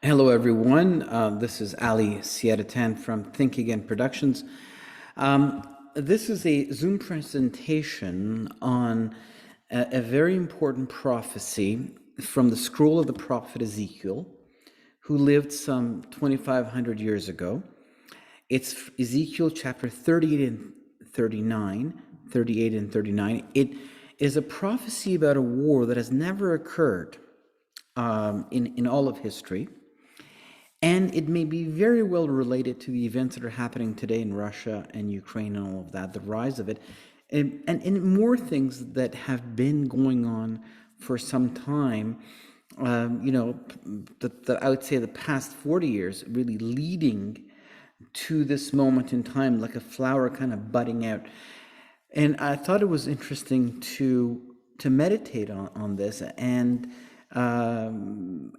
Hello, everyone. This is Ali Siadatan from Think Again Productions. This is a Zoom presentation on a very important prophecy from the scroll of the prophet Ezekiel, who lived some 2,500 years ago. It's Ezekiel chapter 38 and 39, 38 and 39. It is a prophecy about a war that has never occurred in all of history. And it may be very well related to the events that are happening today in Russia and Ukraine and all of that, the rise of it, and more things that have been going on for some time. I would say the past 40 years, really leading to this moment in time, like a flower kind of budding out. And I thought it was interesting to meditate on this. And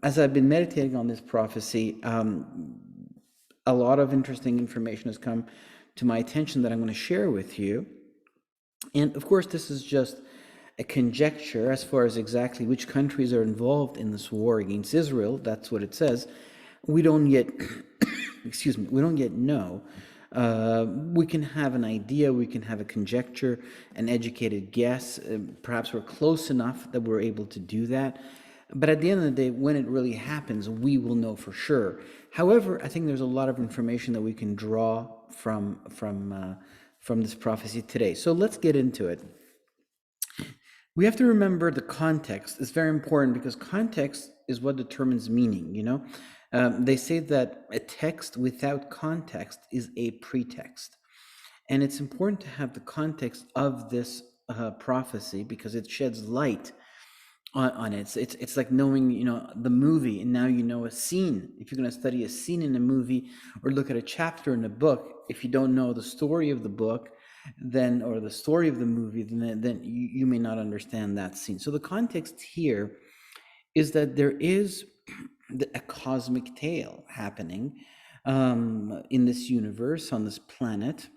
as I've been meditating on this prophecy, a lot of interesting information has come to my attention that I'm going to share with you. And of course, this is just a conjecture as far as exactly which countries are involved in this war against Israel. That's what it says. We don't yet, we don't yet know. We can have an idea, we can have a conjecture, an educated guess. Perhaps we're close enough that we're able to do that. But at the end of the day, when it really happens, we will know for sure. However, I think there's a lot of information that we can draw from this prophecy today. So let's get into it. We have to remember the context is very important, because context is what determines meaning, They say that a text without context is a pretext. And it's important to have the context of this prophecy, because it sheds light on it. It's like knowing, the movie, and now you know a scene. If you're going to study a scene in a movie or look at a chapter in a book, if you don't know the story of the book, then, or the story of the movie, then you may not understand that scene. So the context here is that there is a cosmic tale happening in this universe, on this planet,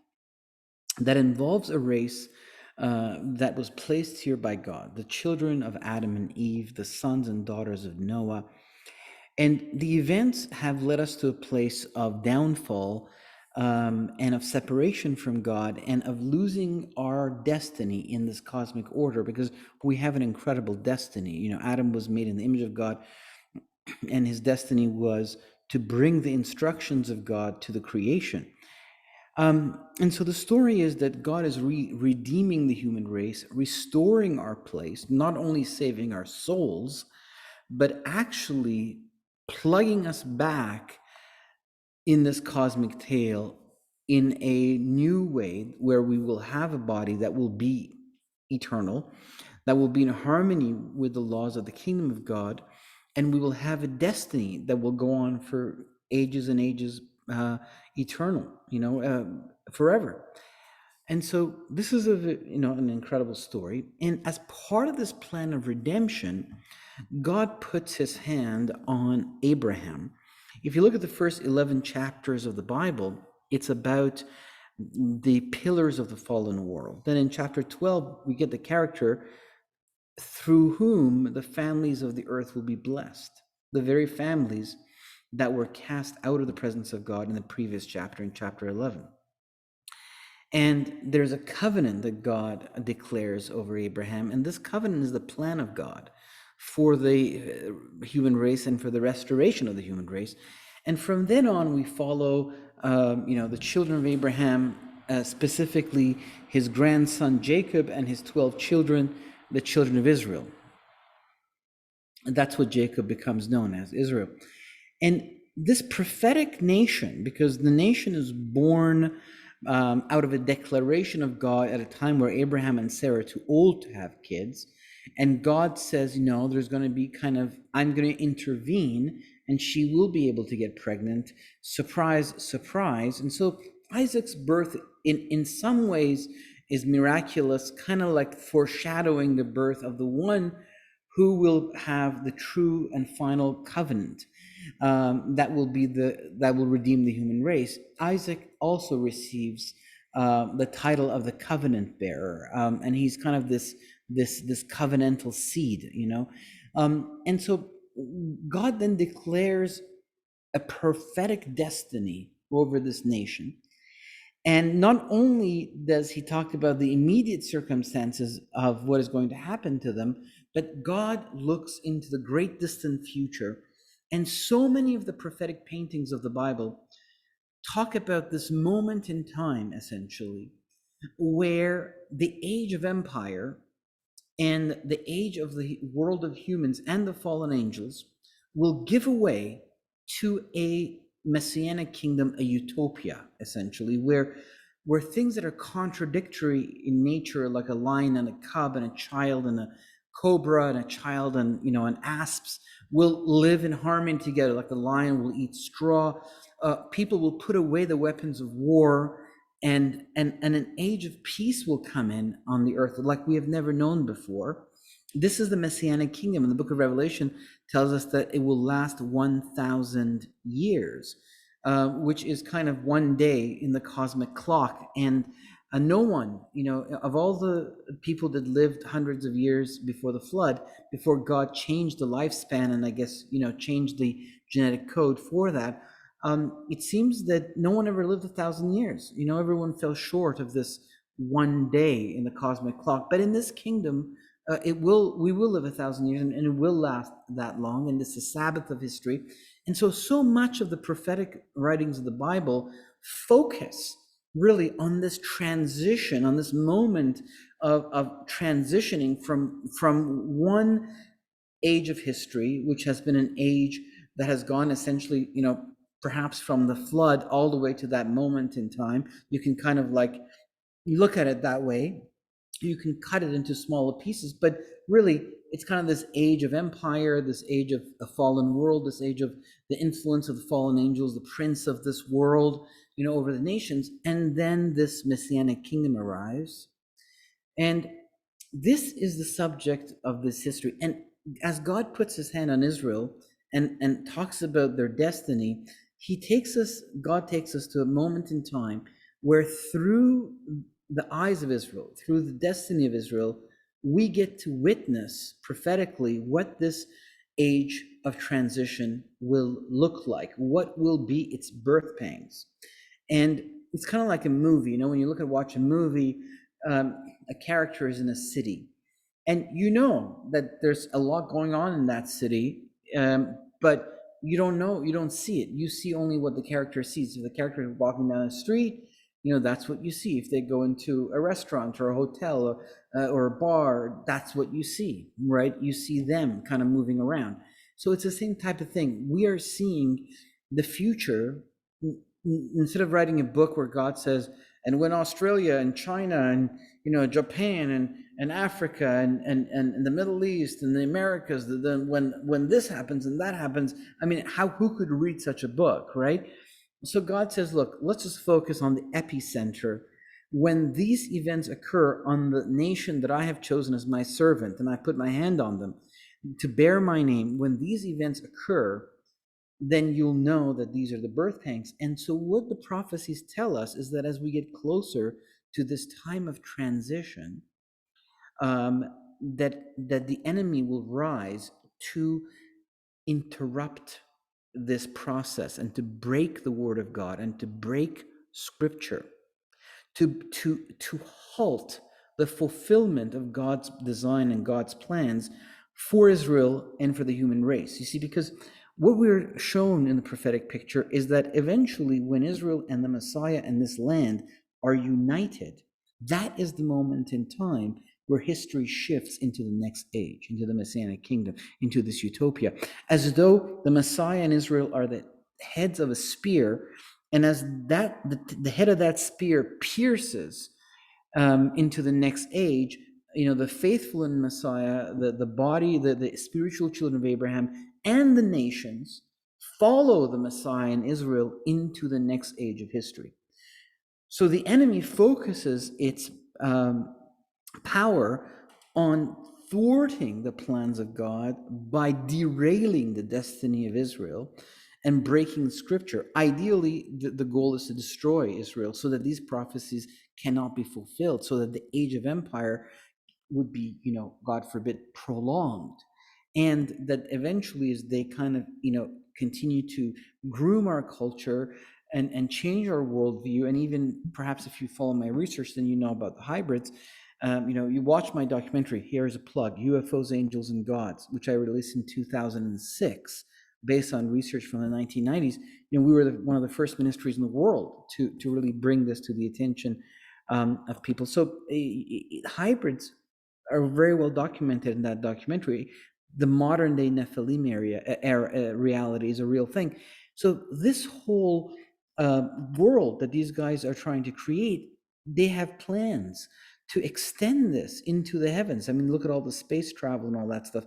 that involves a race that was placed here by God, the children of Adam and Eve, the sons and daughters of Noah. And the events have led us to a place of downfall and of separation from God, and of losing our destiny in this cosmic order, because we have an incredible destiny. Adam was made in the image of God, and his destiny was to bring the instructions of God to the creation. And so the story is that God is redeeming the human race, restoring our place, not only saving our souls, but actually plugging us back in this cosmic tale in a new way, where we will have a body that will be eternal, that will be in harmony with the laws of the kingdom of God, and we will have a destiny that will go on for ages and ages, eternal, forever. And so this is an incredible story. And as part of this plan of redemption, God puts his hand on Abraham. If you look at the first 11 chapters of the Bible, it's about the pillars of the fallen world. Then in chapter 12, we get the character through whom the families of the earth will be blessed. The very families that were cast out of the presence of God in the previous chapter, in chapter 11. And there's a covenant that God declares over Abraham, and this covenant is the plan of God for the human race and for the restoration of the human race. And from then on, we follow, the children of Abraham, specifically his grandson Jacob and his 12 children, the children of Israel. And that's what Jacob becomes known as, Israel. And this prophetic nation, because the nation is born out of a declaration of God at a time where Abraham and Sarah are too old to have kids. And God says, there's going to be I'm going to intervene, and she will be able to get pregnant. Surprise, surprise. And so Isaac's birth in some ways is miraculous, kind of like foreshadowing the birth of the one who will have the true and final covenant that will redeem the human race. Isaac also receives the title of the covenant bearer, and he's kind of this covenantal seed, and so God then declares a prophetic destiny over this nation. And not only does he talk about the immediate circumstances of what is going to happen to them, but God looks into the great distant future. And so many of the prophetic paintings of the Bible talk about this moment in time, essentially, where the age of empire and the age of the world of humans and the fallen angels will give away to a messianic kingdom, a utopia, essentially, where things that are contradictory in nature, like a lion and a cub and a child and a cobra and a child and an asps, will live in harmony together. Like the lion will eat straw. People will put away the weapons of war, and an age of peace will come in on the earth like we have never known before. This is the Messianic kingdom, and the book of Revelation tells us that it will last 1,000 years, which is kind of one day in the cosmic clock. And no one, of all the people that lived hundreds of years before the flood, before God changed the lifespan and I guess, changed the genetic code for that, it seems that no one ever lived 1,000 years. Everyone fell short of this one day in the cosmic clock. But in this kingdom, we will live 1,000 years, and it will last that long. And it's the Sabbath of history. And so much of the prophetic writings of the Bible focus really on this transition, on this moment of transitioning from one age of history, which has been an age that has gone essentially, perhaps from the flood all the way to that moment in time. You can kind of like look at it that way. You can cut it into smaller pieces, but really it's kind of this age of empire, this age of a fallen world, this age of the influence of the fallen angels, the prince of this world, over the nations. And then this messianic kingdom arrives. And this is the subject of this history. And as God puts his hand on Israel and talks about their destiny, God takes us to a moment in time where through the eyes of Israel, through the destiny of Israel, we get to witness prophetically what this age of transition will look like, what will be its birth pangs. And it's kind of like a movie. When you watch a movie, a character is in a city, and that there's a lot going on in that city, but you don't see it. You see only what the character sees. If the character is walking down the street, that's what you see. If they go into a restaurant or a hotel or a bar, that's what you see, right? You see them kind of moving around. So it's the same type of thing. We are seeing the future. Instead of writing a book where God says, and when Australia and China and Japan and Africa and the Middle East and the Americas, then when this happens and that happens, who could read such a book, right? So God says, look, let's just focus on the epicenter. When these events occur on the nation that I have chosen as my servant, and I put my hand on them to bear my name, when these events occur, then you'll know that these are the birth pangs. And so what the prophecies tell us is that as we get closer to this time of transition, that the enemy will rise to interrupt this process and to break the word of God and to break scripture, to halt the fulfillment of God's design and God's plans for Israel and for the human race. You see, because what we're shown in the prophetic picture is that eventually when Israel and the Messiah and this land are united, that is the moment in time where history shifts into the next age, into the Messianic kingdom, into this utopia, as though the Messiah and Israel are the heads of a spear, and as the head of that spear pierces into the next age, the faithful in Messiah, the body, the spiritual children of Abraham, and the nations follow the Messiah in Israel into the next age of history. So the enemy focuses its power on thwarting the plans of God by derailing the destiny of Israel and breaking scripture. Ideally, the goal is to destroy Israel so that these prophecies cannot be fulfilled, so that the age of empire would be, God forbid, prolonged. And that eventually, as they kind of, continue to groom our culture and change our worldview. And even perhaps if you follow my research, then you know about the hybrids. You watch my documentary, here's a plug, UFOs, Angels, and Gods, which I released in 2006, based on research from the 1990s. We were one of the first ministries in the world to really bring this to the attention of people. So hybrids are very well documented in that documentary. The modern day Nephilim reality is a real thing. So this whole world that these guys are trying to create, they have plans to extend this into the heavens. I mean, look at all the space travel and all that stuff,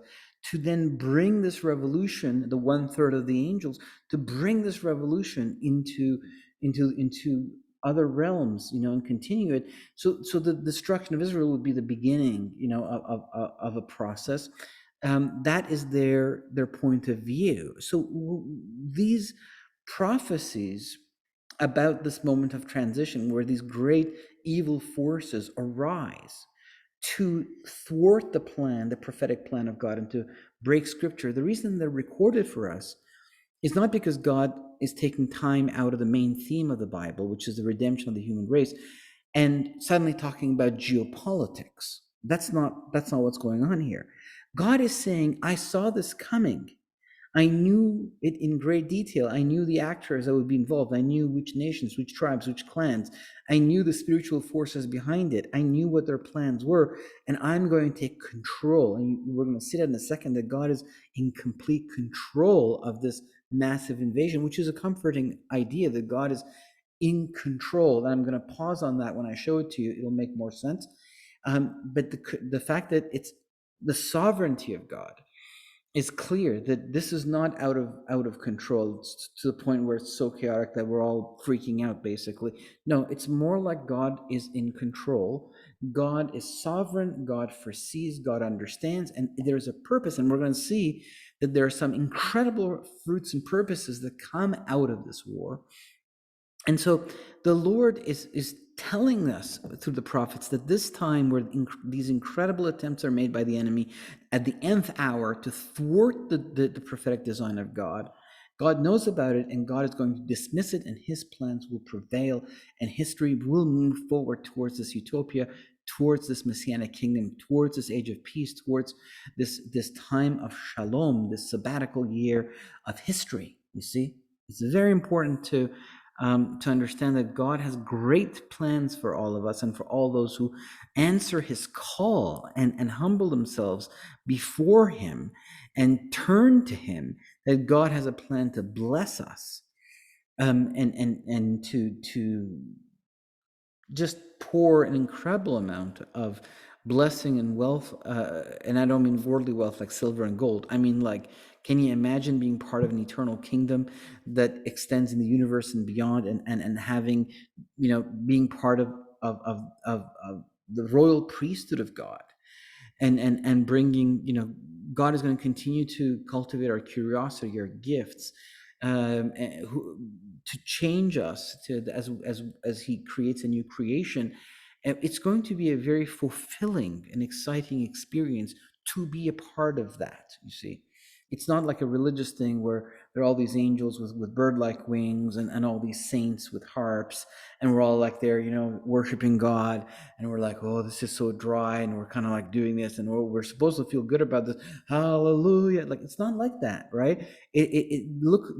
to then bring this revolution, the 1/3 of the angels, to bring this revolution into other realms, and continue it. So the destruction of Israel would be the beginning, of a process. That is their point of view. So these prophecies about this moment of transition, where these great evil forces arise to thwart the prophetic plan of God, and to break Scripture, the reason they're recorded for us is not because God is taking time out of the main theme of the Bible, which is the redemption of the human race, and suddenly talking about geopolitics. That's not what's going on here. God is saying, I saw this coming. I knew it in great detail. I knew the actors that would be involved. I knew which nations, which tribes, which clans. I knew the spiritual forces behind it. I knew what their plans were. And I'm going to take control. And we're going to see that in a second, that God is in complete control of this massive invasion, which is a comforting idea, that God is in control. And I'm going to pause on that when I show it to you. It'll make more sense. But the fact that it's the sovereignty of God is clear, that this is not out of control. It's to the point where it's so chaotic that we're all freaking out, basically. No, it's more like God is in control. God is sovereign. God foresees. God understands, and there's a purpose. And we're going to see that there are some incredible fruits and purposes that come out of this war. And so the Lord is telling us through the prophets that this time, where these incredible attempts are made by the enemy at the nth hour to thwart the prophetic design of God, God knows about it, and God is going to dismiss it, and his plans will prevail, and history will move forward towards this utopia, towards this Messianic kingdom, towards this age of peace, towards this time of shalom, this sabbatical year of history. You see, it's very important to understand that God has great plans for all of us, and for all those who answer his call and humble themselves before him and turn to him, that God has a plan to bless us, and to just pour an incredible amount of blessing and wealth, and I don't mean worldly wealth like silver and gold. I mean, like, can you imagine being part of an eternal kingdom that extends in the universe and beyond, and having, being part of the royal priesthood of God, and bringing, God is going to continue to cultivate our curiosity, our gifts, to change us as he creates a new creation. It's going to be a very fulfilling and exciting experience to be a part of that. You see, it's not like a religious thing where there are all these angels with bird-like wings, and all these saints with harps, and we're all like there, worshiping God, and we're like, oh, this is so dry, and we're kind of like doing this, and we're supposed to feel good about this, hallelujah. Like, it's not like that, right? Look,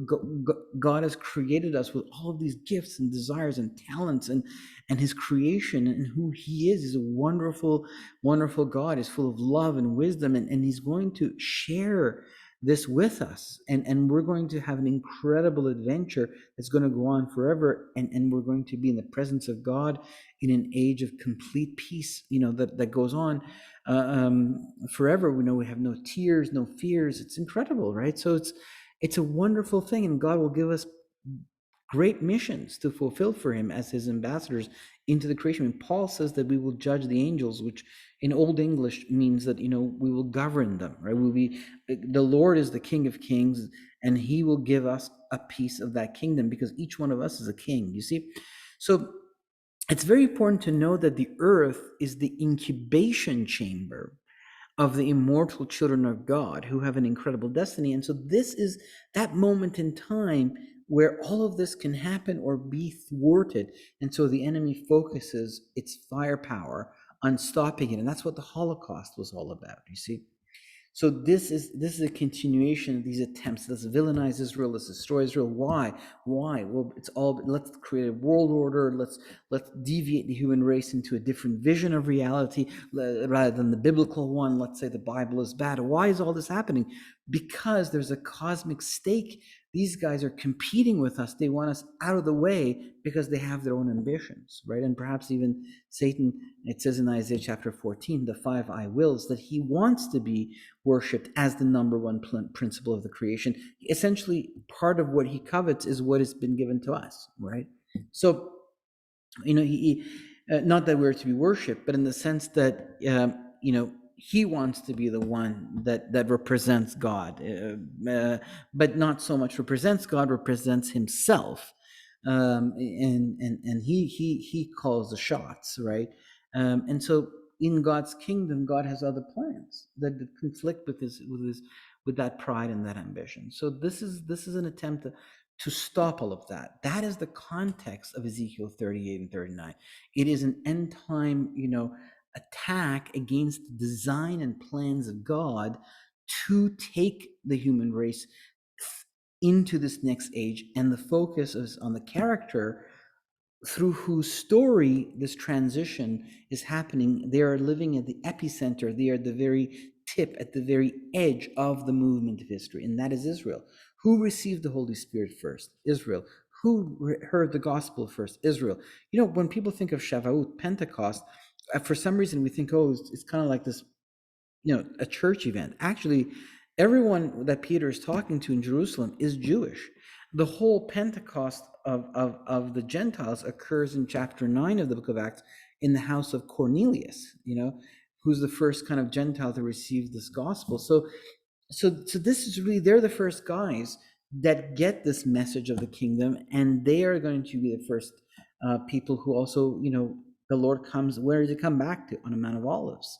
God has created us with all of these gifts and desires and talents, and his creation, and who he is a wonderful, wonderful God. Is full of love and wisdom, and he's going to share this with us, and we're going to have an incredible adventure that's going to go on forever, and we're going to be in the presence of God in an age of complete peace, that goes on forever. We have no tears, no fears. It's incredible, right? So it's a wonderful thing, and God will give us great missions to fulfill for him as his ambassadors into the creation. And Paul says that we will judge the angels, which in Old English means that, we will govern them, right? The Lord is the King of Kings, and he will give us a piece of that kingdom, because each one of us is a king, you see? So it's very important to know that the earth is the incubation chamber of the immortal children of God who have an incredible destiny. And so this is that moment in time where all of this can happen or be thwarted. And so the enemy focuses its firepower on stopping it. And that's what the Holocaust was all about, you see. So this is a continuation of these attempts. Let's villainize Israel. Let's destroy Israel. Why? Well, it's all. Let's create a world order. Let's deviate the human race into a different vision of reality rather than the biblical one. Let's say the Bible is bad. Why is all this happening? Because there's a cosmic stake. These guys are competing with us. They want us out of the way because they have their own ambitions, right? And perhaps even Satan, it says in Isaiah chapter 14, the 5 I wills, that he wants to be worshipped as the number one principle of the creation. Essentially, part of what he covets is what has been given to us, right? So, not that we're to be worshipped, but in the sense that, he wants to be the one that represents God, but not so much represents God, represents himself, and he calls the shots, right? And so in God's kingdom, God has other plans that conflict with that pride and that ambition. So this is an attempt to stop all of that. That is the context of Ezekiel 38 and 39. It is an end time, attack against the design and plans of God to take the human race into this next age, and the focus is on the character through whose story this transition is happening. They are living at the epicenter. They are the very tip, at the very edge of the movement of history, and that is Israel. Who received the Holy Spirit first? Israel. Who heard the gospel first? Israel. When people think of Shavuot, Pentecost, for some reason we think, it's kind of like this, a church event. Actually, everyone that Peter is talking to in Jerusalem is Jewish. The whole Pentecost of the Gentiles occurs in chapter 9 of the book of Acts in the house of Cornelius, who's the first kind of Gentile to receive this gospel. So this is really, they're the first guys that get this message of the kingdom, and they are going to be the first people who also, the Lord comes, where does he come back to? On a Mount of Olives.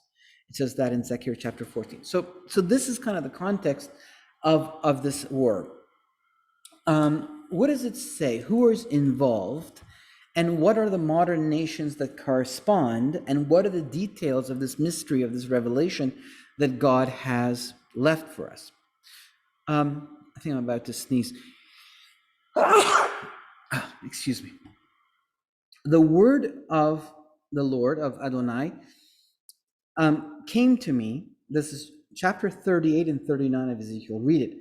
It says that in Ezekiel chapter 14. So this is kind of the context of this war. What does it say? Who is involved? And what are the modern nations that correspond? And what are the details of this mystery, of this revelation that God has left for us? I think I'm about to sneeze. Excuse me. The word of the Lord, of Adonai, came to me. This is chapter 38 and 39 of Ezekiel. Read it.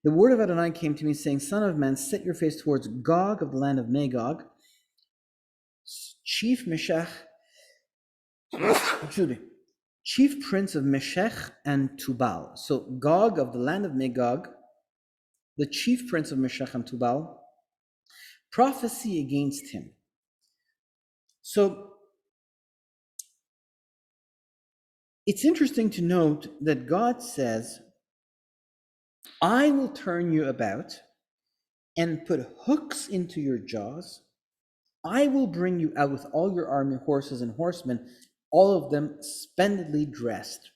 The word of Adonai came to me, saying, Son of man, set your face towards Gog of the land of Magog, chief prince of Meshech and Tubal. So Gog of the land of Magog, the chief prince of Meshech and Tubal, prophecy against him. So it's interesting to note that God says, I will turn you about and put hooks into your jaws. I will bring you out with all your army, horses and horsemen, all of them splendidly dressed.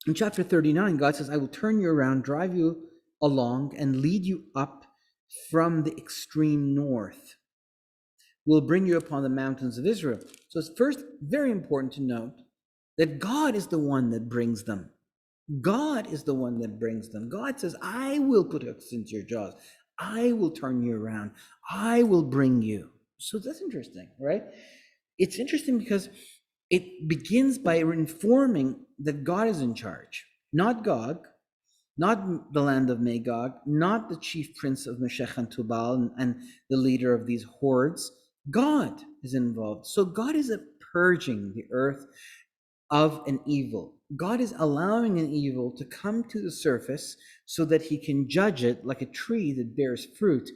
In chapter 39, God says, I will turn you around, drive you along, and lead you up from the extreme north. Will bring you upon the mountains of Israel. So it's first very important to note that God is the one that brings them. God is the one that brings them. God says, I will put hooks into your jaws. I will turn you around. I will bring you. So that's interesting, right? It's interesting because it begins by informing that God is in charge, not Gog, not the land of Magog, not the chief prince of Meshech and Tubal and the leader of these hordes. God is involved. So God is purging the earth of an evil. God is allowing an evil to come to the surface so that he can judge it like a tree that bears fruit.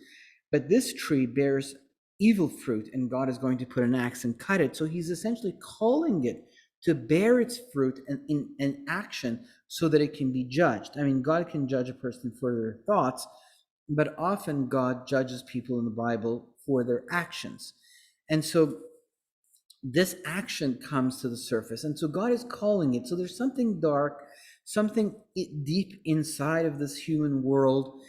But this tree bears evil fruit, and God is going to put an axe and cut it. So he's essentially calling it to bear its fruit in action so that it can be judged. I mean, God can judge a person for their thoughts, but often God judges people in the Bible for their actions. And so this action comes to the surface. And so God is calling it. So there's something dark, something deep inside of this human world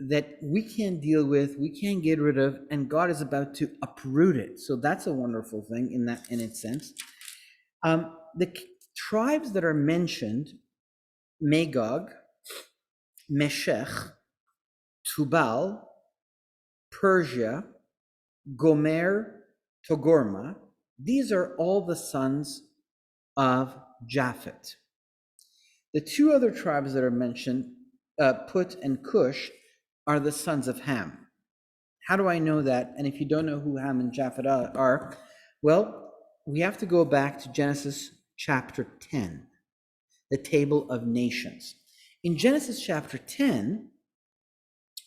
that we can't deal with, we can't get rid of, and God is about to uproot it. So that's a wonderful thing in its sense. The tribes that are mentioned, Magog, Meshech, Tubal, Persia, Gomer, Togorma, these are all the sons of Japhet. The two other tribes that are mentioned, Put and Cush, are the sons of Ham. How do I know that? And if you don't know who Ham and Japhet are, well, we have to go back to Genesis chapter 10, the table of nations. In Genesis chapter 10,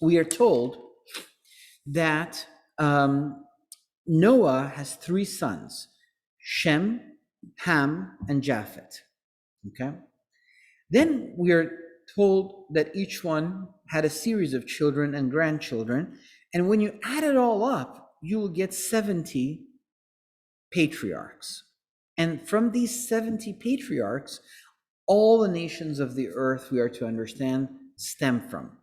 we are told that Noah has three sons, Shem, Ham, and Japhet. Okay? Then we are told that each one had a series of children and grandchildren. And when you add it all up, you will get 70 patriarchs. And from these 70 patriarchs, all the nations of the earth, we are to understand, stem from.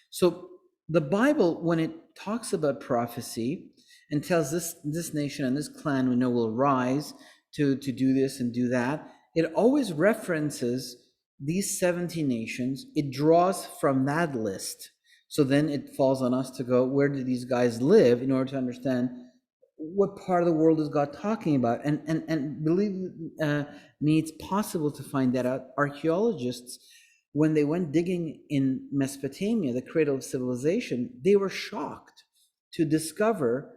So the Bible, when it talks about prophecy and tells this nation and this clan we know will rise to do this and do that, it always references these 70 nations. It draws from that list. So then it falls on us to go, where do these guys live, in order to understand what part of the world is God talking about? And believe me, it's possible to find that out. Archaeologists, when they went digging in Mesopotamia, the cradle of civilization, they were shocked to discover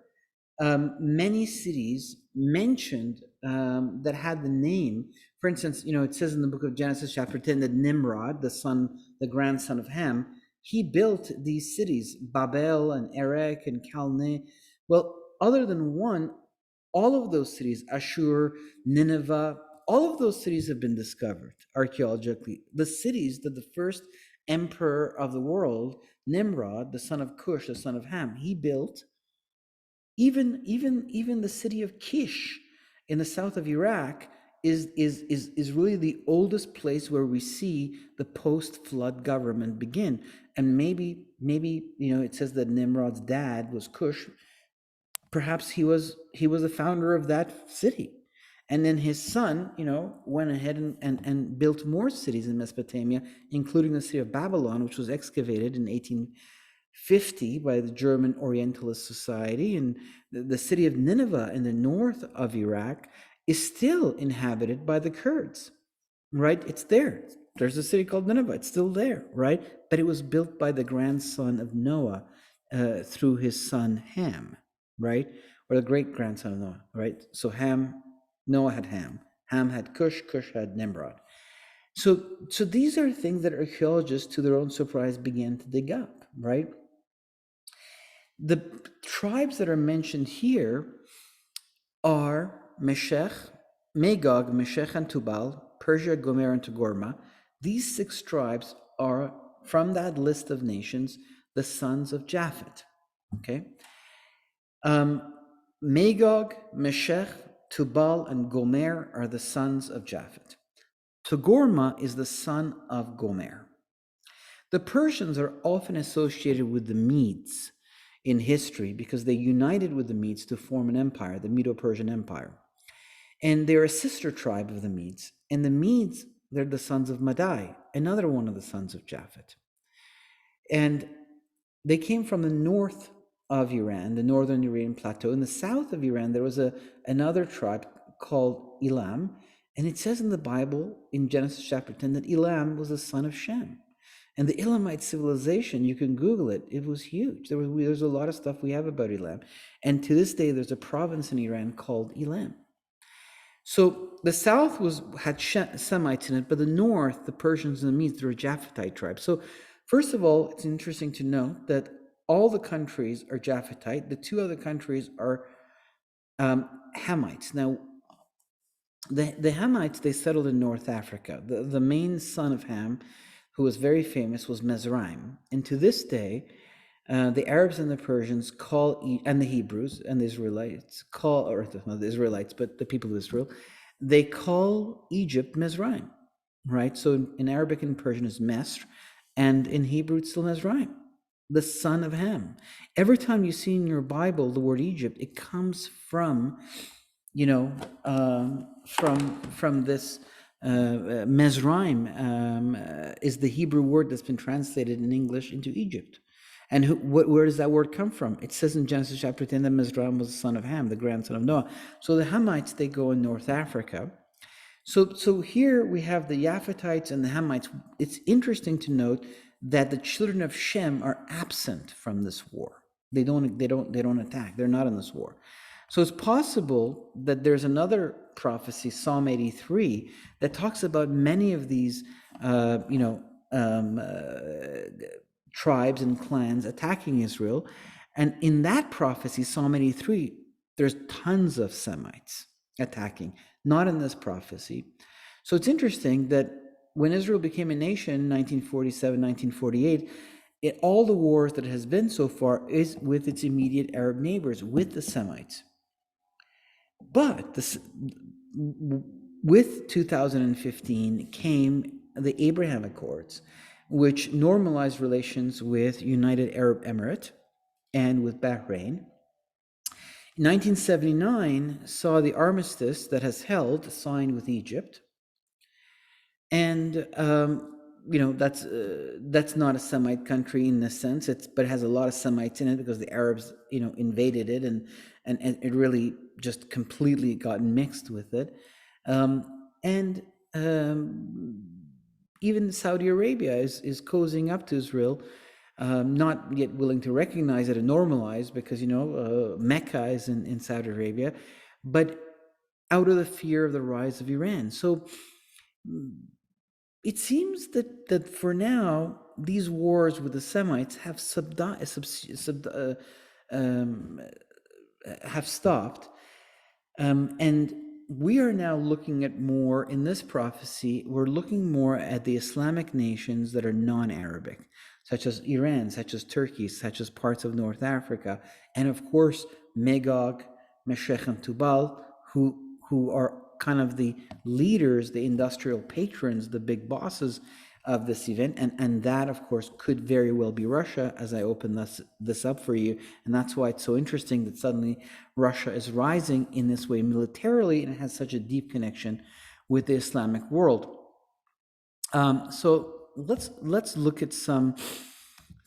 many cities mentioned that had the name. For instance, it says in the book of Genesis chapter 10 that Nimrod, the grandson of Ham, he built these cities, Babel and Erech and Calneh. Well, other than one, all of those cities, Ashur, Nineveh, all of those cities have been discovered archaeologically. The cities that the first emperor of the world, Nimrod, the son of Cush, the son of Ham, he built. Even the city of Kish in the south of Iraq is really the oldest place where we see the post-flood government begin. And maybe it says that Nimrod's dad was Cush. Perhaps he was the founder of that city. And then his son, went ahead and built more cities in Mesopotamia, including the city of Babylon, which was excavated in 1850 by the German Orientalist Society. And the city of Nineveh in the north of Iraq is still inhabited by the Kurds, right? It's there. There's a city called Nineveh. It's still there, right? But it was built by the grandson of Noah through his son Ham, right? Or the great-grandson of Noah, right? So Noah had Ham. Ham had Cush. Cush had Nimrod. So these are things that archaeologists, to their own surprise, began to dig up, right? The tribes that are mentioned here are Magog, Meshech, and Tubal, Persia, Gomer, and Togorma. These 6 tribes are, from that list of nations, the sons of Japhet. Okay? Magog, Meshech, Tubal, and Gomer are the sons of Japhet. Togorma is the son of Gomer. The Persians are often associated with the Medes in history because they united with the Medes to form an empire, the Medo-Persian Empire. And they're a sister tribe of the Medes. And the Medes, they're the sons of Madai, another one of the sons of Japhet. And they came from the north of Iran, the northern Iranian plateau. In the south of Iran, there was another tribe called Elam. And it says in the Bible, in Genesis chapter 10, that Elam was the son of Shem. And the Elamite civilization, you can Google it, it was huge. There's a lot of stuff we have about Elam. And to this day, there's a province in Iran called Elam. So the south had Semites in it, but the north, the Persians and the Medes, they're a Japhetite tribe. So first of all, it's interesting to note that all the countries are Japhetite. The 2 other countries are Hamites. Now, the Hamites, they settled in North Africa. The main son of Ham, who was very famous, was Mizraim. And to this day, The Arabs and the Persians and the Hebrews and the Israelites or not the Israelites, but the people of Israel, they call Egypt Mizraim, right? So in Arabic and Persian is Mesr, and in Hebrew it's still Mizraim, the son of Ham. Every time you see in your Bible the word Egypt, it comes from, from this Mizraim is the Hebrew word that's been translated in English into Egypt. And where does that word come from? It says in Genesis chapter 10 that Mizraim was the son of Ham, the grandson of Noah. So the Hamites, they go in North Africa. So here we have the Japhetites and the Hamites. It's interesting to note that the children of Shem are absent from this war. They don't attack. They're not in this war. So it's possible that there's another prophecy, Psalm 83, that talks about many of these, tribes and clans attacking Israel. And in that prophecy, Psalm 83, there's tons of Semites attacking, not in this prophecy. So it's interesting that when Israel became a nation in 1947, 1948, all the wars that it has been so far is with its immediate Arab neighbors, with the Semites. But with 2015 came the Abraham Accords, which normalized relations with United Arab Emirates and with Bahrain. 1979 saw the armistice that has held signed with Egypt, and that's not a Semite country in this sense. But it has a lot of Semites in it because the Arabs invaded it, and it really just completely got mixed with it, and even Saudi Arabia is cozying up to Israel. Not yet willing to recognize it and normalize because, Mecca is in Saudi Arabia, but out of the fear of the rise of Iran. So it seems that for now, these wars with the Semites have have stopped. And we are now looking at more, in this prophecy, we're looking more at the Islamic nations that are non-Arabic, such as Iran, such as Turkey, such as parts of North Africa, and of course, Magog, Meshech, and Tubal, who are kind of the leaders, the industrial patrons, the big bosses of this event. And that, of course, could very well be Russia, as I open this up for you. And that's why it's so interesting that suddenly Russia is rising in this way militarily and has such a deep connection with the Islamic world. So let's look at some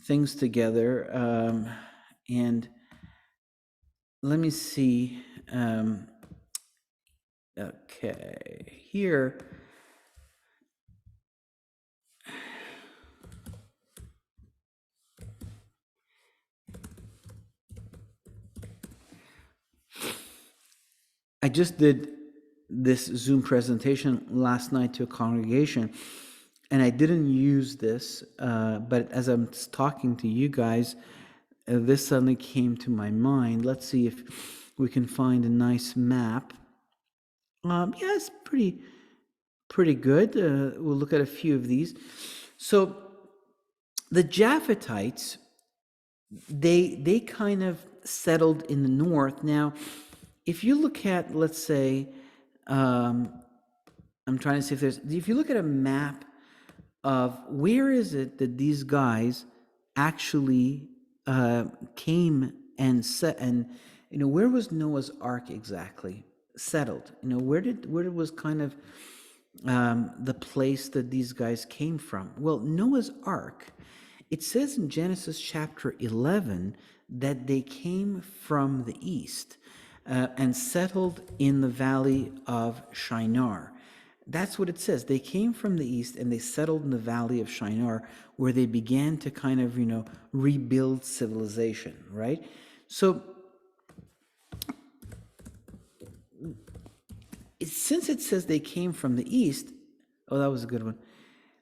things together, and let me see. Okay, here. I just did this Zoom presentation last night to a congregation, and I didn't use this, but as I'm talking to you guys, this suddenly came to my mind. Let's see if we can find a nice map. Yeah, it's pretty good. We'll look at a few of these. So the Japhetites, they kind of settled in the north. Now, if you look at, let's say, I'm trying to see if you look at a map of where is it that these guys actually came and set, and where was Noah's Ark exactly settled? Where was kind of the place that these guys came from? Well, Noah's Ark, it says in Genesis chapter 11 that they came from the east and settled in the valley of Shinar. That's what it says. They came from the east and they settled in the valley of Shinar, where they began to kind of, rebuild civilization, right? So since it says they came from the east, oh, that was a good one.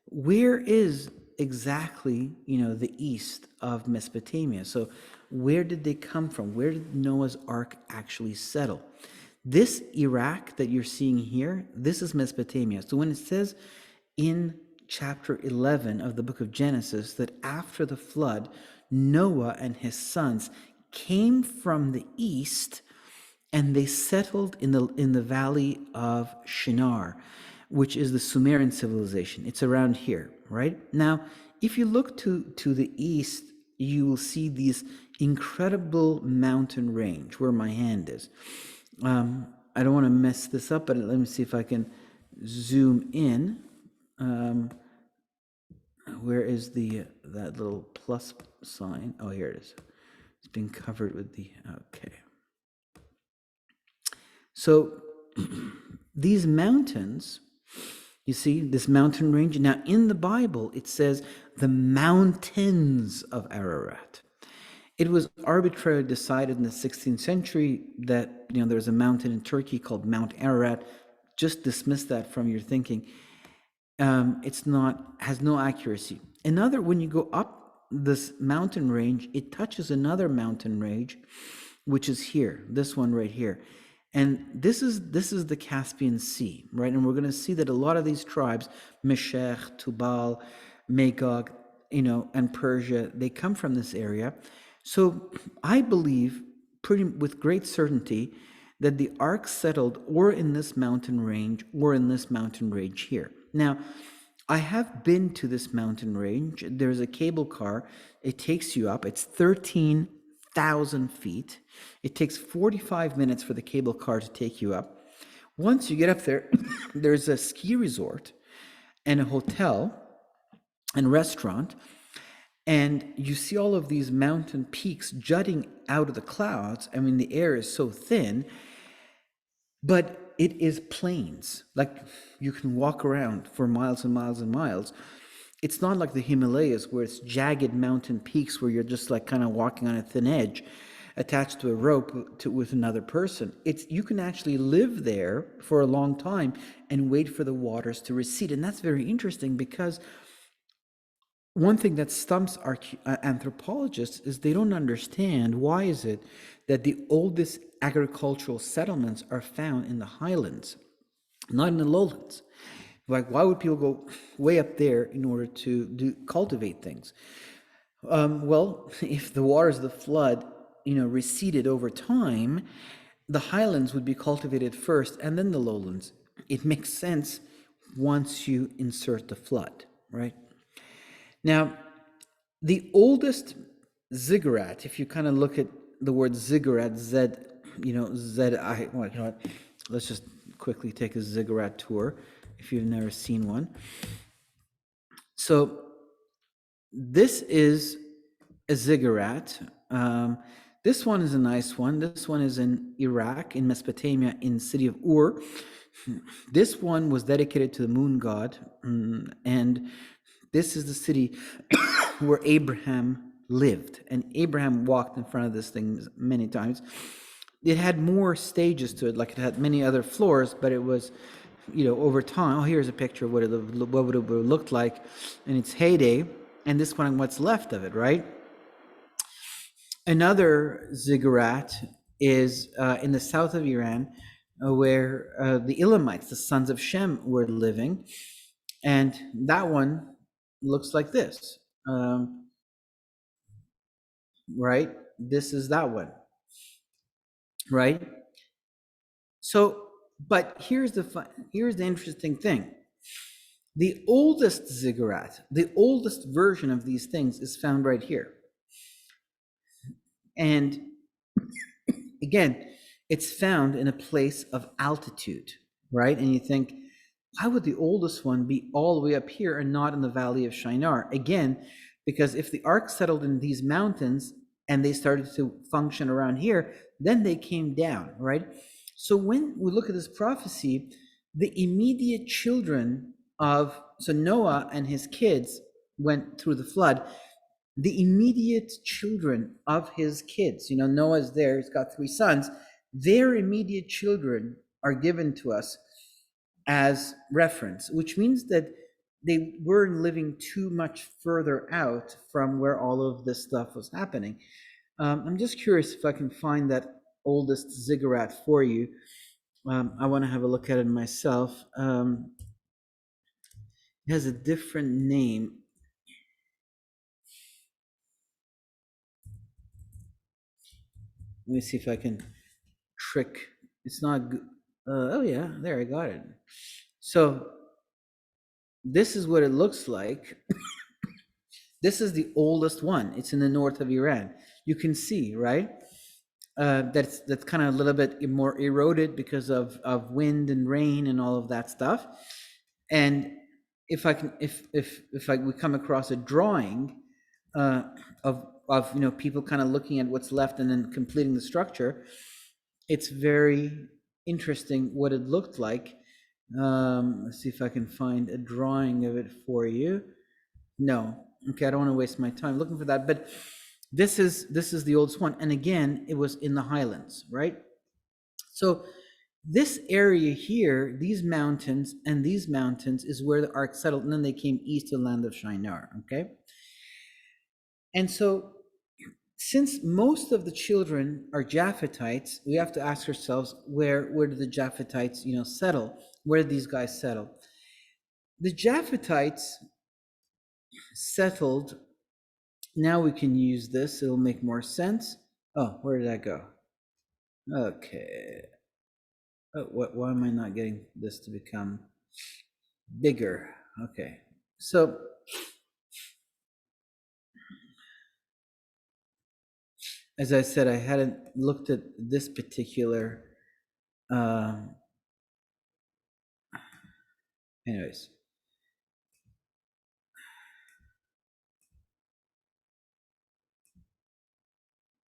Where is exactly, the east of Mesopotamia? So where did they come from? Where did Noah's Ark actually settle? This Iraq that you're seeing here, this is Mesopotamia. So when it says in chapter 11 of the book of Genesis that after the flood, Noah and his sons came from the east and they settled in the valley of Shinar, which is the Sumerian civilization. It's around here, right? Now, if you look to the east, you will see these incredible mountain range where my hand is. I don't want to mess this up, but let me see if I can zoom in. Where is that little plus sign? Oh, here it is. It's been covered with the, okay. So these mountains, you see this mountain range. Now in the Bible, it says the mountains of Ararat. It was arbitrarily decided in the 16th century that, there's a mountain in Turkey called Mount Ararat. Just dismiss that from your thinking. Has no accuracy. When you go up this mountain range, it touches another mountain range, which is here, this one right here. And this is the Caspian Sea, right? And we're going to see that a lot of these tribes, Meshech, Tubal, Magog, and Persia, they come from this area. So I believe with great certainty that the ark settled or in this mountain range or in this mountain range here. Now, I have been to this mountain range. There's a cable car. It takes you up. It's 13,000 feet. It takes 45 minutes for the cable car to take you up. Once you get up there, there's a ski resort and a hotel and restaurant. And you see all of these mountain peaks jutting out of the clouds. I mean, the air is so thin, but it is plains. Like you can walk around for miles and miles and miles. It's not like the Himalayas where it's jagged mountain peaks where you're just like kind of walking on a thin edge attached to a rope with another person. You can actually live there for a long time and wait for the waters to recede. And that's very interesting because one thing that stumps anthropologists is they don't understand why is it that the oldest agricultural settlements are found in the highlands, not in the lowlands. Like, why would people go way up there in order to cultivate things? Well, if the waters of the flood, receded over time, the highlands would be cultivated first and then the lowlands. It makes sense once you insert the flood, right? Now, the oldest ziggurat, if you kind of look at the word ziggurat, let's just quickly take a ziggurat tour if you've never seen one. So this is a ziggurat. This one is a nice one. This one is in Iraq, in Mesopotamia, in the city of Ur. This one was dedicated to the moon god, and this is the city where Abraham lived. And Abraham walked in front of this thing many times. It had more stages to it, like it had many other floors, but it was, over time. Oh, here's a picture of what it would have looked like in its heyday. And this one, what's left of it, right? Another ziggurat is in the south of Iran, where the Elamites, the sons of Shem, were living. And that one looks like this, right? This is that one, right? So, but here's the interesting thing. The oldest ziggurat, the oldest version of these things is found right here. And again, it's found in a place of altitude, right? And you think, why would the oldest one be all the way up here and not in the valley of Shinar? Again, because if the ark settled in these mountains and they started to function around here, then they came down, right? So when we look at this prophecy, the immediate children so Noah and his kids went through the flood. The immediate children of his kids, Noah's there, he's got 3 sons, their immediate children are given to us as reference, which means that they weren't living too much further out from where all of this stuff was happening. I'm just curious if I can find that oldest ziggurat for you. I want to have a look at it myself. It has a different name. Let me see if I can trick. It's not good. Oh yeah, there, I got it. So this is what it looks like. This is the oldest one. It's in the north of Iran. You can see, right? That's kind of a little bit more eroded because of wind and rain and all of that stuff. And if I can, if we come across a drawing uh, of people kind of looking at what's left and then completing the structure, it's very interesting what it looked like. Let's see if I can find a drawing of it for you. No, okay, I don't want to waste my time looking for that. But this is the oldest one, and again, it was in the highlands, right? So this area here, these mountains and these mountains, is where the ark settled, and then they came east to the land of Shinar. Okay, and so since most of the children are Japhetites, we have to ask ourselves where did the Japhetites settle? Where did these guys settle? The Japhetites settled. Now we can use this, it'll make more sense. Oh, where did that go? Okay. Oh, why am I not getting this to become bigger? Okay. So as I said, I hadn't looked at this particular anyways.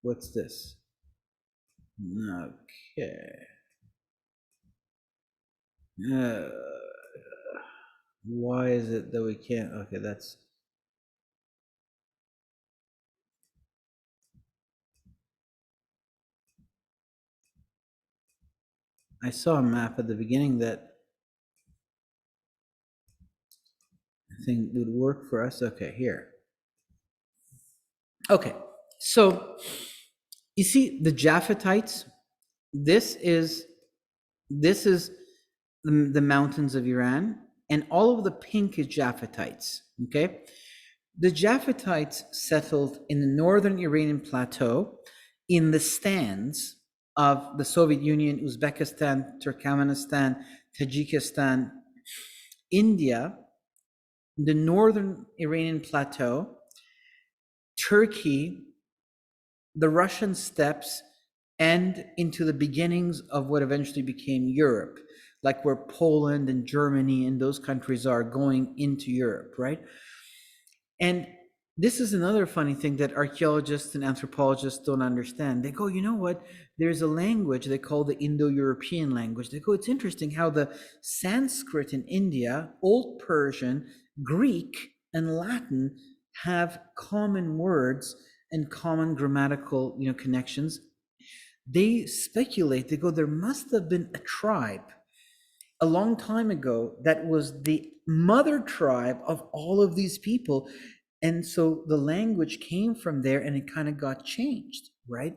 What's this? Okay. Uh, why is it that we can't? Okay, that's. I saw a map at the beginning that I think would work for us. Okay, here. Okay, so you see the Japhetites. This is the mountains of Iran, and all of the pink is Japhetites. Okay, the Japhetites settled in the northern Iranian plateau, in the stands of the Soviet Union, Uzbekistan, Turkmenistan, Tajikistan, India, the northern Iranian plateau, Turkey, the Russian steppes, and into the beginnings of what eventually became Europe, like where Poland and Germany and those countries are going into Europe, right? And this is another funny thing that archaeologists and anthropologists don't understand. They go, you know what? There's a language they call the Indo-European language. They go, it's interesting how the Sanskrit in India, Old Persian, Greek, and Latin have common words and common grammatical, connections. They speculate, they go, there must have been a tribe a long time ago that was the mother tribe of all of these people. And so the language came from there and it kind of got changed, right?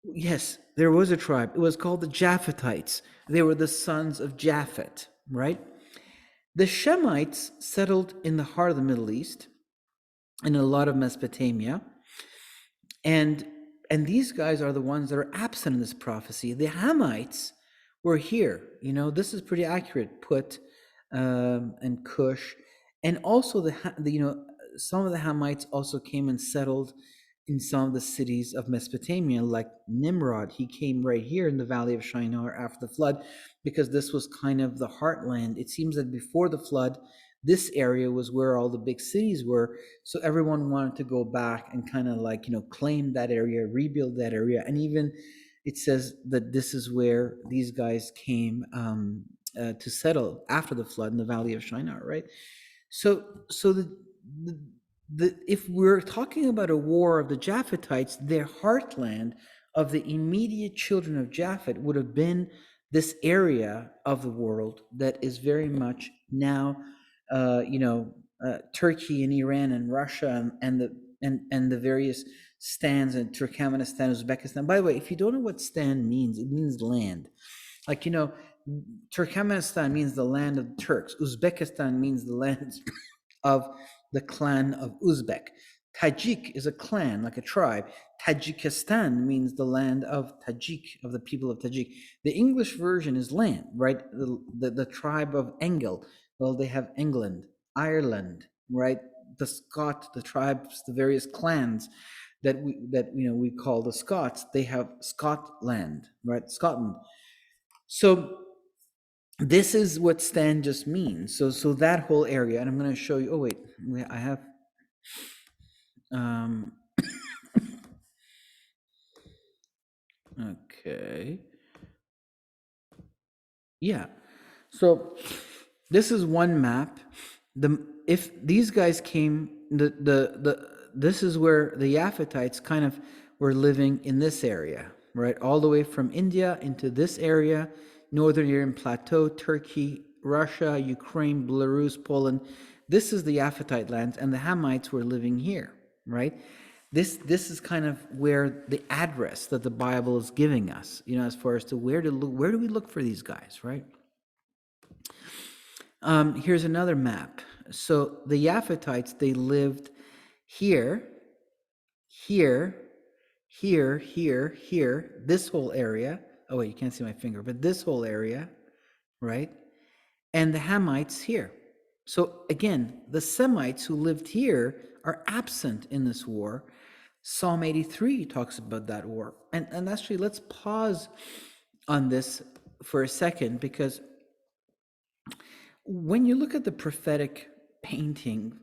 Yes, there was a tribe. It was called the Japhetites. They were the sons of Japhet, right? The Shemites settled in the heart of the Middle East, in a lot of Mesopotamia. And these guys are the ones that are absent in this prophecy. The Hamites were here. This is pretty accurate. Put and Cush, and also some of the Hamites also came and settled in some of the cities of Mesopotamia, like Nimrod. He came right here in the valley of Shinar after the flood, because this was kind of the heartland. It seems that before the flood, this area was where all the big cities were. So everyone wanted to go back and kind of claim that area, rebuild that area. And even it says that this is where these guys came to settle after the flood in the valley of Shinar, right? So if we're talking about a war of the Japhetites, their heartland of the immediate children of Japhet would have been this area of the world that is very much now, Turkey and Iran and Russia and the various stands in Turkmenistan, Uzbekistan. By the way, if you don't know what stand means, it means land. Like, Turkmenistan means the land of the Turks. Uzbekistan means the land of the clan of Uzbek. Tajik is a clan, like a tribe. Tajikistan means the land of Tajik, of the people of Tajik. The English version is land, right? The tribe of Engel. Well, they have England, Ireland, right? The Scot, the tribes, the various clans that we call the Scots. They have Scotland, right? Scotland. So this is what Stan just means. So that whole area, and I'm going to show you. Oh wait, I have. Um, okay. Yeah. So this is one map. If these guys came, this is where the Yaphatites kind of were living in this area, right? All the way from India into this area, northern European plateau, Turkey, Russia, Ukraine, Belarus, Poland. This is the Yaphitite lands, and the Hamites were living here, right? This is kind of where the address that the Bible is giving us, as far as to where do we look for these guys, right? Here's another map. So the Yaphatites, they lived here, here, here, here, here, this whole area. Oh wait, you can't see my finger, but this whole area, right? And the Hamites here. So again, the Semites who lived here are absent in this war. Psalm 83 talks about that war. And actually, let's pause on this for a second, because when you look at the prophetic painting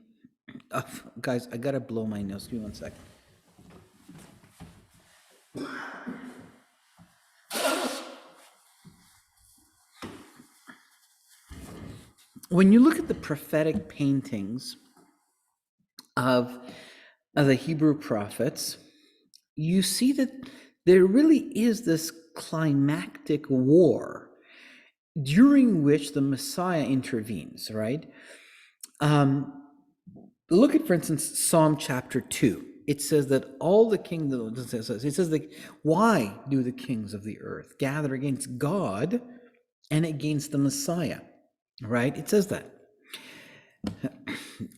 of, guys, I gotta blow my nose. Give me 1 second. When you look at the prophetic paintings of the Hebrew prophets, you see that there really is this climactic war during which the Messiah intervenes, right? Look at, for instance, Psalm chapter 2. It says that all the kingdoms, it says that, why do the kings of the earth gather against God and against the Messiah, right? It says that.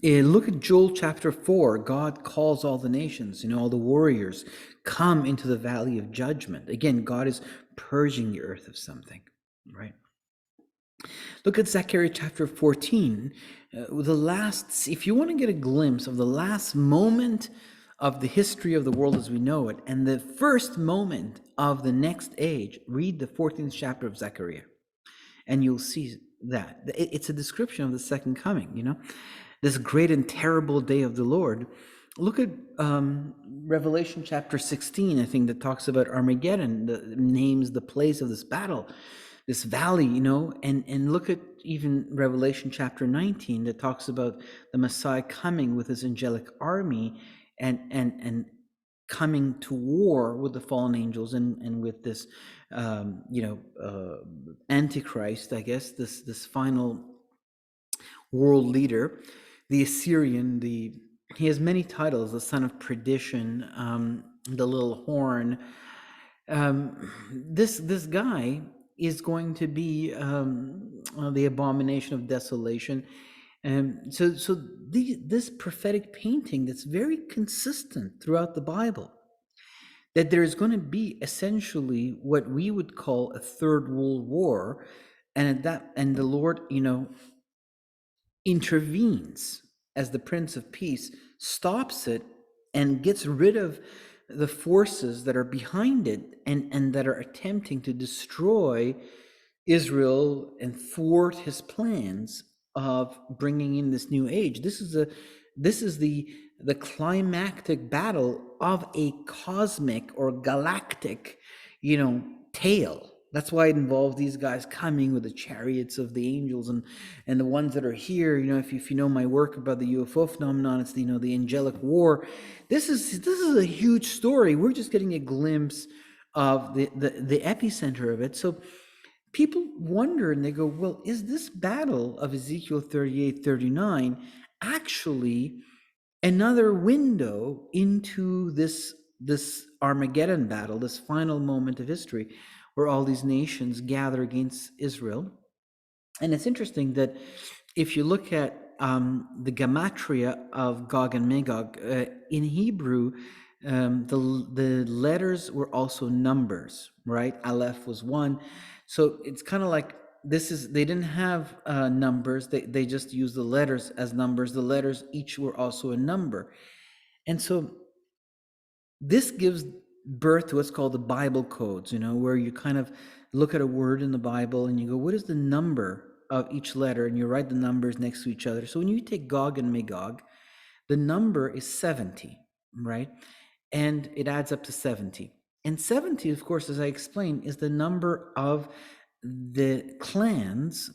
Look at Joel chapter 4. God calls all the nations, all the warriors, come into the valley of judgment. Again, God is purging the earth of something, right? Look at Zechariah chapter 14. If you want to get a glimpse of the last moment of the history of the world as we know it, and the first moment of the next age, read the 14th chapter of Zechariah, and you'll see that. It's a description of the second coming, this great and terrible day of the Lord. Look at Revelation chapter 16, I think, that talks about Armageddon, names the place of this battle, this valley, and look at even Revelation chapter 19 that talks about the Messiah coming with his angelic army and coming to war with the fallen angels and with this, Antichrist, I guess, this final world leader, the Assyrian. He has many titles: the son of perdition, the little horn. This guy is going to be the abomination of desolation. So this prophetic painting that's very consistent throughout the Bible, that there's going to be essentially what we would call a third world war, and the Lord, intervenes as the Prince of Peace, stops it, and gets rid of the forces that are behind it and that are attempting to destroy Israel and thwart his plans of bringing in this new age. This is the climactic battle of a cosmic or galactic, tale. That's why it involves these guys coming with the chariots of the angels and the ones that are here. If you know my work about the UFO phenomenon, it's the angelic war. This is a huge story. We're just getting a glimpse of the epicenter of it. So people wonder, and they go, well, is this battle of Ezekiel 38-39 actually another window into this Armageddon battle, this final moment of history, where all these nations gather against Israel. And it's interesting that if you look at the gematria of Gog and Magog, in Hebrew, the letters were also numbers, right? Aleph was one. So it's kind of like they didn't have numbers, they just used the letters as numbers. The letters each were also a number. And so this gives birth to what's called the Bible codes, where you kind of look at a word in the Bible and you go, what is the number of each letter? And you write the numbers next to each other. So when you take Gog and Magog, the number is 70, right? And it adds up to 70. And 70, of course, as I explained, is the number of the clans,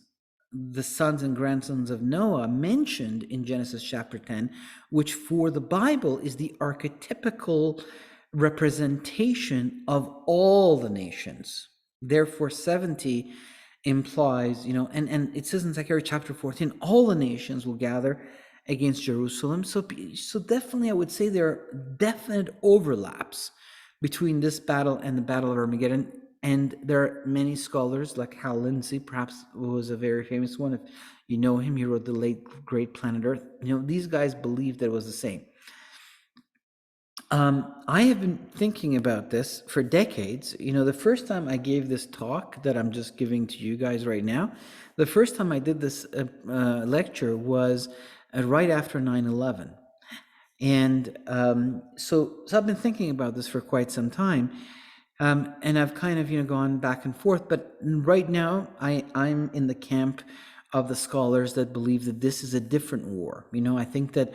the sons and grandsons of Noah mentioned in Genesis chapter 10, which for the Bible is the archetypical representation of all the nations. Therefore, 70 implies, and it says in Zechariah chapter 14, all the nations will gather against Jerusalem. So definitely I would say there are definite overlaps between this battle and the Battle of Armageddon. And there are many scholars like Hal Lindsey, perhaps, who was a very famous one. If you know him, he wrote The Late Great Planet Earth. These guys believed that it was the same. I have been thinking about this for decades. The first time I gave this talk that I'm just giving to you guys right now, the first time I did this lecture was right after 9/11. And so I've been thinking about this for quite some time. And I've kind of, gone back and forth. But right now, I'm in the camp of the scholars that believe that this is a different war. I think that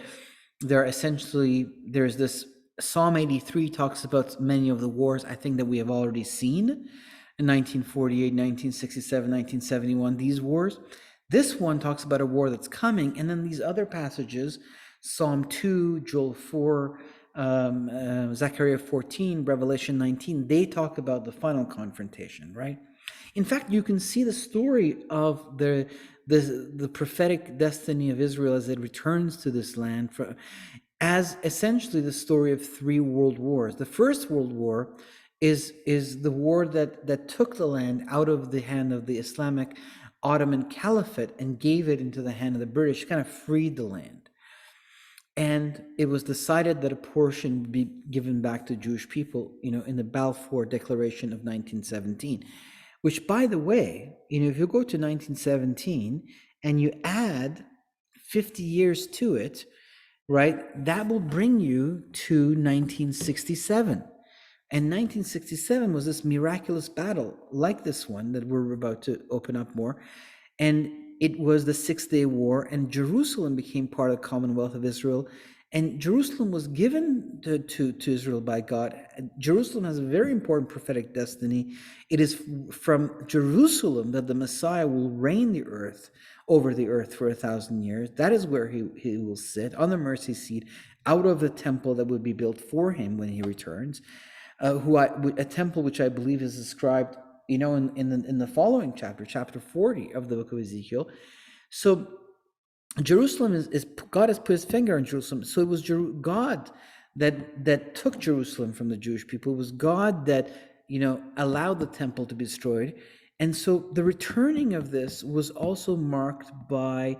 there's this Psalm 83 talks about many of the wars I think that we have already seen in 1948, 1967, 1971, these wars. This one talks about a war that's coming, and then these other passages, Psalm 2, Joel 4, Zechariah 14, Revelation 19, they talk about the final confrontation, right? In fact, you can see the story of the prophetic destiny of Israel as it returns to this land as essentially the story of 3 world wars. The First World War is the war that took the land out of the hand of the Islamic Ottoman Caliphate and gave it into the hand of the British, kind of freed the land. And it was decided that a portion would be given back to Jewish people, in the Balfour Declaration of 1917, which, by the way, if you go to 1917 and you add 50 years to it, right, that will bring you to 1967. And 1967 was this miraculous battle like this one that we're about to open up more. And it was the 6-day war, and Jerusalem became part of the Commonwealth of Israel. And Jerusalem was given to Israel by God. Jerusalem has a very important prophetic destiny. It is from Jerusalem that the Messiah will reign over the earth for 1,000 years. That is where he will sit on the mercy seat, out of the temple that would be built for him when he returns. A temple which I believe is described, in the following chapter 40 of the book of Ezekiel. So Jerusalem is God has put his finger on Jerusalem. So it was God that took Jerusalem from the Jewish people. It was God that allowed the temple to be destroyed. And so the returning of this was also marked by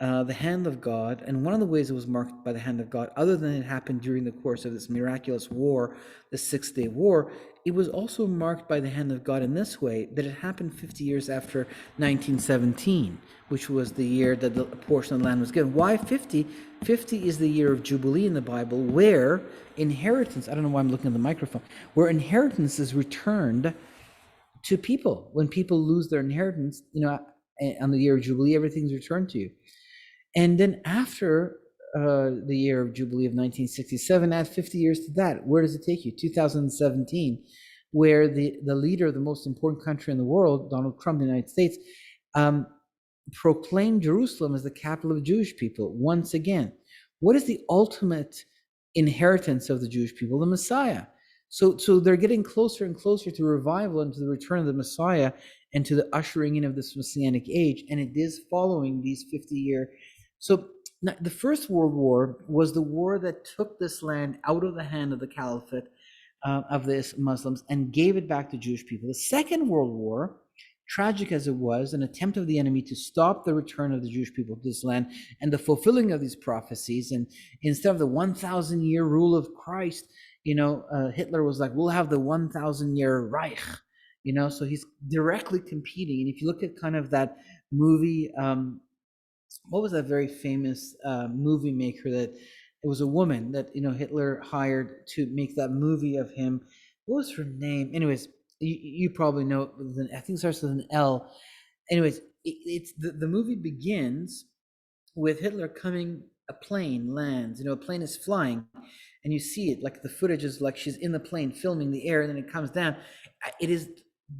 the hand of God. And one of the ways it was marked by the hand of God, other than it happened during the course of this miraculous war, the 6-day war, it was also marked by the hand of God in this way, that it happened 50 years after 1917, which was the year that the portion of the land was given. Why 50? 50 is the year of Jubilee in the Bible, where inheritance, I don't know why I'm looking at the microphone, where inheritance is returned to people. When people lose their inheritance, on the year of Jubilee, everything's returned to you. And then after the year of Jubilee of 1967, add 50 years to that. Where does it take you? 2017, where the leader of the most important country in the world, Donald Trump, the United States, proclaimed Jerusalem as the capital of the Jewish people once again. What is the ultimate inheritance of the Jewish people? The Messiah. So they're getting closer and closer to revival and to the return of the Messiah and to the ushering in of this Messianic age. And it is following these 50-year. So the First World War was the war that took this land out of the hand of the Caliphate, of the Muslims and gave it back to Jewish people. The Second World War, tragic as it was, an attempt of the enemy to stop the return of the Jewish people to this land and the fulfilling of these prophecies. And instead of the 1,000-year rule of Christ, Hitler was like, we'll have the 1,000-year Reich, so he's directly competing. And if you look at kind of that movie, what was that very famous movie maker that it was a woman that Hitler hired to make that movie of him? What was her name? Anyways, you probably know. I think it starts with an L. Anyways, it's the movie begins with Hitler coming. A plane lands. A plane is flying, and you see it like the footage is like she's in the plane filming the air, and then it comes down. It is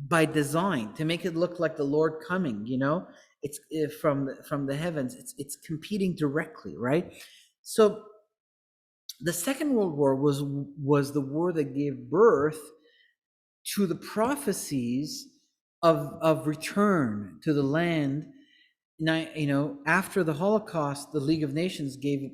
by design to make it look like the Lord coming. It's from the heavens. It's competing directly, right? So the Second World War was the war that gave birth to the prophecies of return to the land. Now, after the Holocaust, the League of Nations gave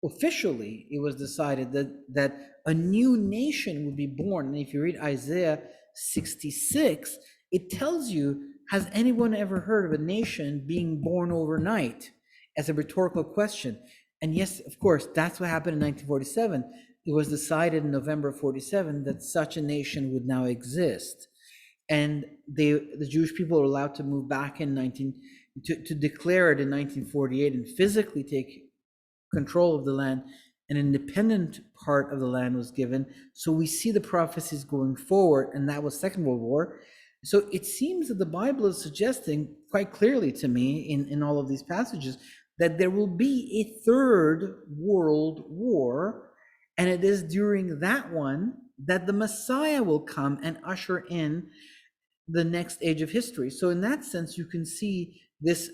officially, it was decided that a new nation would be born. And if you read Isaiah 66, it tells you, has anyone ever heard of a nation being born overnight? As a rhetorical question. And yes, of course, that's what happened in 1947. It was decided in November of 47 that such a nation would now exist. And the Jewish people were allowed to move back to declare it in 1948 and physically take control of the land. An independent part of the land was given. So we see the prophecies going forward, and that was Second World War. So it seems that the Bible is suggesting quite clearly to me in all of these passages that there will be a third world war, and it is during that one that the Messiah will come and usher in the next age of history. So in that sense, you can see this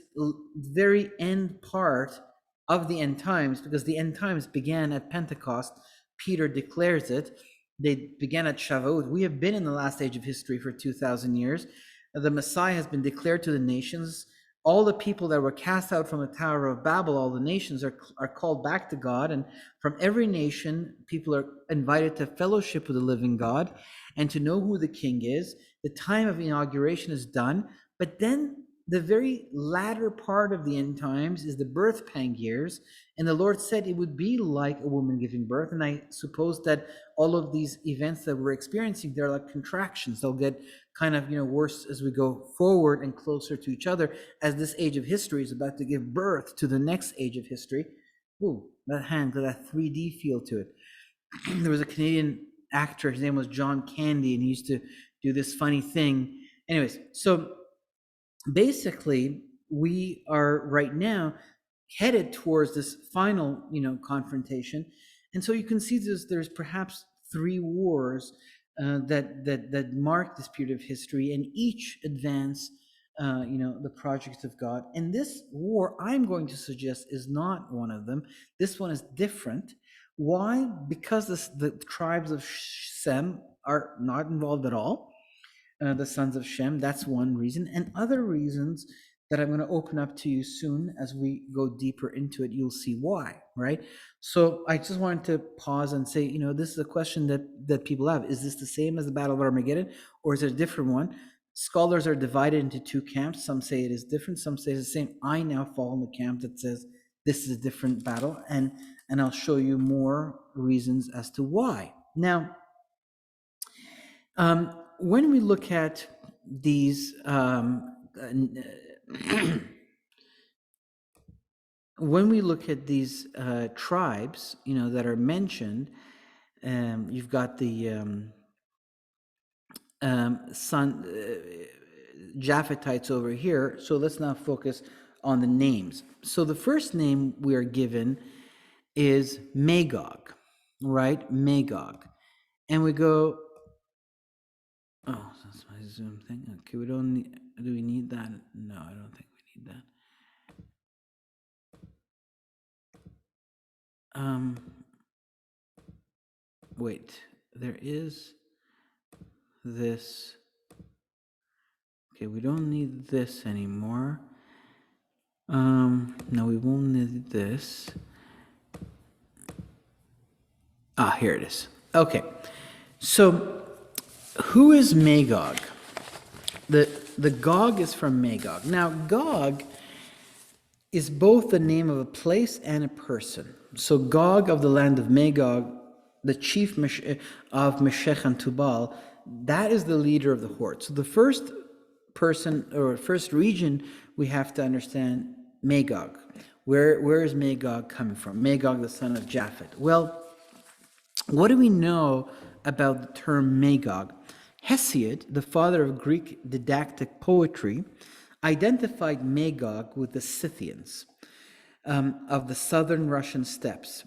very end part of the end times, because the end times began at Pentecost. Peter declares it. They began at Shavuot. We have been in the last age of history for 2,000 years. The Messiah has been declared to the nations. All the people that were cast out from the Tower of Babel, all the nations are called back to God. And from every nation, people are invited to fellowship with the living God and to know who the king is. The time of inauguration is done. But then the very latter part of the end times is the birth pang years. And the Lord said it would be like a woman giving birth. And I suppose that all of these events that we're experiencing, they're like contractions. They'll get kind of worse as we go forward and closer to each other, as this age of history is about to give birth to the next age of history. Ooh, that hand got that 3D feel to it. There was a Canadian actor, his name was John Candy, and he used to do this funny thing. Anyways, so basically we are right now headed towards this final confrontation. And so you can see there's perhaps three wars that mark this period of history, and each advance the projects of God. And this war, I'm going to suggest, is not one of them. This one is different. Why? Because the tribes of Shem are not involved at all. The sons of Shem, that's one reason. And other reasons that I'm going to open up to you soon as we go deeper into it, you'll see why, right? So I just wanted to pause and say, this is a question that people have. Is this the same as the Battle of Armageddon, or is it a different one? Scholars are divided into two camps. Some say it is different, some say it's the same. I now fall in the camp that says this is a different battle, and I'll show you more reasons as to why. Now, when we look at these tribes, that are mentioned, you've got the Japhetites over here. So let's now focus on the names. So the first name we are given is Magog, right? Magog. And we go, oh, that's my Zoom thing. Okay, do we need that? No, I don't think we need that. Wait, there is this. Okay, we don't need this anymore. No, we won't need this. Here it is. Okay. So, who is Magog? The Gog is from Magog. Now, Gog is both the name of a place and a person. So, Gog of the land of Magog, the chief of Meshech and Tubal, that is the leader of the horde. So, the first person or first region we have to understand Magog. Where is Magog coming from? Magog, the son of Japhet. Well, what do we know about the term Magog? Hesiod, the father of Greek didactic poetry, identified Magog with the Scythians of the southern Russian steppes.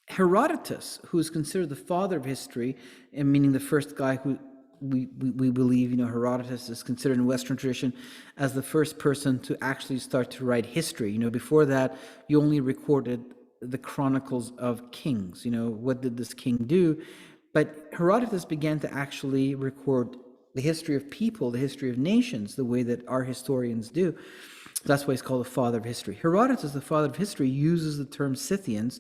Herodotus, who is considered the father of history, and meaning the first guy who we believe, Herodotus is considered in Western tradition as the first person to actually start to write history. Before that, you only recorded the chronicles of kings. What did this king do? But Herodotus began to actually record the history of people, the history of nations, the way that our historians do. That's why he's called the father of history. Herodotus, the father of history, uses the term Scythians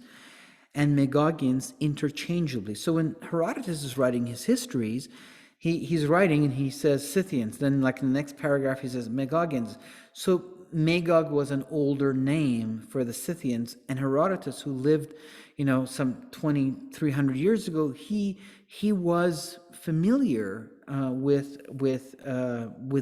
and Magagians interchangeably. So when Herodotus is writing his histories, he's writing and he says Scythians. Then, like in the next paragraph, he says Magagians. So Magog was an older name for the Scythians, and Herodotus, who lived, some 2,300 years ago, he was familiar with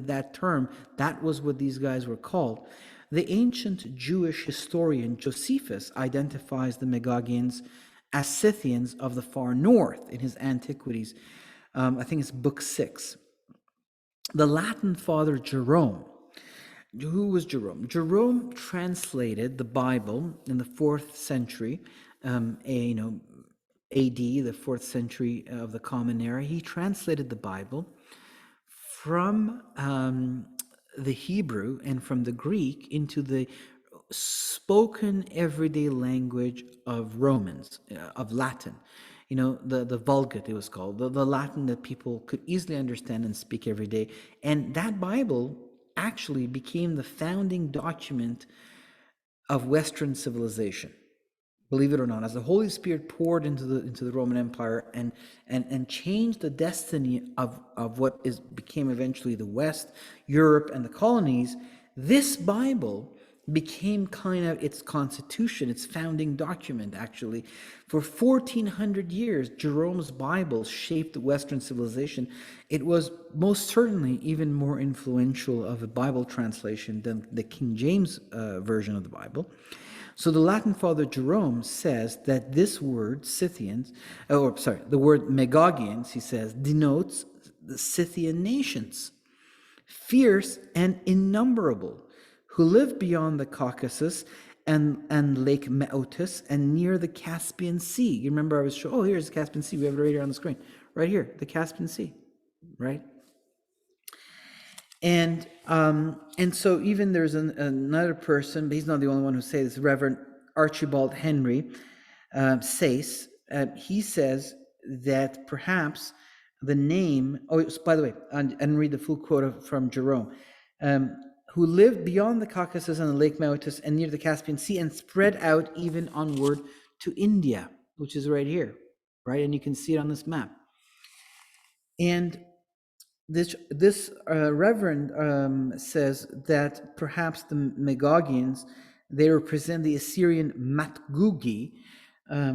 that term. That was what these guys were called. The ancient Jewish historian Josephus identifies the Magagians as Scythians of the far north in his Antiquities. I think it's book 6. The Latin father Jerome. Who was Jerome? Jerome translated the Bible in the 4th century, AD, the 4th century of the Common Era. He translated the Bible from the Hebrew and from the Greek into the spoken everyday language of Romans, of Latin. The Vulgate, it was called, the Latin that people could easily understand and speak every day. And that Bible actually became the founding document of Western civilization. Believe it or not, as the Holy Spirit poured into the Roman Empire and changed the destiny of what became eventually the West, Europe, and the colonies, this Bible became kind of its constitution, its founding document, actually. For 1,400 years, Jerome's Bible shaped Western civilization. It was most certainly even more influential of a Bible translation than the King James version of the Bible. So the Latin father Jerome says that this word, Scythians, the word Magagians, he says, denotes the Scythian nations, fierce and innumerable, who live beyond the Caucasus and Lake Meotis and near the Caspian Sea. You remember I was showing, here's the Caspian Sea. We have it right here on the screen. Right here, the Caspian Sea, right? And so even there's another person, but he's not the only one who says this, Reverend Archibald Henry Sayce. He says that perhaps the name, by the way, and read the full quote from Jerome, who lived beyond the Caucasus and the Lake Meotis and near the Caspian Sea and spread out even onward to India, which is right here, right? And you can see it on this map. And this reverend says that perhaps the Magagians, they represent the Assyrian Matgugi,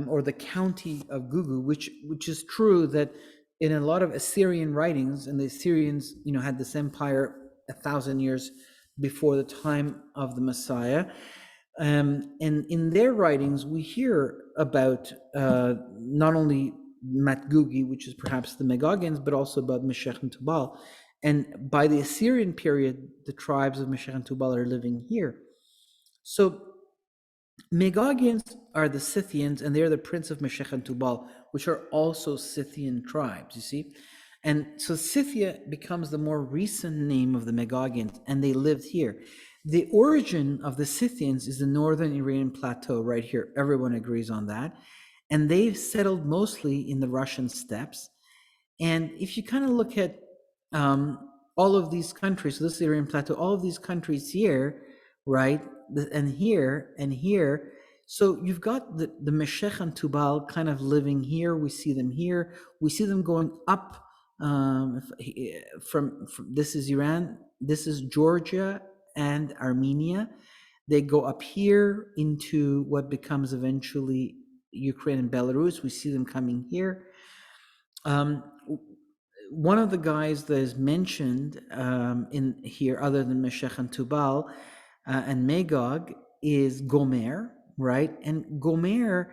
or the county of Gugu, which is true that in a lot of Assyrian writings, and the Assyrians, had this empire 1,000 years before the time of the Messiah. And in their writings, we hear about not only Matgugi, which is perhaps the Magagians, but also about Meshech and Tubal. And by the Assyrian period, the tribes of Meshech and Tubal are living here. So Magagians are the Scythians, and they're the prince of Meshech and Tubal, which are also Scythian tribes, you see. And so Scythia becomes the more recent name of the Magagians, and they lived here. The origin of the Scythians is the northern Iranian plateau right here. Everyone agrees on that. And they've settled mostly in the Russian steppes. And if you kind of look at all of these countries, so this is the Iranian plateau, all of these countries here, right, and here, So you've got the Meshech and Tubal kind of living here. We see them here. We see them going up from this is Iran, this is Georgia and Armenia. They go up here into what becomes eventually Ukraine and Belarus. We see them coming here. One of the guys that is mentioned in here, other than Meshech and Tubal and Magog, is Gomer, right? And Gomer,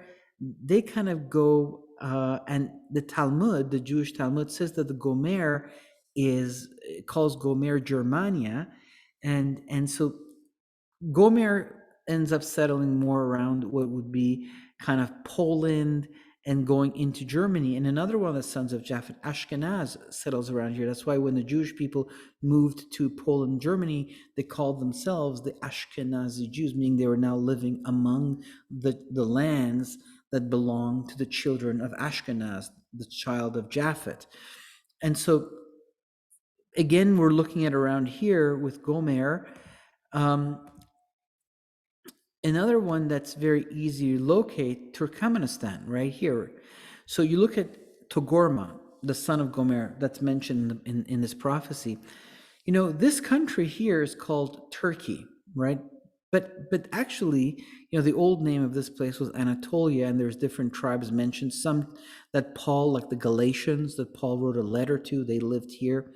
they kind of go, and the Talmud, the Jewish Talmud, says that the Gomer calls Gomer Germania, and so Gomer ends up settling more around what would be kind of Poland and going into Germany. And another one of the sons of Japhet, Ashkenaz, settles around here. That's why when the Jewish people moved to Poland and Germany, they called themselves the Ashkenazi Jews, meaning they were now living among the lands that belonged to the children of Ashkenaz, the child of Japhet. And so, again, we're looking at around here with Gomer. Another one that's very easy to locate, Turkmenistan, right here. So you look at Togorma, the son of Gomer, that's mentioned in this prophecy. You know, this country here is called Turkey, right? But actually, you know, the old name of this place was Anatolia, and there's different tribes mentioned. Some that Paul, like the Galatians, that Paul wrote a letter to, they lived here.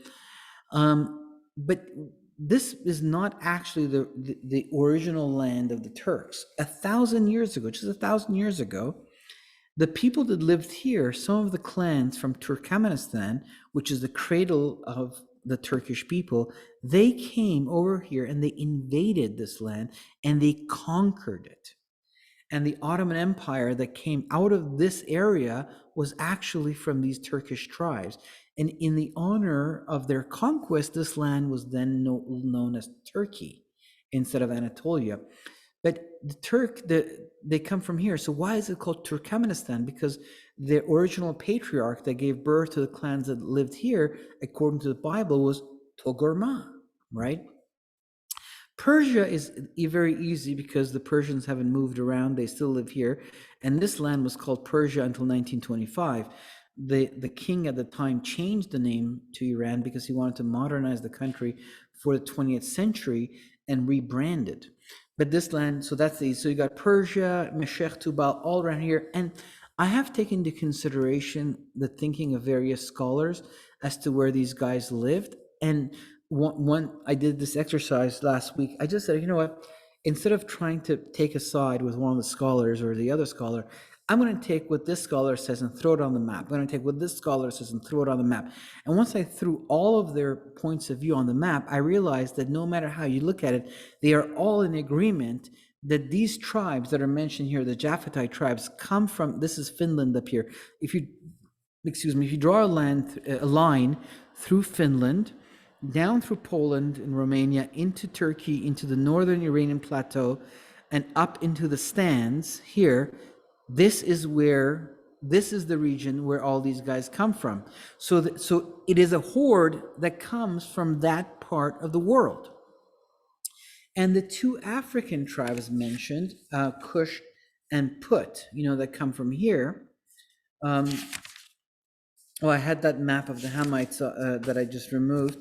But this is not actually the original land of the Turks. 1,000 years ago, just 1,000 years ago, the people that lived here, some of the clans from Turkmenistan, which is the cradle of the Turkish people, they came over here and they invaded this land and they conquered it. And the Ottoman Empire that came out of this area was actually from these Turkish tribes. And in the honor of their conquest, this land was then known as Turkey instead of Anatolia. But they come from here. So why is it called Turkmenistan? Because the original patriarch that gave birth to the clans that lived here, according to the Bible, was Togorma, right? Persia is very easy because the Persians haven't moved around. They still live here. And this land was called Persia until 1925. The king at the time changed the name to Iran because he wanted to modernize the country for the 20th century and rebrand it. But this land, so you got Persia, Meshech, Tubal, all around here. And I have taken into consideration the thinking of various scholars as to where these guys lived. And I did this exercise last week. I just said, you know what? Instead of trying to take a side with one of the scholars or the other scholar, I'm going to take what this scholar says and throw it on the map. I'm going to take what this scholar says and throw it on the map. And once I threw all of their points of view on the map, I realized that no matter how you look at it, they are all in agreement that these tribes that are mentioned here, the Japhetite tribes, come from, this is Finland up here. If you draw a line through Finland, down through Poland and Romania, into Turkey, into the northern Iranian plateau, and up into the stands here, this is the region where all these guys come from. So it is a horde that comes from that part of the world. And the two African tribes mentioned, Cush and Put, that come from here. I had that map of the Hamites that I just removed.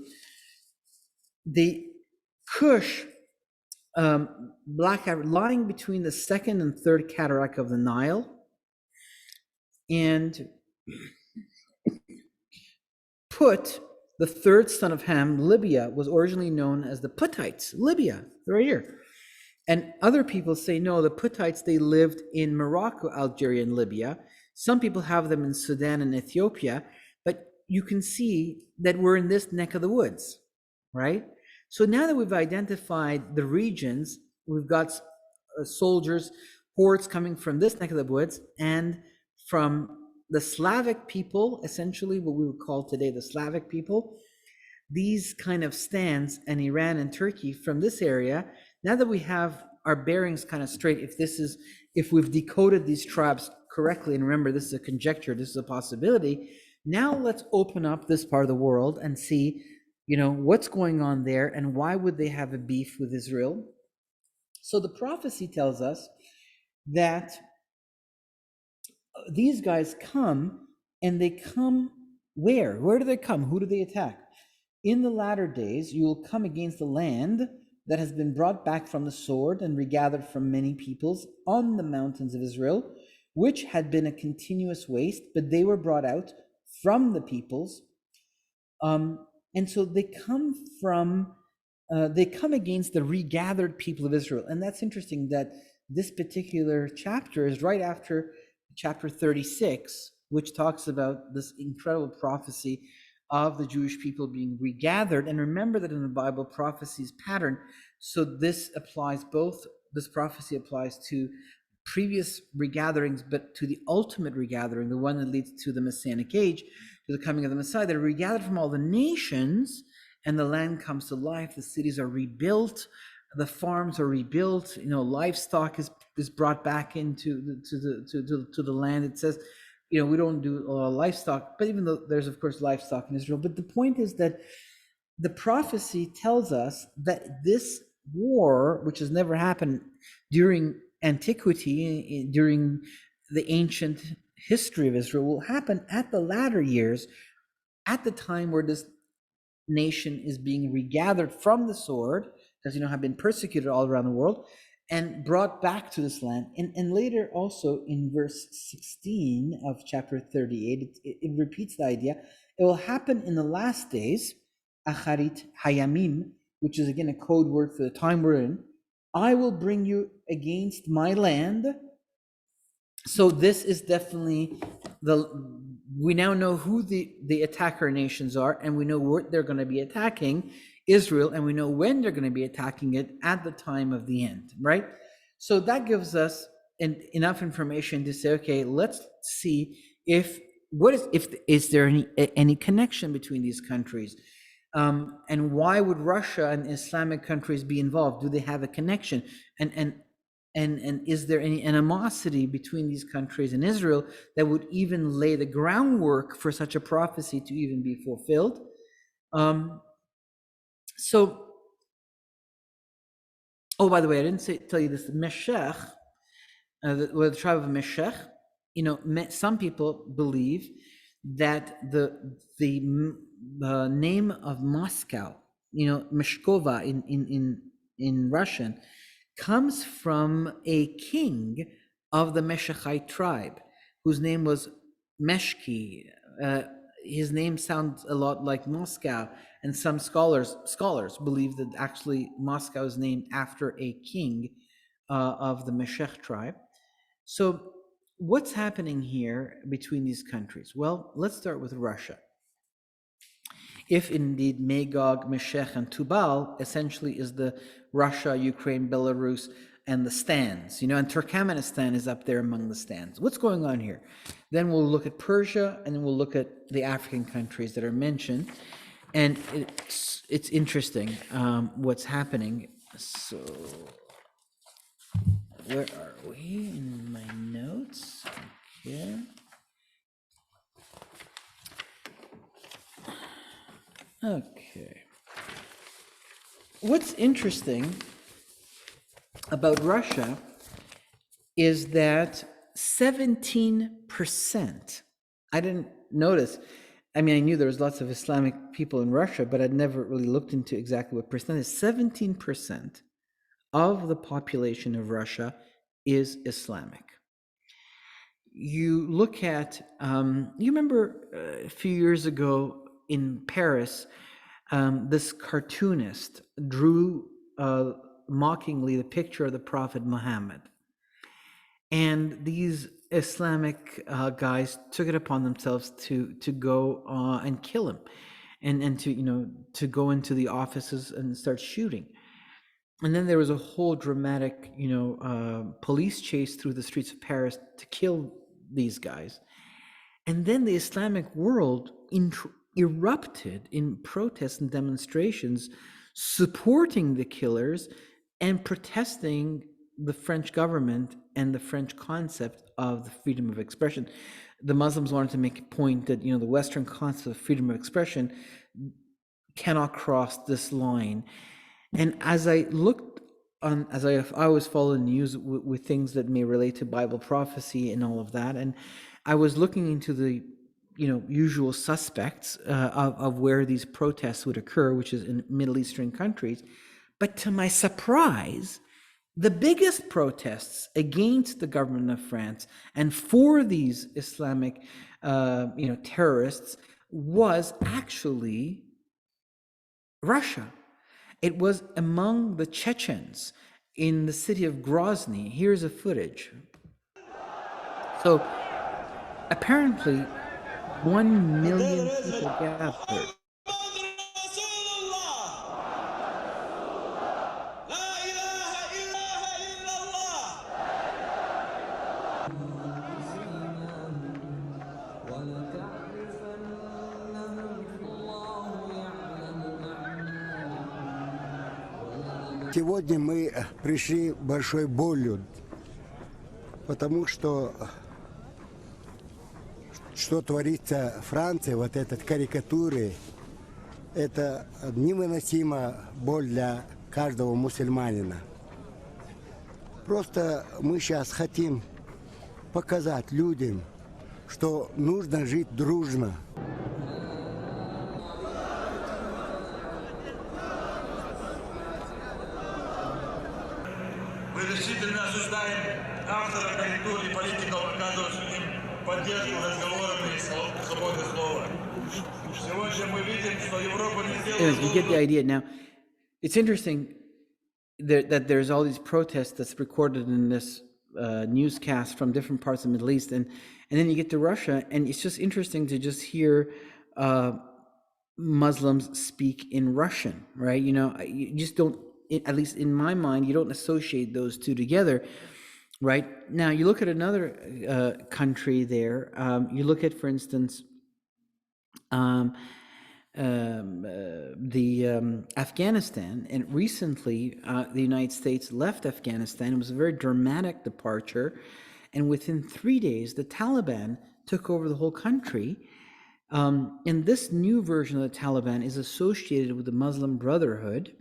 The Cush, lying between the second and third cataract of the Nile, and Put, the third son of Ham, Libya, was originally known as the Puttites. Libya, right here. And other people say, no, the Puttites, they lived in Morocco, Algeria, and Libya. Some people have them in Sudan and Ethiopia, but you can see that we're in this neck of the woods, right? So now that we've identified the regions, we've got soldiers, hordes coming from this neck of the woods and from the Slavic people, essentially what we would call today the Slavic people, these kind of stands, and Iran and Turkey from this area. Now that we have our bearings kind of straight, if we've decoded these tribes correctly, and remember, this is a conjecture, this is a possibility, now let's open up this part of the world and see, what's going on there and why would they have a beef with Israel? So the prophecy tells us that these guys come, and they come where? Where do they come? Who do they attack? In the latter days, you will come against the land that has been brought back from the sword and regathered from many peoples on the mountains of Israel, which had been a continuous waste, but they were brought out from the peoples. And so they come from, they come against the regathered people of Israel. And that's interesting that this particular chapter is right after chapter 36, which talks about this incredible prophecy of the Jewish people being regathered. And remember that in the Bible, prophecy is pattern. So this applies both, this prophecy applies to previous regatherings, but to the ultimate regathering, the one that leads to the Messianic age, to the coming of the Messiah. They're regathered from all the nations, and the land comes to life. The cities are rebuilt, the farms are rebuilt. Livestock is brought back into the land. It says, we don't do livestock, but even though there's of course livestock in Israel. But the point is that the prophecy tells us that this war, which has never happened during antiquity, during the ancient history of Israel, will happen at the latter years, at the time where this nation is being regathered from the sword, because have been persecuted all around the world, and brought back to this land. And later also in verse 16 of chapter 38, it repeats the idea. It will happen in the last days, Acharit Hayamim, which is again a code word for the time we're in. I will bring you against my land. So this is definitely we now know who the attacker nations are, and we know what they're going to be attacking, Israel, and we know when they're going to be attacking it at the time of the end, right? So that gives us enough information to say, okay, let's see if there any connection between these countries, and why would Russia and Islamic countries be involved? Do they have a connection? And is there any animosity between these countries and Israel that would even lay the groundwork for such a prophecy to even be fulfilled? By the way, I didn't tell you this. Meshech, the tribe of Meshech, some people believe that the name of Moscow, Meshkova in Russian, comes from a king of the Meshechite tribe, whose name was Meshki. His name sounds a lot like Moscow, and some scholars believe that actually Moscow is named after a king of the Meshech tribe. So what's happening here between these countries? Well, let's start with Russia. If indeed Magog, Meshech, and Tubal essentially is the Russia, Ukraine, Belarus, and the stands, and Turkmenistan is up there among the stands. What's going on here? Then we'll look at Persia, and then we'll look at the African countries that are mentioned. And it's interesting what's happening. So where are we in my notes? Okay. Okay. What's interesting about Russia is that 17%, I didn't notice, I knew there was lots of Islamic people in Russia, but I'd never really looked into exactly what percentage. 17% of the population of Russia is Islamic. You look at, you remember a few years ago in Paris, this cartoonist drew mockingly the picture of the Prophet Muhammad. And these Islamic guys took it upon themselves to go and kill him, and to go into the offices and start shooting. And then there was a whole dramatic police chase through the streets of Paris to kill these guys. And then the Islamic world erupted in protests and demonstrations supporting the killers and protesting the French government and the French concept of the freedom of expression. The Muslims wanted to make a point that the Western concept of freedom of expression cannot cross this line. And as I looked as I always follow the news with things that may relate to Bible prophecy and all of that, and I was looking into the usual suspects of where these protests would occur, which is in Middle Eastern countries. But to my surprise, the biggest protests against the government of France and for these Islamic, terrorists was actually Russia. It was among the Chechens in the city of Grozny. Here's a footage. So apparently 1 million people gathered. Сегодня мы пришли большой болью, потому что творится в Франции, вот этот карикатуры, это невыносима боль для каждого мусульманина. Просто мы сейчас хотим показать людям, что нужно жить дружно. Мы решительно осуждаем автора карикатур и политиков, оказывающих им поддержку разговорами и свободы слова. Сегодня мы видим, что Европа не сделала... Anyways, you get the idea. Now, it's interesting that there's all these protests that's recorded in this newscast from different parts of the Middle East, and then you get to Russia, and it's just interesting to just hear Muslims speak in Russian, right? You just don't, at least in my mind, you don't associate those two together, right? Now, you look at another country there. You look at, for instance, Afghanistan, and recently the United States left Afghanistan. It was a very dramatic departure, and within 3 days, the Taliban took over the whole country. And this new version of the Taliban is associated with the Muslim Brotherhood,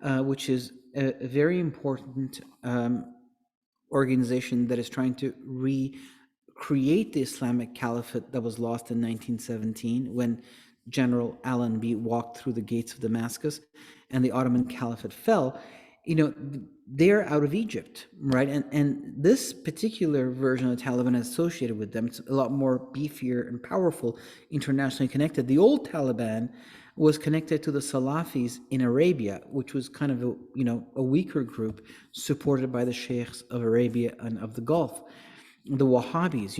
which is a very important organization that is trying to recreate the Islamic Caliphate that was lost in 1917 when General Allenby walked through the gates of Damascus and the Ottoman Caliphate fell. They're out of Egypt, right? And this particular version of the Taliban is associated with them. It's a lot more beefier and powerful, internationally connected. The old Taliban was connected to the Salafis in Arabia, which was kind of a weaker group supported by the sheikhs of Arabia and of the Gulf. The Wahhabis,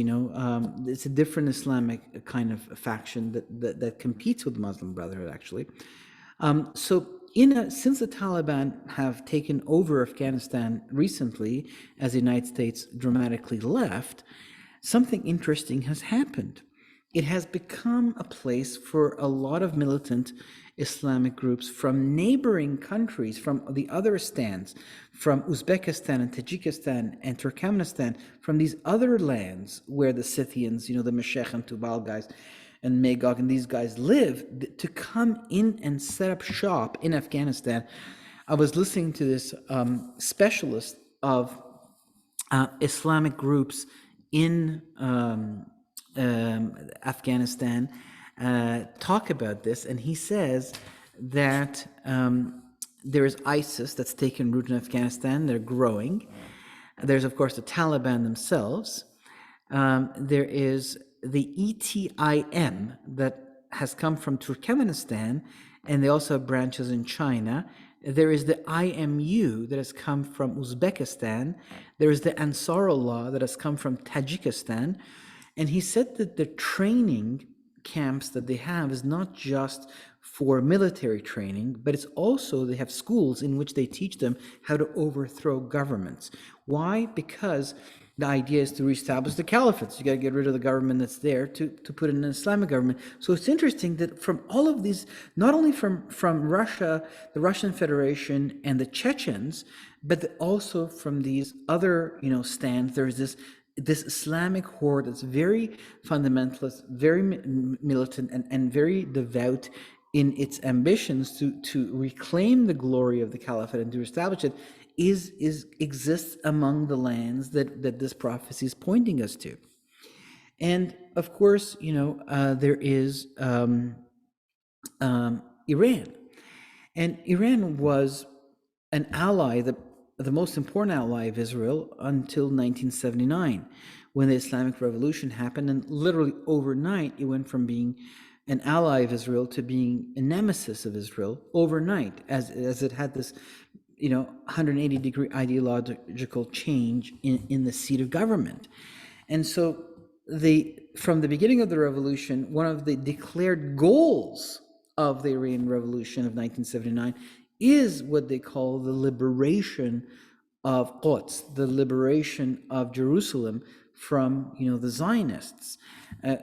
it's a different Islamic kind of faction that competes with the Muslim Brotherhood, actually. Since the Taliban have taken over Afghanistan recently, as the United States dramatically left, something interesting has happened. It has become a place for a lot of militant Islamic groups from neighboring countries, from the other stands, from Uzbekistan and Tajikistan and Turkmenistan, from these other lands where the Scythians, the Meshech and Tubal guys and Magog and these guys live, to come in and set up shop in Afghanistan. I was listening to this specialist of Islamic groups in Afghanistan talk about this, and he says that there is ISIS that's taken root in Afghanistan. They're growing. There's, of course, the Taliban themselves. There is the ETIM that has come from Turkmenistan, and they also have branches in China. There is the IMU that has come from Uzbekistan. There is the Ansarullah that has come from Tajikistan. And he said that the training camps that they have is not just for military training, but it's also, they have schools in which they teach them how to overthrow governments. Why? Because the idea is to reestablish the caliphate. So you got to get rid of the government that's there to put in an Islamic government. So it's interesting that from all of these, not only from Russia, the Russian Federation and the Chechens, but also from these other stands, there's this Islamic horde that's very fundamentalist, very militant, and very devout in its ambitions to reclaim the glory of the caliphate and to establish it exists among the lands that this prophecy is pointing us to. And of course, there is Iran. And Iran was an ally, the most important ally of Israel until 1979, when the Islamic Revolution happened. And literally overnight, it went from being an ally of Israel to being a nemesis of Israel overnight, as it had this 180-degree ideological change in the seat of government. And so from the beginning of the revolution, one of the declared goals of the Iranian Revolution of 1979 is what they call the liberation of Quds, the liberation of Jerusalem from the Zionists,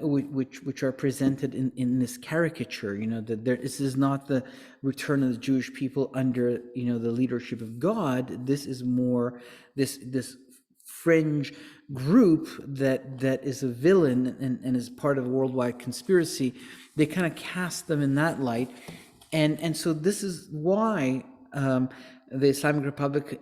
which are presented in this caricature. That this is not the return of the Jewish people under the leadership of God. This is more this fringe group that is a villain and is part of a worldwide conspiracy. They kind of cast them in that light, and so this is why the Islamic Republic,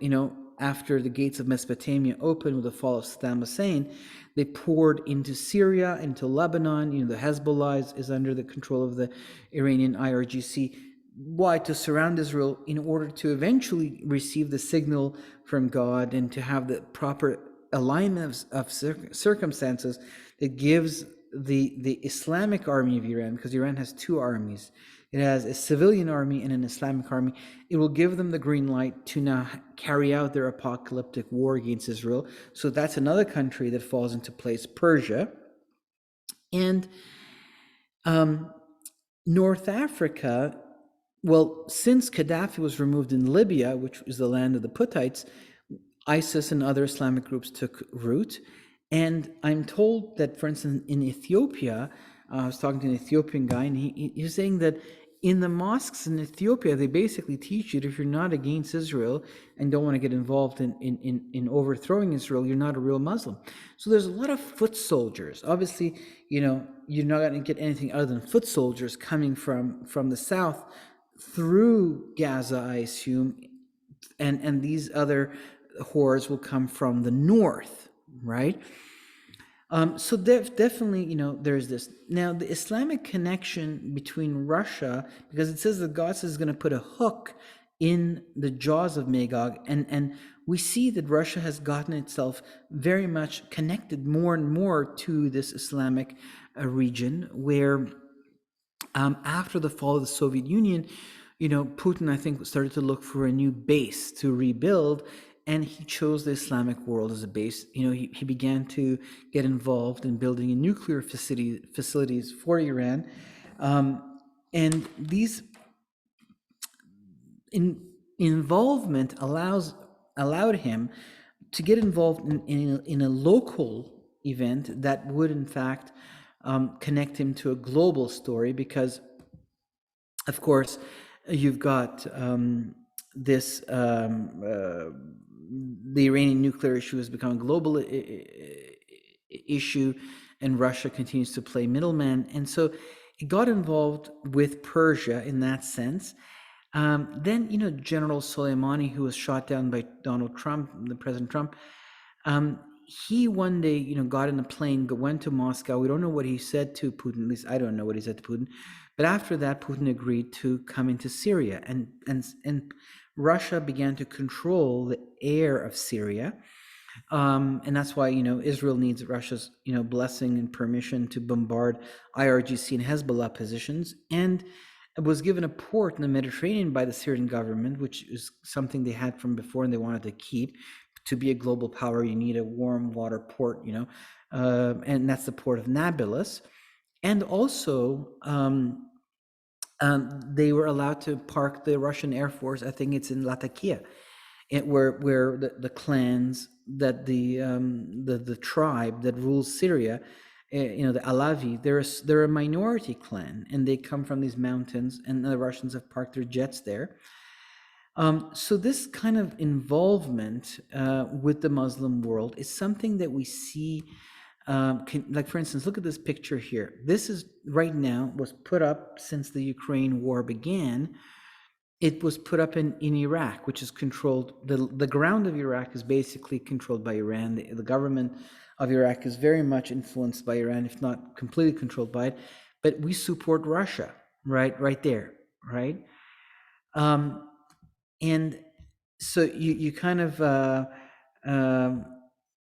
after the gates of Mesopotamia opened with the fall of Saddam Hussein, they poured into Syria, into Lebanon. The Hezbollah is under the control of the Iranian IRGC. Why? To surround Israel in order to eventually receive the signal from God and to have the proper alignment of circumstances that gives the Islamic army of Iran, because Iran has two armies. It has a civilian army and an Islamic army. It will give them the green light to now carry out their apocalyptic war against Israel. So that's another country that falls into place, Persia. And North Africa, well, since Gaddafi was removed in Libya, which is the land of the Puttites, ISIS and other Islamic groups took root. And I'm told that, for instance, in Ethiopia, I was talking to an Ethiopian guy, and he was saying that in the mosques in Ethiopia, they basically teach you that if you're not against Israel and don't want to get involved in overthrowing Israel, you're not a real Muslim. So there's a lot of foot soldiers. Obviously, you're not going to get anything other than foot soldiers coming from the south through Gaza, I assume, and these other hordes will come from the north, right? So definitely, there's this. Now, the Islamic connection between Russia, because it says that God is going to put a hook in the jaws of Magog, and we see that Russia has gotten itself very much connected more and more to this Islamic region, where after the fall of the Soviet Union, Putin, I think, started to look for a new base to rebuild, and he chose the Islamic world as a base. He began to get involved in building a nuclear facilities for Iran, and these involvement allowed him to get involved in a local event that would, in fact, connect him to a global story, because, of course, you've got the Iranian nuclear issue has become a global issue, and Russia continues to play middleman. And so it got involved with Persia in that sense. Then, General Soleimani, who was shot down by Donald Trump, the President Trump, he one day, got in a plane, went to Moscow. We don't know what he said to Putin. At least I don't know what he said to Putin. But after that, Putin agreed to come into Syria, and Russia began to control the air of Syria. And that's why, Israel needs Russia's, blessing and permission to bombard IRGC and Hezbollah positions. And it was given a port in the Mediterranean by the Syrian government, which is something they had from before and they wanted to keep. To be a global power, you need a warm water port, and that's the port of Nablus. And also, they were allowed to park the Russian Air Force, I think it's in Latakia, where the clans that the tribe that rules Syria, the Alavi, they're a minority clan, and they come from these mountains, and the Russians have parked their jets there. So this kind of involvement with the Muslim world is something that we see, like, for instance, look at this picture here. This is right now was put up since the Ukraine war began. it was put up in Iraq, which is controlled, the ground of Iraq is basically controlled by Iran. The government of Iraq is very much influenced by Iran, if not completely controlled by it. But we support Russia, right there, right? And so you kind of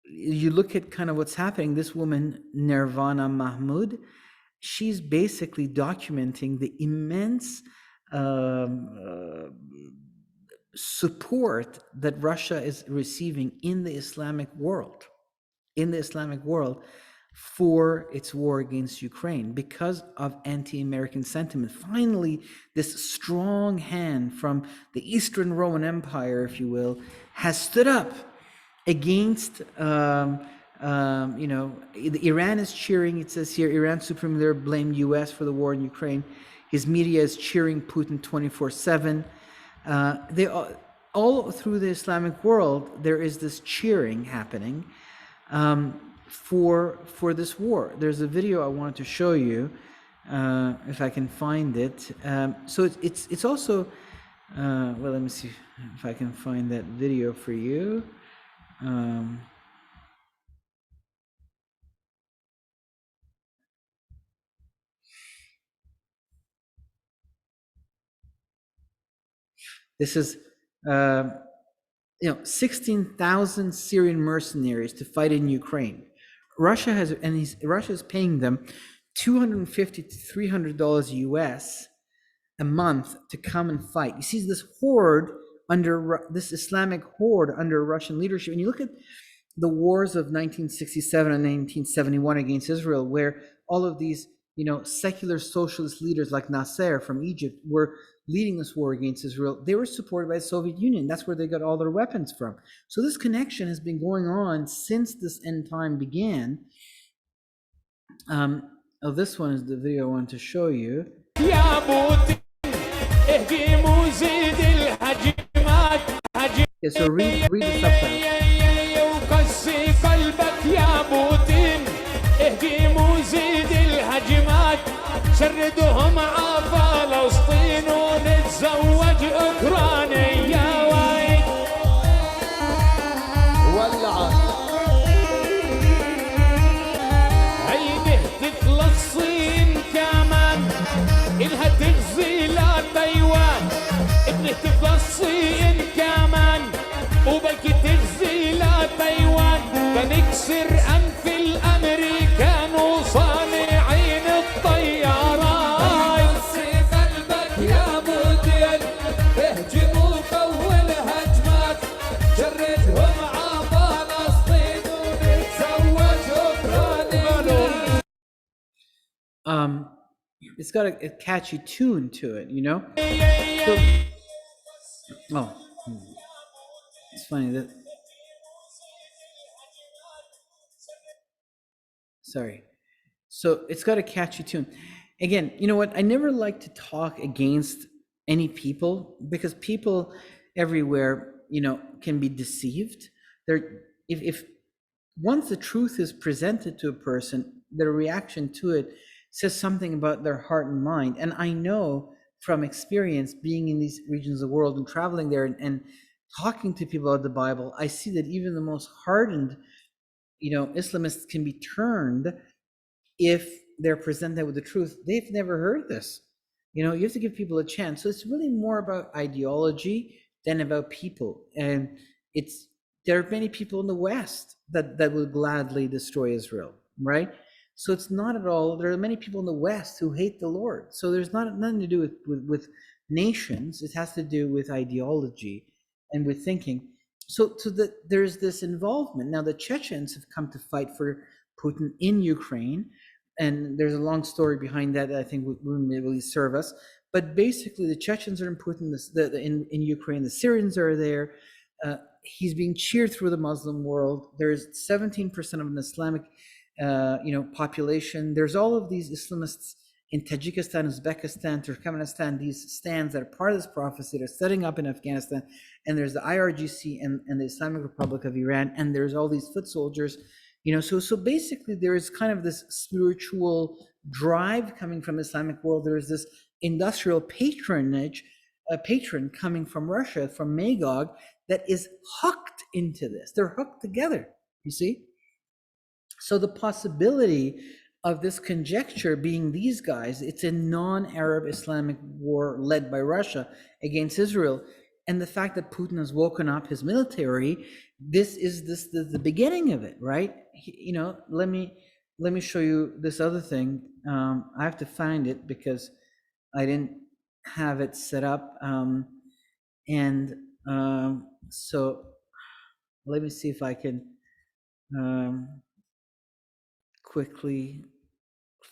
you look at kind of what's happening. This woman, Nirvana Mahmoud, she's basically documenting the immense support that Russia is receiving in the Islamic world, for its war against Ukraine because of anti-American sentiment. Finally, this strong hand from the Eastern Roman Empire, if you will, has stood up against, Iran is cheering. It says here, Iran supreme leader blamed U.S. for the war in Ukraine. His media is cheering Putin 24/7. They all through the Islamic world, there is this cheering happening for this war. There's a video I wanted to show you, if I can find it. So it's also well, let me see if I can find that video for you. This is 16,000 Syrian mercenaries to fight in Ukraine. Russia is paying them $250 to $300 US a month to come and fight. You see this horde this Islamic horde under Russian leadership. And you look at the wars of 1967 and 1971 against Israel, where all of these, secular socialist leaders like Nasser from Egypt were leading this war against Israel. They were supported by the Soviet Union. That's where they got all their weapons from. So this connection has been going on since this end time began. This one is the video I want to show you. Yeah, so read the subtitles. شردهم ع فلسطين ونتزوج اوكرانيا وايد ولعت عينه فلسطين كمان إلها تغزي لتايوان ابنه فلسطين كمان وبكي تغزي لتايوان فنكسر أنف الأمريكان وصانعين الطيارات قلبك يا مودين اهجموا قول هجمات جردهم ع فلسطين ونتزوج اوكرانيا. It's got a catchy tune to it, So, it's funny that. Sorry. So it's got a catchy tune. Again, you know what? I never like to talk against any people because people everywhere, can be deceived. If once the truth is presented to a person, their reaction to it says something about their heart and mind. And I know from experience being in these regions of the world and traveling there and talking to people about the Bible, I see that even the most hardened, Islamists can be turned if they're presented with the truth. They've never heard this. You have to give people a chance. So it's really more about ideology than about people. And there are many people in the West that would gladly destroy Israel, right? So it's not at all, there are many people in the West who hate the Lord. So there's nothing to do with nations. It has to do with ideology and with thinking. So there's this involvement. Now the Chechens have come to fight for Putin in Ukraine, and there's a long story behind that I think wouldn't really serve us. But basically, the Chechens are in Putin in Ukraine. The Syrians are there. He's being cheered through the Muslim world. There's 17% of an Islamic, population. There's all of these Islamists in Tajikistan, Uzbekistan, Turkmenistan, these stands that are part of this prophecy. They're setting up in Afghanistan. And there's the IRGC and the Islamic Republic of Iran. And there's all these foot soldiers, so basically there is kind of this spiritual drive coming from the Islamic world. There is this industrial patronage a patron coming from Russia, from Magog, that is hooked into this. They're hooked together, you see? So the possibility of this conjecture being these guys, it's a non-Arab Islamic war led by Russia against Israel. And the fact that Putin has woken up his military, this is the beginning of it, right? Let me show you this other thing. I have to find it because I didn't have it set up. So let me see if I can quickly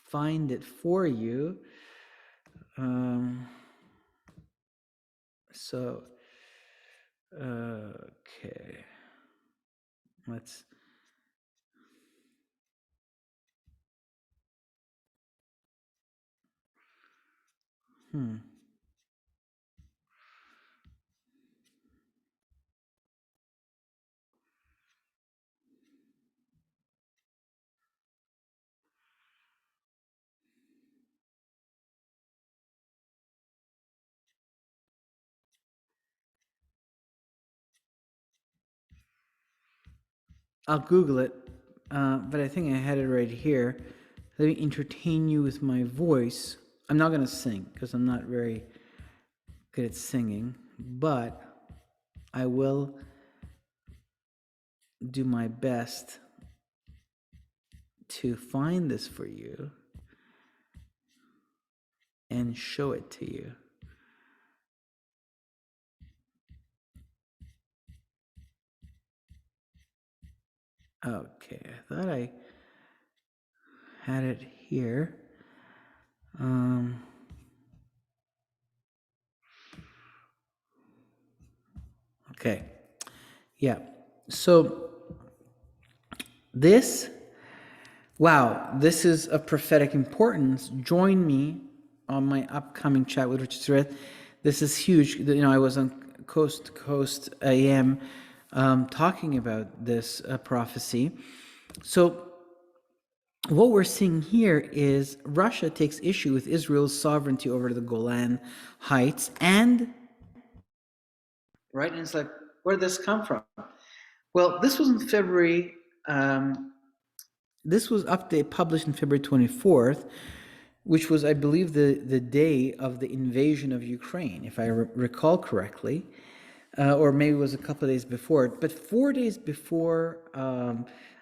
find it for you. Okay, let's. I'll Google it, but I think I had it right here. Let me entertain you with my voice. I'm not going to sing because I'm not very good at singing, but I will do my best to find this for you and show it to you. Okay, I thought I had it here. Okay, yeah. So this is of prophetic importance. Join me on my upcoming chat with Richard Smith. This is huge. I was on Coast to Coast AM talking about this prophecy. So what we're seeing here is Russia takes issue with Israel's sovereignty over the Golan Heights, and it's like, where did this come from? Well, this was in February. This was published on February 24th, which was, I believe, the day of the invasion of Ukraine, if I recall correctly, or maybe it was a couple of days before. But 4 days before,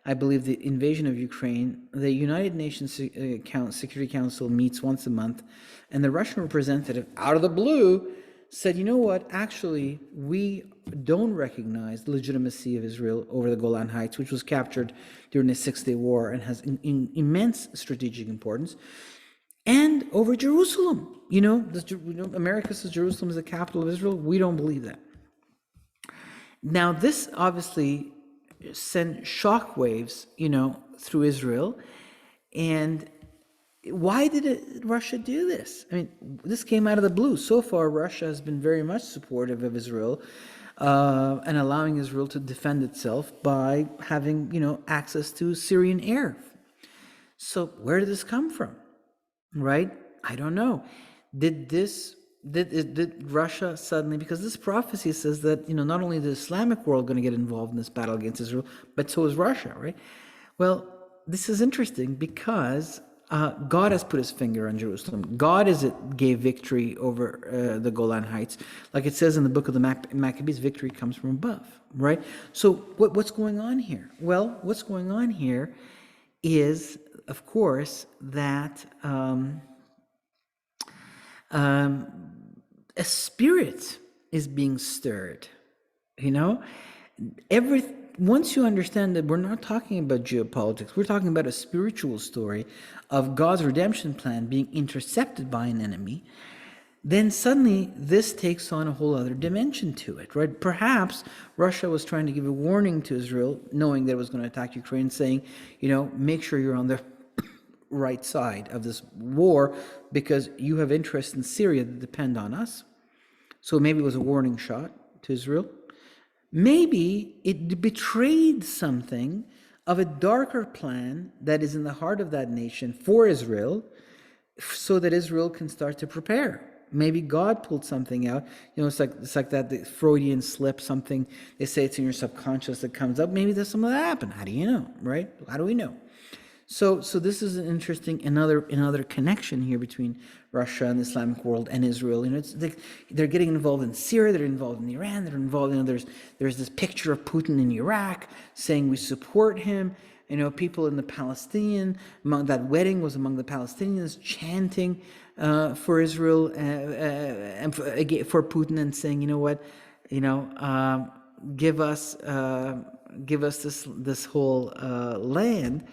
I believe, the invasion of Ukraine, the United Nations Security Council meets once a month, and the Russian representative, out of the blue, said, you know what, actually, we don't recognize the legitimacy of Israel over the Golan Heights, which was captured during the Six-Day War and has immense strategic importance, and over Jerusalem. America says Jerusalem is the capital of Israel. We don't believe that. Now, this obviously sent shockwaves, through Israel. And why did Russia do this? I mean, this came out of the blue. So far, Russia has been very much supportive of Israel and allowing Israel to defend itself by having, access to Syrian air. So where did this come from? Right? I don't know. Did Russia suddenly, because this prophecy says that, not only the Islamic world going to get involved in this battle against Israel, but so is Russia, right? Well, this is interesting because God has put his finger on Jerusalem. God gave victory over the Golan Heights. Like it says in the book of the Maccabees, victory comes from above, right? So what's going on here? Well, what's going on here is, of course, that a spirit is being stirred. Once you understand that we're not talking about geopolitics, we're talking about a spiritual story of God's redemption plan being intercepted by an enemy, then suddenly this takes on a whole other dimension to it, right? Perhaps Russia was trying to give a warning to Israel, knowing that it was going to attack Ukraine, saying, make sure you're on the right side of this war because you have interests in Syria that depend on us. So maybe it was a warning shot to Israel. Maybe it betrayed something of a darker plan that is in the heart of that nation for Israel, so that Israel can start to prepare. Maybe God pulled something out. It's like that the Freudian slip, something they say it's in your subconscious that comes up. Maybe there's something that happened. How do you know, right? How do we know? So this is an interesting another connection here between Russia and the Islamic world and Israel. They're getting involved in Syria, they're involved in Iran, they're involved. There's this picture of Putin in Iraq saying we support him. People in the Palestinian, among that wedding was among the Palestinians chanting for Israel and for Putin and saying, give us this whole land.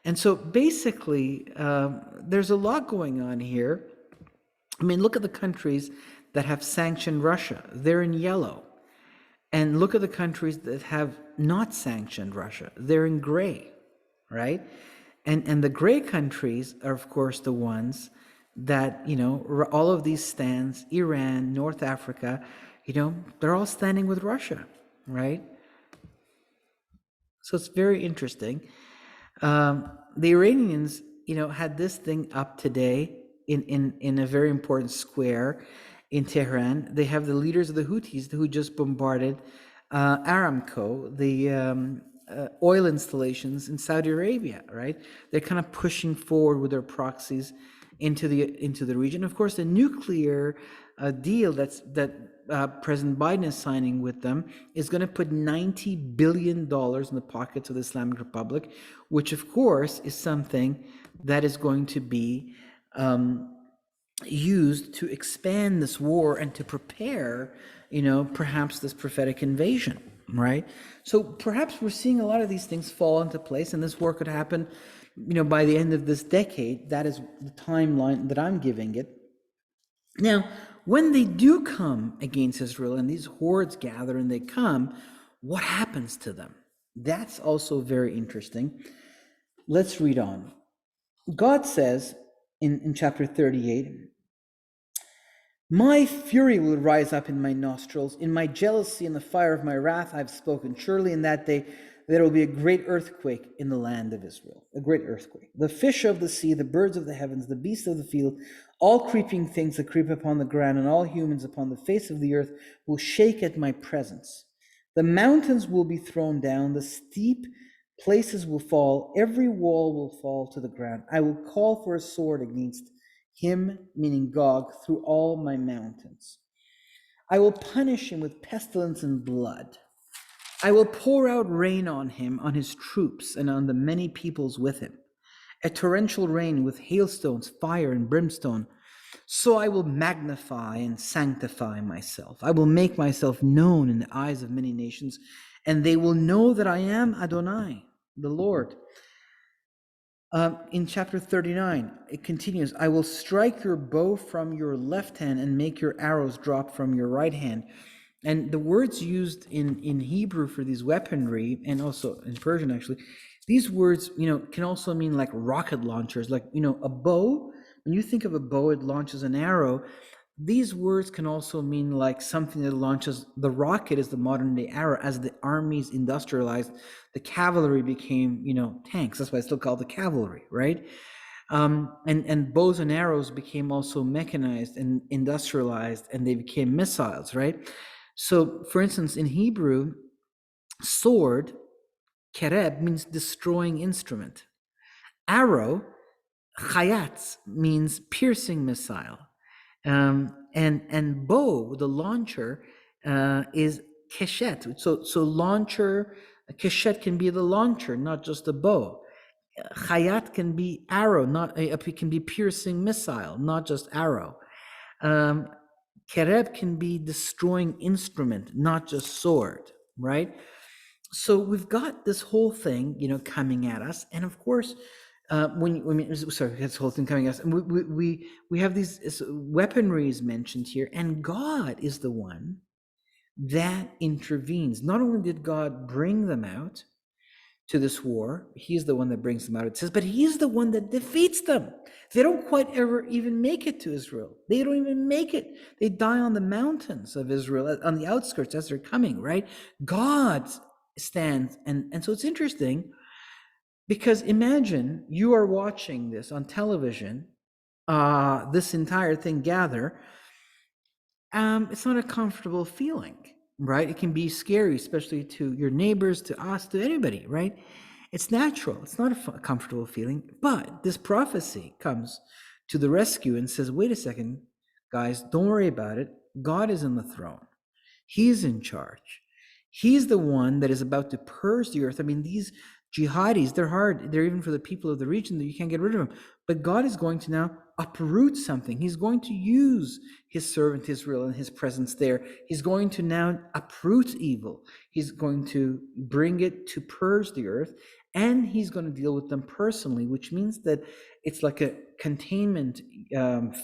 And so basically, there's a lot going on here. I mean, look at the countries that have sanctioned Russia. They're in yellow. And look at the countries that have not sanctioned Russia. They're in gray, right? And the gray countries are, of course, the ones that, all of these stands, Iran, North Africa, they're all standing with Russia, right? So it's very interesting. The Iranians, had this thing up today in a very important square in Tehran. They have the leaders of the Houthis who just bombarded Aramco, the oil installations in Saudi Arabia, right? They're kind of pushing forward with their proxies into the region. Of course, the nuclear deal that President Biden is signing with them is going to put $90 billion in the pockets of the Islamic Republic, which of course is something that is going to be used to expand this war and to prepare, perhaps this prophetic invasion, right? So perhaps we're seeing a lot of these things fall into place, and this war could happen, by the end of this decade. That is the timeline that I'm giving it. Now, when they do come against Israel and these hordes gather and they come, what happens to them? That's also very interesting. Let's read on. God says in chapter 38, my fury will rise up in my nostrils. In my jealousy and the fire of my wrath I have spoken. Surely in that day there will be a great earthquake in the land of Israel. A great earthquake. The fish of the sea, the birds of the heavens, the beasts of the field, all creeping things that creep upon the ground, and all humans upon the face of the earth will shake at my presence. The mountains will be thrown down, the steep places will fall, every wall will fall to the ground. I will call for a sword against him, meaning Gog, through all my mountains. I will punish him with pestilence and blood. I will pour out rain on him, on his troops, and on the many peoples with him, a torrential rain with hailstones, fire, and brimstone. So I will magnify and sanctify myself. I will make myself known in the eyes of many nations, and they will know that I am Adonai, the Lord. In chapter 39, it continues, I will strike your bow from your left hand and make your arrows drop from your right hand. And the words used in Hebrew for these weaponry, and also in Persian actually, these words, can also mean like rocket launchers, like, a bow. When you think of a bow, it launches an arrow. These words can also mean like something that launches, the rocket is the modern day arrow. As the armies industrialized, the cavalry became, tanks. That's why it's still called the cavalry, right? And bows and arrows became also mechanized and industrialized, and they became missiles, right? So, for instance, in Hebrew, sword, kereb, means destroying instrument. Arrow, chayat, means piercing missile. And bow, the launcher, is keshet. So launcher, keshet can be the launcher, not just a bow. Chayat can be arrow, it can be piercing missile, not just arrow. Kereb can be destroying instrument, not just sword, right? So we've got this whole thing, coming at us, and of course, this whole thing coming at us, and we have these weaponry is mentioned here, and God is the one that intervenes. Not only did God bring them out to this war, he's the one that brings them out, it says, but he's the one that defeats them. They don't quite ever even make it to Israel. They don't even make it. They die on the mountains of Israel, on the outskirts as they're coming, right? God stands, and so it's interesting, because imagine you are watching this on television, this entire thing gather, it's not a comfortable feeling, right? It can be scary, especially to your neighbors, to us, to anybody, right? It's natural. It's not a comfortable feeling. But this prophecy comes to the rescue and says, wait a second, guys, don't worry about it. God is on the throne. He's in charge. He's the one that is about to purge the earth. I mean, these jihadis, they're hard. They're even for the people of the region that you can't get rid of them. But God is going to now uproot something. He's going to use his servant Israel and his presence there. He's going to now uproot evil. He's going to bring it to purge the earth, and he's going to deal with them personally, which means that it's like a containment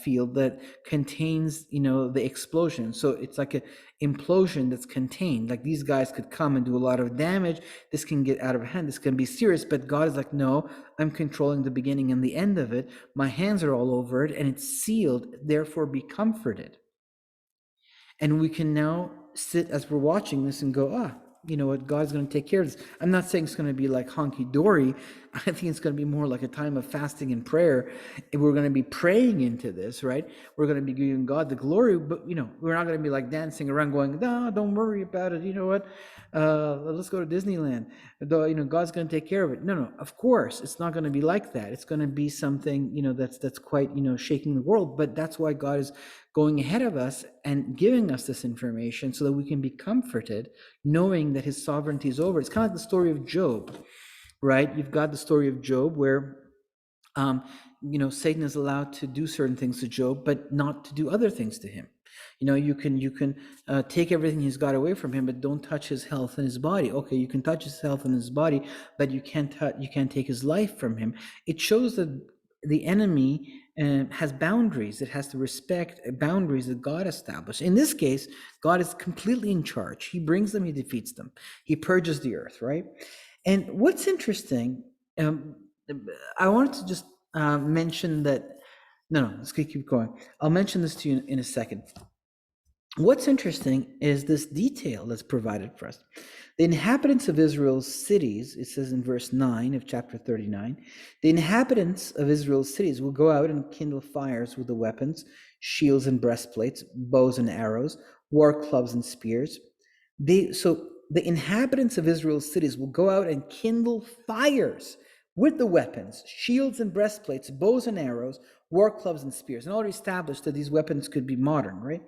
field that contains, the explosion. So it's like a implosion that's contained. Like these guys could come and do a lot of damage. This can get out of hand. This can be serious. But God is like, no, I'm controlling the beginning and the end of it. My hands are all over it, and it's sealed. Therefore, be comforted. And we can now sit as we're watching this and go, you know what, God's going to take care of this. I'm not saying it's going to be like honky-dory. I think it's going to be more like a time of fasting and prayer. And we're going to be praying into this, right? We're going to be giving God the glory, but, we're not going to be like dancing around going, no, don't worry about it. You know what? Let's go to Disneyland. God's going to take care of it. No, of course, it's not going to be like that. It's going to be something, that's quite, shaking the world. But that's why God is going ahead of us and giving us this information so that we can be comforted, knowing that his sovereignty is over. It's kind of like the story of Job, right? You've got the story of Job where, Satan is allowed to do certain things to Job, but not to do other things to him. You can take everything he's got away from him, but don't touch his health and his body. Okay, you can touch his health and his body, but you can't take his life from him. It shows that the enemy has boundaries. It has to respect boundaries that God established. In this case, God is completely in charge. He brings them, he defeats them. He purges the earth, right? And what's interesting, I wanted to just mention that, no, let's keep going. I'll mention this to you in a second. What's interesting is this detail that's provided for us. The inhabitants of Israel's cities, it says in verse 9 of chapter 39, the inhabitants of Israel's cities will go out and kindle fires with the weapons, shields and breastplates, bows and arrows, war clubs and spears. So the inhabitants of Israel's cities will go out and kindle fires with the weapons, shields and breastplates, bows and arrows, war clubs and spears. And already established that these weapons could be modern, right?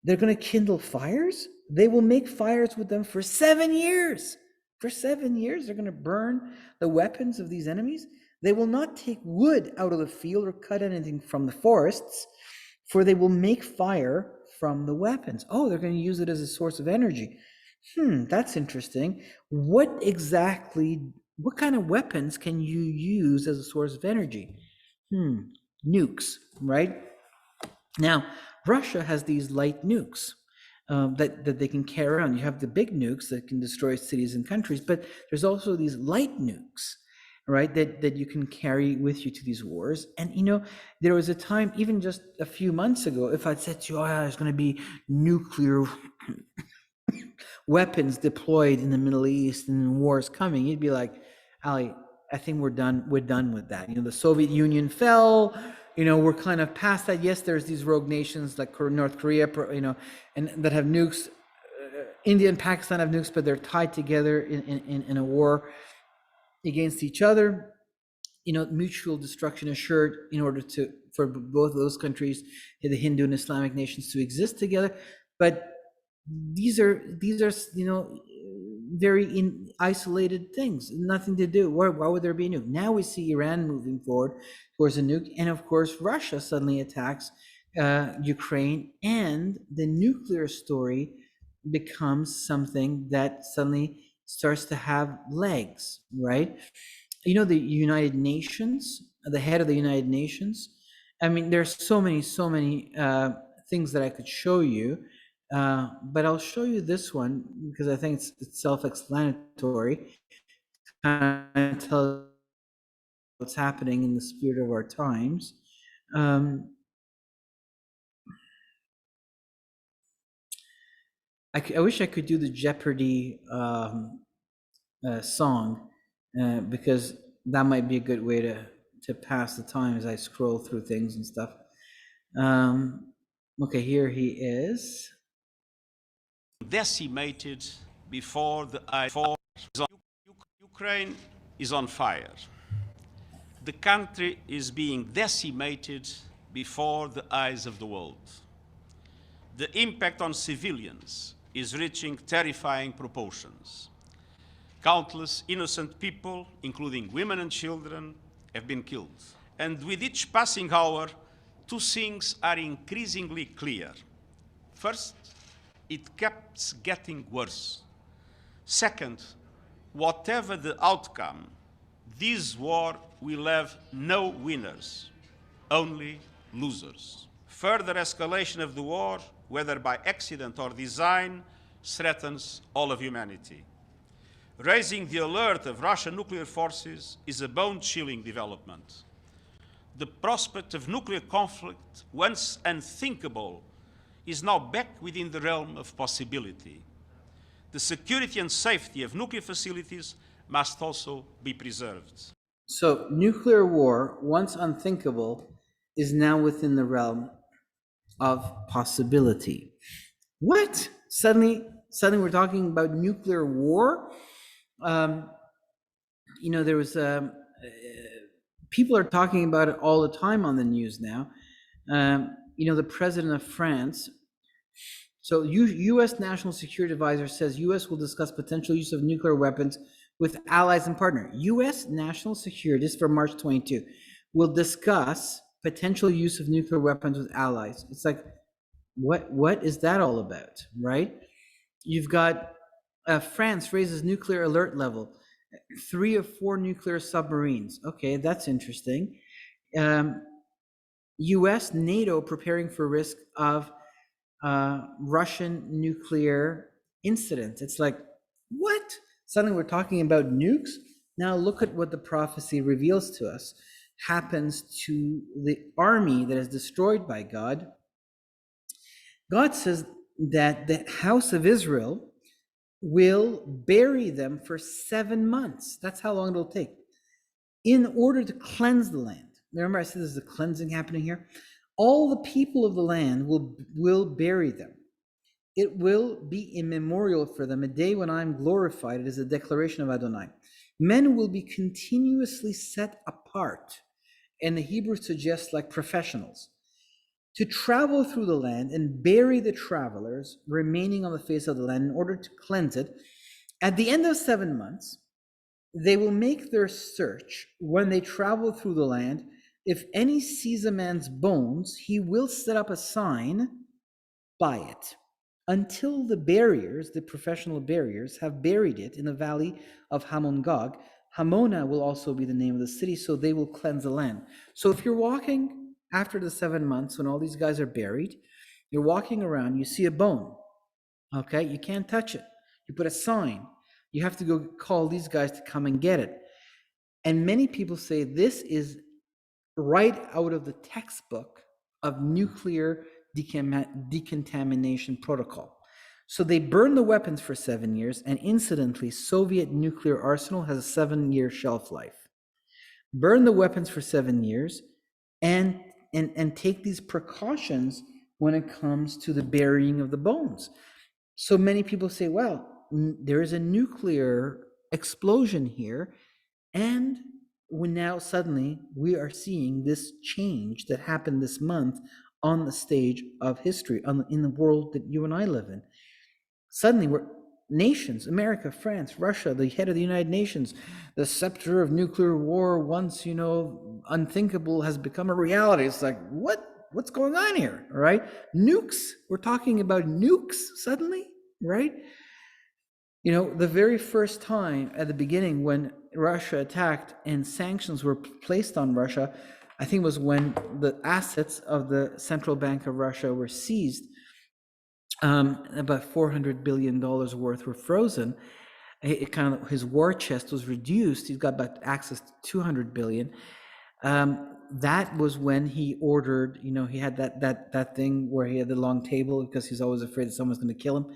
They're going to kindle fires. They will make fires with them for 7 years. For 7 years, they're going to burn the weapons of these enemies. They will not take wood out of the field or cut anything from the forests, for they will make fire from the weapons. Oh, they're going to use it as a source of energy. That's interesting. What kind of weapons can you use as a source of energy? Nukes, right? Now, Russia has these light nukes that they can carry around. You have the big nukes that can destroy cities and countries, but there's also these light nukes, right, that you can carry with you to these wars. And, there was a time, even just a few months ago, if I'd said to you, there's going to be nuclear weapons deployed in the Middle East and wars coming, you'd be like, Ali, I think we're done with that. The Soviet Union fell. We're kind of past that. Yes, there's these rogue nations like North Korea, and that have nukes. India and Pakistan have nukes, but they're tied together in a war against each other. Mutual destruction assured in order for both of those countries, the Hindu and Islamic nations, to exist together. But these are very isolated things, nothing to do. Why would there be a nuke? Now we see Iran moving forward towards a nuke, and of course Russia suddenly attacks Ukraine, and the nuclear story becomes something that suddenly starts to have legs, right? The United Nations, the head of the United Nations. I mean, there's so many things that I could show you. But I'll show you this one because I think it's self-explanatory. Kind of tells what's happening in the spirit of our times. I wish I could do the Jeopardy song because that might be a good way to pass the time as I scroll through things and stuff. Okay, here he is. Decimated before the eye. Ukraine is on fire. The country is being decimated before the eyes of the world. The impact on civilians is reaching terrifying proportions. Countless innocent people, including women and children, have been killed. And with each passing hour, two things are increasingly clear. First, it keeps getting worse. Second, whatever the outcome, this war will have no winners, only losers. Further escalation of the war, whether by accident or design, threatens all of humanity. Raising the alert of Russian nuclear forces is a bone-chilling development. The prospect of nuclear conflict, once unthinkable, is now back within the realm of possibility. The security and safety of nuclear facilities must also be preserved. So nuclear war, once unthinkable, is now within the realm of possibility. What? Suddenly we're talking about nuclear war? There was people are talking about it all the time on the news now. The president of France. So U.S. National Security Advisor says U.S. will discuss potential use of nuclear weapons with allies and partners. U.S. National Security, this is from March 22, will discuss potential use of nuclear weapons with allies. It's like, what is that all about, right? You've got France raises nuclear alert level, 3 of 4 nuclear submarines. Okay, that's interesting. U.S. NATO preparing for risk of Russian nuclear incident. It's like, what? Suddenly we're talking about nukes? Now look at what the prophecy reveals to us. Happens to the army that is destroyed by God. God says that the house of Israel will bury them for 7 months. That's how long it'll take, in order to cleanse the land. Remember I said there's a cleansing happening here? All the people of the land will bury them. It will be a memorial for them, a day when I'm glorified. It is a declaration of Adonai. Men will be continuously set apart, and the Hebrew suggests like professionals, to travel through the land and bury the travelers remaining on the face of the land in order to cleanse it. At the end of 7 months, they will make their search when they travel through the land. If any sees a man's bones, he will set up a sign by it until the barriers, the professional barriers, have buried it in the valley of Hamon Gog. Hamona will also be the name of the city, so they will cleanse the land. So if you're walking after the 7 months, when all these guys are buried, you're walking around, you see a bone, okay? You can't touch it. You put a sign. You have to go call these guys to come and get it. And many people say this is right out of the textbook of nuclear decontamination protocol. So they burn the weapons for 7 years, and incidentally, Soviet nuclear arsenal has a 7-year shelf life. Burn the weapons for 7 years and take these precautions when it comes to the burying of the bones. So many people say, well, there is a nuclear explosion here, and when now suddenly we are seeing this change that happened this month on the stage of history, in the world that you and I live in. Suddenly we're nations, America, France, Russia, the head of the United Nations, the scepter of nuclear war, once, unthinkable, has become a reality. It's like, what's going on here, right? Nukes, we're talking about nukes suddenly, right? The very first time at the beginning when Russia attacked and sanctions were placed on Russia, I think it was when the assets of the Central Bank of Russia were seized. About $400 billion worth were frozen. His war chest was reduced. He's got about access to $200 billion. That was when he ordered, he had that thing where he had the long table because he's always afraid that someone's going to kill him.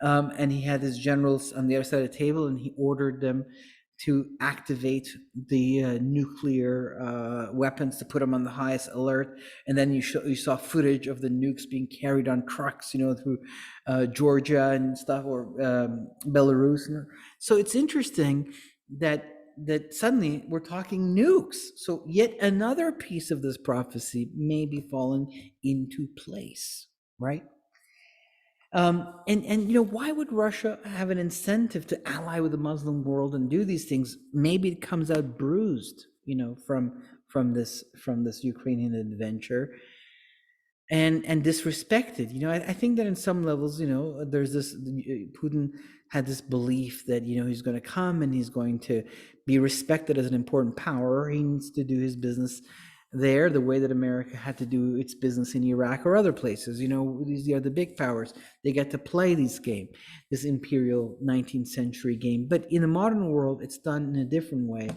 And he had his generals on the other side of the table, and he ordered them to activate the nuclear weapons, to put them on the highest alert. And then you saw footage of the nukes being carried on trucks, through Georgia and stuff, or Belarus. So it's interesting that suddenly we're talking nukes. So yet another piece of this prophecy may be falling into place, right? And why would Russia have an incentive to ally with the Muslim world and do these things? Maybe it comes out bruised, from this Ukrainian adventure, and disrespected. I think that in some levels, there's this, Putin had this belief that he's going to come and he's going to be respected as an important power. He needs to do his business there the way that America had to do its business in Iraq or other places. These are the big powers. They get to play this game, this imperial 19th century game. But in the modern world, it's done in a different way.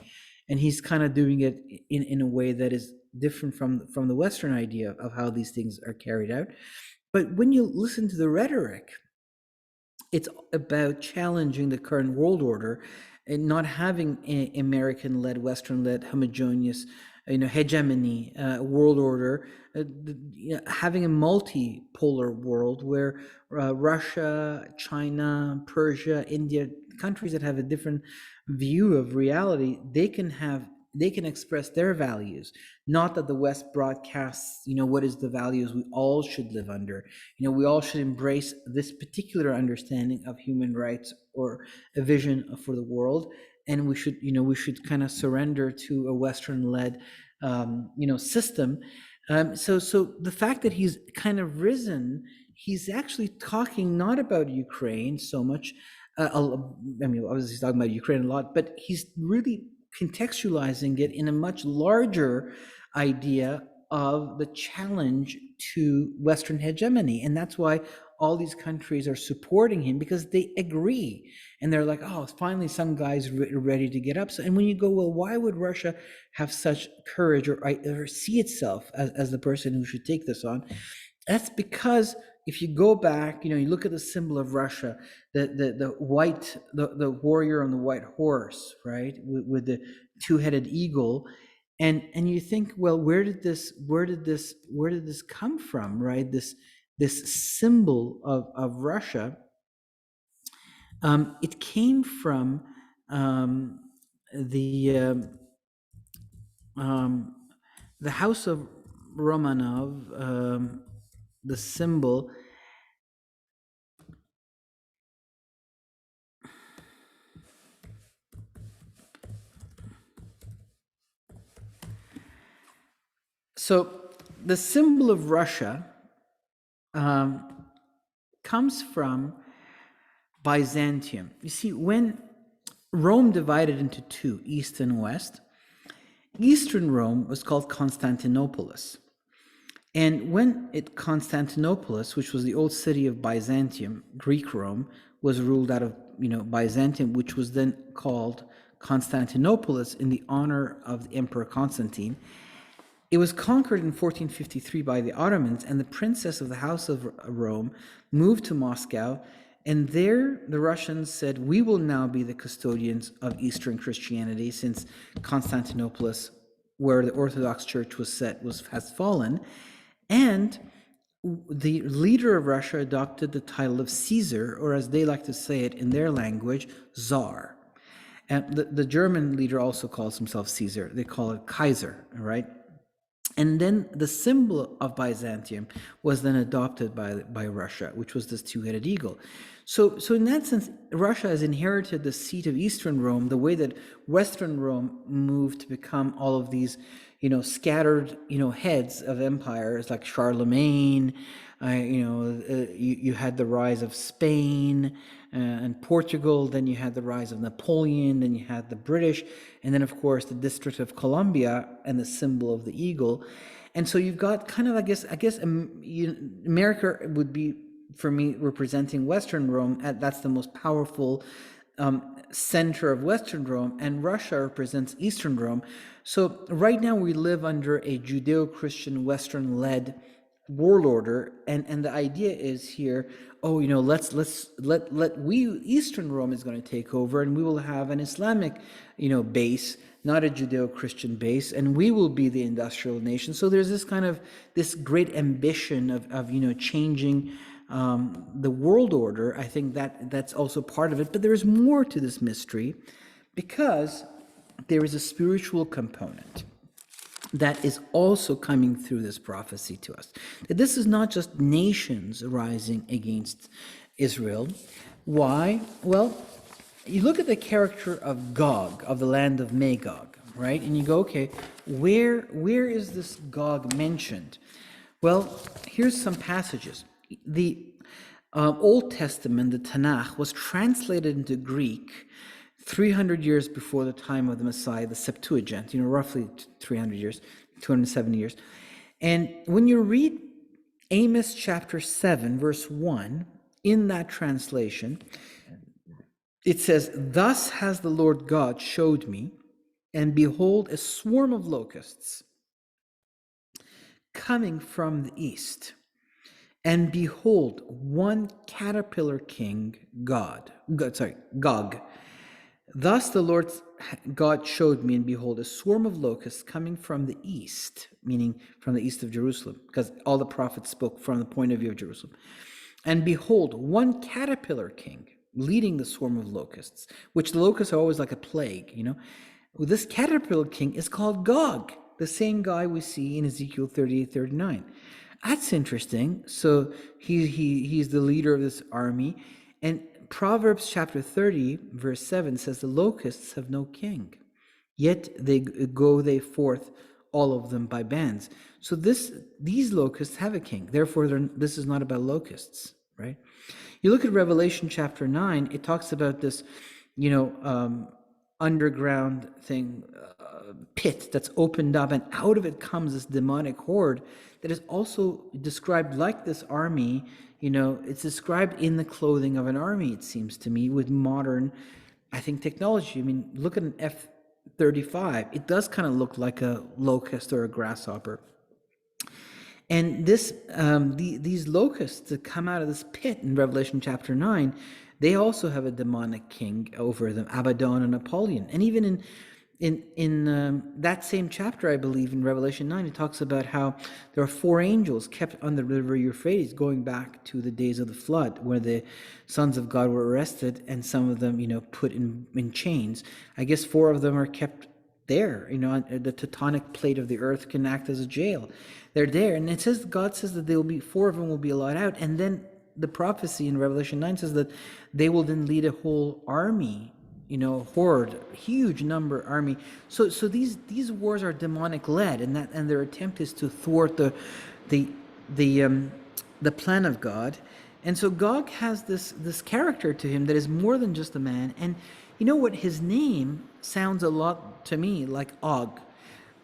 And he's kind of doing it in a way that is different from the Western idea of how these things are carried out. But when you listen to the rhetoric, it's about challenging the current world order and not having an American-led, Western-led, homogeneous, hegemony world order, having a multipolar world where Russia, China, Persia, India, countries that have a different view of reality, they can express their values. Not that the West broadcasts, what is the values we all should live under. We all should embrace this particular understanding of human rights or a vision for the world. And we should kind of surrender to a Western-led, system. So the fact that he's kind of risen, he's actually talking not about Ukraine so much. Obviously he's talking about Ukraine a lot, but he's really contextualizing it in a much larger idea of the challenge to Western hegemony. And that's why all these countries are supporting him, because they agree. And they're like, oh, finally some guy's ready to get up. So, and when you go, well, why would Russia have such courage or see itself as the person who should take this on? That's because if you go back, you look at the symbol of Russia, the warrior on the white horse, right, with the two-headed eagle, and you think, well, where did this come from, right? This symbol of Russia, it came from the House of Romanov. The symbol of Russia comes from Byzantium. You see, when Rome divided into two, East and West, Eastern Rome was called Constantinopolis. And when Constantinopolis, which was the old city of Byzantium, Greek Rome, was ruled out of Byzantium, which was then called Constantinopolis in the honor of the Emperor Constantine, it was conquered in 1453 by the Ottomans, and the princess of the House of Rome moved to Moscow, and there the Russians said, we will now be the custodians of Eastern Christianity, since Constantinopolis, where the Orthodox Church has fallen. And the leader of Russia adopted the title of Caesar, or as they like to say it in their language, Tsar. And the German leader also calls himself Caesar. They call it Kaiser, right? And then the symbol of Byzantium was then adopted by Russia, which was this two-headed eagle. So in that sense, Russia has inherited the seat of Eastern Rome, the way that Western Rome moved to become all of these, scattered, heads of empires like Charlemagne. You had the rise of Spain and Portugal. Then you had the rise of Napoleon. Then you had the British, and then of course the District of Columbia and the symbol of the eagle. And so you've got kind of, I guess, America would be, for me, representing Western Rome. That's the most powerful center of Western Rome, and Russia represents Eastern Rome. So right now we live under a Judeo-Christian Western-led world order, and the idea is here, oh, let we Eastern Rome is going to take over, and we will have an Islamic, base, not a Judeo-Christian base, and we will be the industrial nation. So there's this kind of this great ambition of changing the world order. I think that's also part of it, but there's more to this mystery, because there is a spiritual component that is also coming through this prophecy to us. That this is not just nations rising against Israel. Why? Well, you look at the character of Gog, of the land of Magog, right? And you go, okay, where is this Gog mentioned? Well, here's some passages. The Old Testament, the Tanakh, was translated into Greek 300 years before the time of the Messiah, the Septuagint, roughly 300 years, 270 years. And when you read Amos chapter 7, verse 1, in that translation, it says, "Thus has the Lord God showed me, and behold, a swarm of locusts coming from the east. And behold, one caterpillar king, Gog. Thus the Lord God showed me, and behold, a swarm of locusts coming from the east," meaning from the east of Jerusalem, because all the prophets spoke from the point of view of Jerusalem. "And behold, one caterpillar king leading the swarm of locusts," which the locusts are always like a plague, Well, this caterpillar king is called Gog, the same guy we see in Ezekiel 38, 39. That's interesting. So he's the leader of this army. And Proverbs chapter 30, verse 7 says, "The locusts have no king, yet they go forth, all of them by bands." So these locusts have a king. Therefore, this is not about locusts, right? You look at Revelation chapter 9, it talks about this, underground thing, pit that's opened up, and out of it comes this demonic horde that is also described like this army. It's described in the clothing of an army, it seems to me, with modern, I think, technology. I mean, look at an F-35. It does kind of look like a locust or a grasshopper. And these locusts that come out of this pit in Revelation chapter 9, they also have a demonic king over them, Abaddon and Apollyon. And even in that same chapter, I believe, in Revelation 9, it talks about how there are 4 angels kept on the river Euphrates, going back to the days of the flood, where the sons of God were arrested, and some of them, put in chains. I guess 4 of them are kept there. The tectonic plate of the earth can act as a jail. They're there, and God says that 4 of them will be allowed out, and then the prophecy in Revelation 9 says that they will then lead a whole army, horde, huge number army. So these wars are demonic led, and their attempt is to thwart the plan of God. And so Gog has this character to him that is more than just a man. And you know what? His name sounds a lot to me like Og,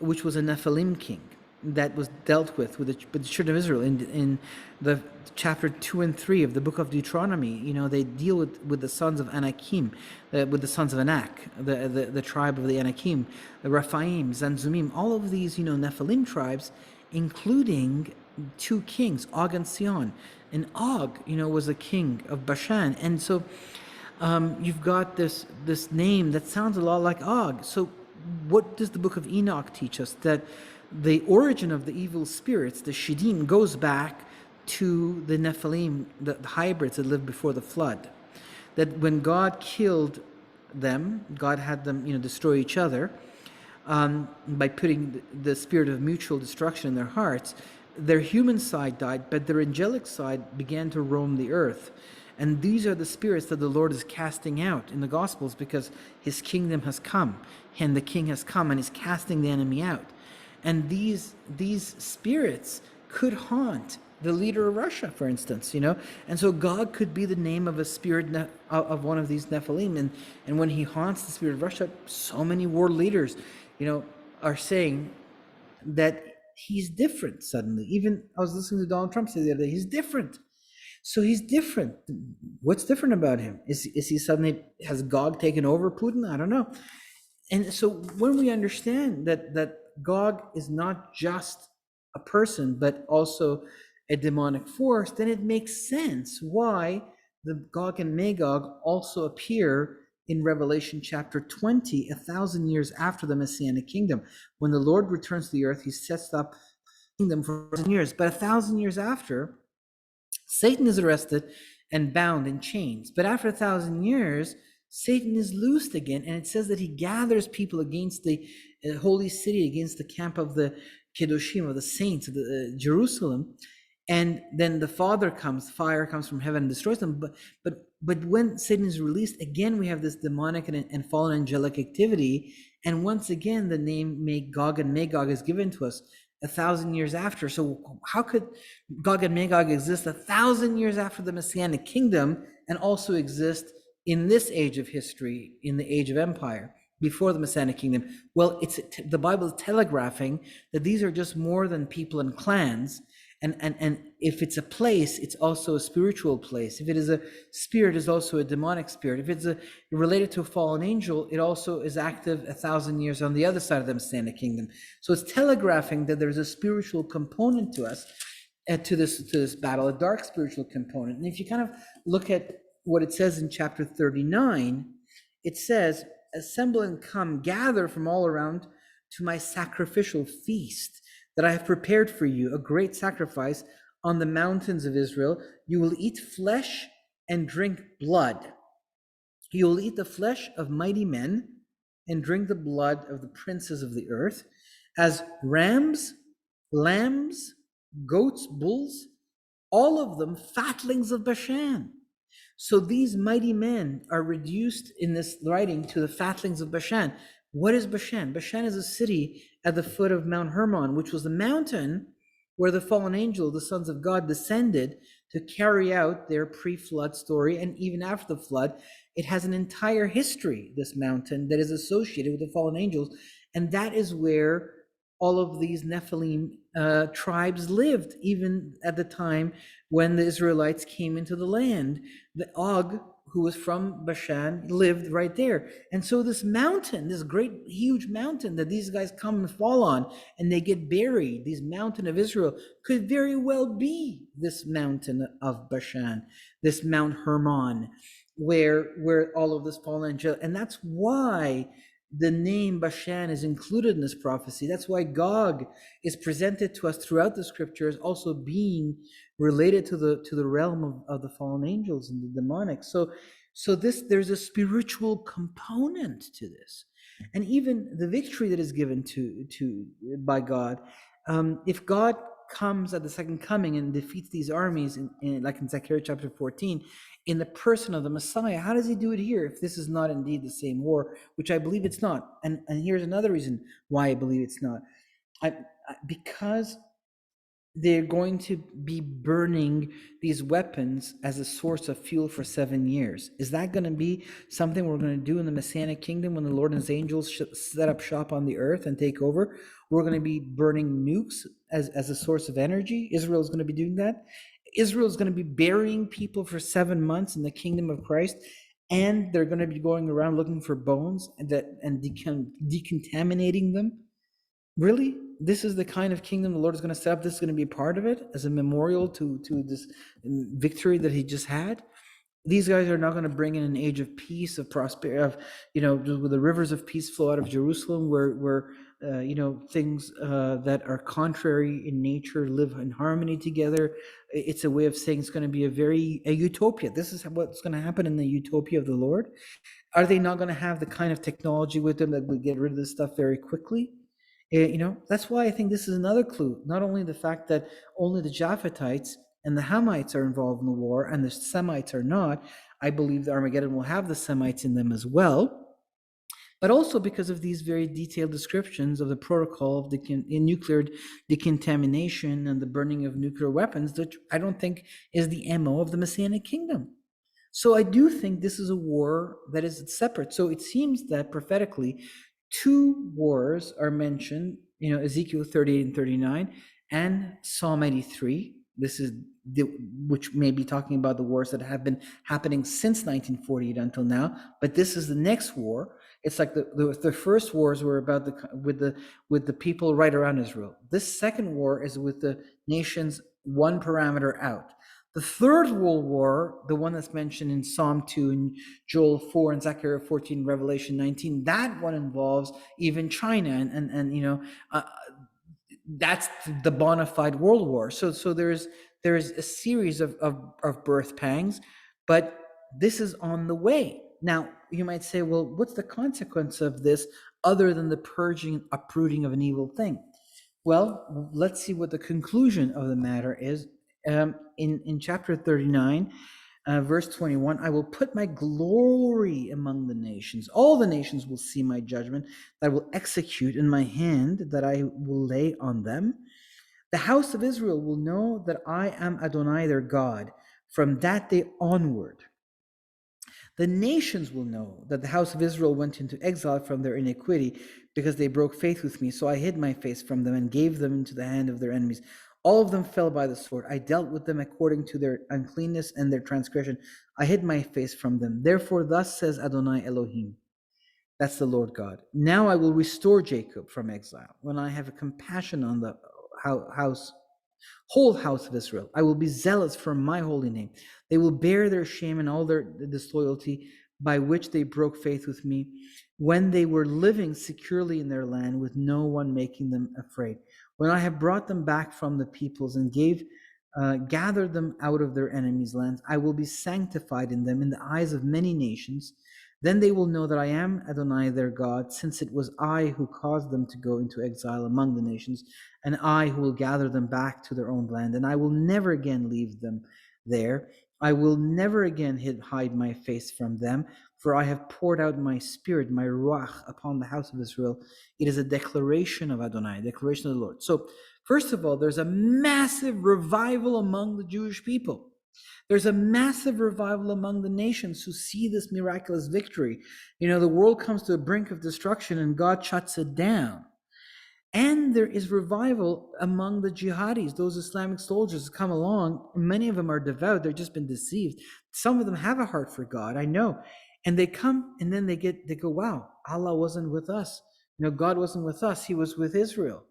which was a Nephilim king that was dealt with the children of Israel in the chapter 2 and 3 of the book of Deuteronomy. They deal with the sons of Anakim, with the sons of Anak, the tribe of the Anakim, the Rephaim, Zanzumim, all of these Nephilim tribes, including 2 kings, Og and Sion. And Og was a king of Bashan. And so you've got this name that sounds a lot like Og. So what does the book of Enoch teach us? That the origin of the evil spirits, the Shiddim, goes back to the Nephilim, the hybrids that lived before the flood. That when God killed them, God had them destroy each other by putting the spirit of mutual destruction in their hearts. Their human side died, but their angelic side began to roam the earth. And these are the spirits that the Lord is casting out in the Gospels, because his kingdom has come, and the king has come, and is casting the enemy out. And these spirits could haunt the leader of Russia, for instance, And so God could be the name of a spirit of one of these Nephilim. And when he haunts the spirit of Russia, so many world leaders, are saying that he's different suddenly. Even I was listening to Donald Trump say the other day, he's different. So he's different. What's different about him? Is he suddenly, has Gog taken over Putin? I don't know. And so when we understand that Gog is not just a person, but also a demonic force, then it makes sense why the Gog and Magog also appear in Revelation chapter 20, 1,000 years after the Messianic kingdom. When the Lord returns to the earth, he sets up kingdom for 1,000 years. But 1,000 years after, Satan is arrested and bound in chains. But after 1,000 years, Satan is loosed again, and it says that he gathers people against the holy city, against the camp of the Kedoshim, of the saints, of the, Jerusalem. And then the Father comes, fire comes from heaven and destroys them. But when Satan is released, again we have this demonic and fallen angelic activity. And once again, the name Gog and Magog is given to us 1,000 years after. So how could Gog and Magog exist 1,000 years after the Messianic kingdom and also exist in this age of history, in the age of empire, before the Messianic kingdom? Well, the Bible is telegraphing that these are just more than people and clans. And if it's a place, it's also a spiritual place. If it is a spirit, it's also a demonic spirit. If it's related to a fallen angel, it also is active 1,000 years on the other side of the Messianic kingdom. So it's telegraphing that there's a spiritual component to us, to this battle, a dark spiritual component. And if you kind of look at what it says in chapter 39, it says, "Assemble and come, gather from all around to my sacrificial feast that I have prepared for you, a great sacrifice on the mountains of Israel. You will eat flesh and drink blood. You will eat the flesh of mighty men and drink the blood of the princes of the earth, as rams, lambs, goats, bulls, all of them fatlings of Bashan." So these mighty men are reduced in this writing to the fatlings of Bashan. What is Bashan? Bashan is a city at the foot of Mount Hermon, which was the mountain where the fallen angel, the sons of God, descended to carry out their pre-flood story. And even after the flood, it has an entire history, this mountain, that is associated with the fallen angels. And that is where all of these Nephilim tribes lived, even at the time when the Israelites came into the land. The Og, who was from Bashan, lived right there. And so this mountain, this great, huge mountain that these guys come and fall on, and they get buried, this mountain of Israel, could very well be this mountain of Bashan, this Mount Hermon, where all of this fallen angel, and that's why the name Bashan is included in this prophecy. That's why Gog is presented to us throughout the scriptures also being related to the realm of the fallen angels and the demonic. So there's a spiritual component to this. And even the victory that is given by God, if God comes at the second coming and defeats these armies, like in Zechariah chapter 14, in the person of the Messiah, how does he do it here if this is not indeed the same war, which I believe it's not? And here's another reason why I believe it's not. Because they're going to be burning these weapons as a source of fuel for 7 years. Is that going to be something we're going to do in the Messianic kingdom when the Lord and his angels set up shop on the earth and take over? We're going to be burning nukes as a source of energy. Israel is going to be doing that. Israel is going to be burying people for 7 months in the kingdom of Christ, and they're going to be going around looking for bones and decontaminating them. Really? This is the kind of kingdom the Lord is going to set up. This is going to be part of it as a memorial to this victory that he just had. These guys are not going to bring in an age of peace, of prosperity, where the rivers of peace flow out of Jerusalem, where things that are contrary in nature live in harmony together. It's a way of saying it's going to be a utopia. This is what's going to happen in the utopia of the Lord. Are they not going to have the kind of technology with them that will get rid of this stuff very quickly? That's why I think this is another clue. Not only the fact that only the Japhetites and the Hamites are involved in the war and the Semites are not. I believe the Armageddon will have the Semites in them as well, but also because of these very detailed descriptions of the protocol of the nuclear decontamination and the burning of nuclear weapons, which I don't think is the MO of the Messianic kingdom. So I do think this is a war that is separate. So it seems that prophetically, 2 wars are mentioned, Ezekiel 38 and 39 and Psalm 83. This is which may be talking about the wars that have been happening since 1948 until now. But this is the next war. It's like the first wars were about with the people right around Israel. This second war is with the nations one parameter out. The Third World War, the one that's mentioned in Psalm 2 and Joel 4 and Zechariah 14, Revelation 19, that one involves even China and that's the bona fide world war. So there's a series of birth pangs, but this is on the way. Now, you might say, well, what's the consequence of this other than the purging, uprooting of an evil thing? Well, let's see what the conclusion of the matter is. In chapter 39, verse 21, I will put my glory among the nations. All the nations will see my judgment that I will execute in my hand, that I will lay on them. The house of Israel will know that I am Adonai their God from that day onward. The nations will know that the house of Israel went into exile from their iniquity because they broke faith with me. So I hid my face from them and gave them into the hand of their enemies. All of them fell by the sword. I dealt with them according to their uncleanness and their transgression. I hid my face from them. Therefore, thus says Adonai Elohim. That's the Lord God. Now I will restore Jacob from exile when I have compassion on the whole house of Israel. I will be zealous for my holy name. They will bear their shame and all their disloyalty by which they broke faith with me when they were living securely in their land with no one making them afraid. When I have brought them back from the peoples and gathered them out of their enemies' lands, I will be sanctified in them in the eyes of many nations. Then they will know that I am Adonai their God, since it was I who caused them to go into exile among the nations, and I who will gather them back to their own land, and I will never again leave them there. I will never again hide my face from them, for I have poured out my spirit, my ruach, upon the house of Israel. It is a declaration of Adonai, a declaration of the Lord. So, first of all, there's a massive revival among the Jewish people. There's a massive revival among the nations who see this miraculous victory. You know, the world comes to a brink of destruction and God shuts it down. And there is revival among the jihadis, those Islamic soldiers who come along. Many of them are devout. They've just been deceived. Some of them have a heart for God, I know. And they come and then they go, wow, Allah wasn't with us. You know, God wasn't with us. He was with Israel.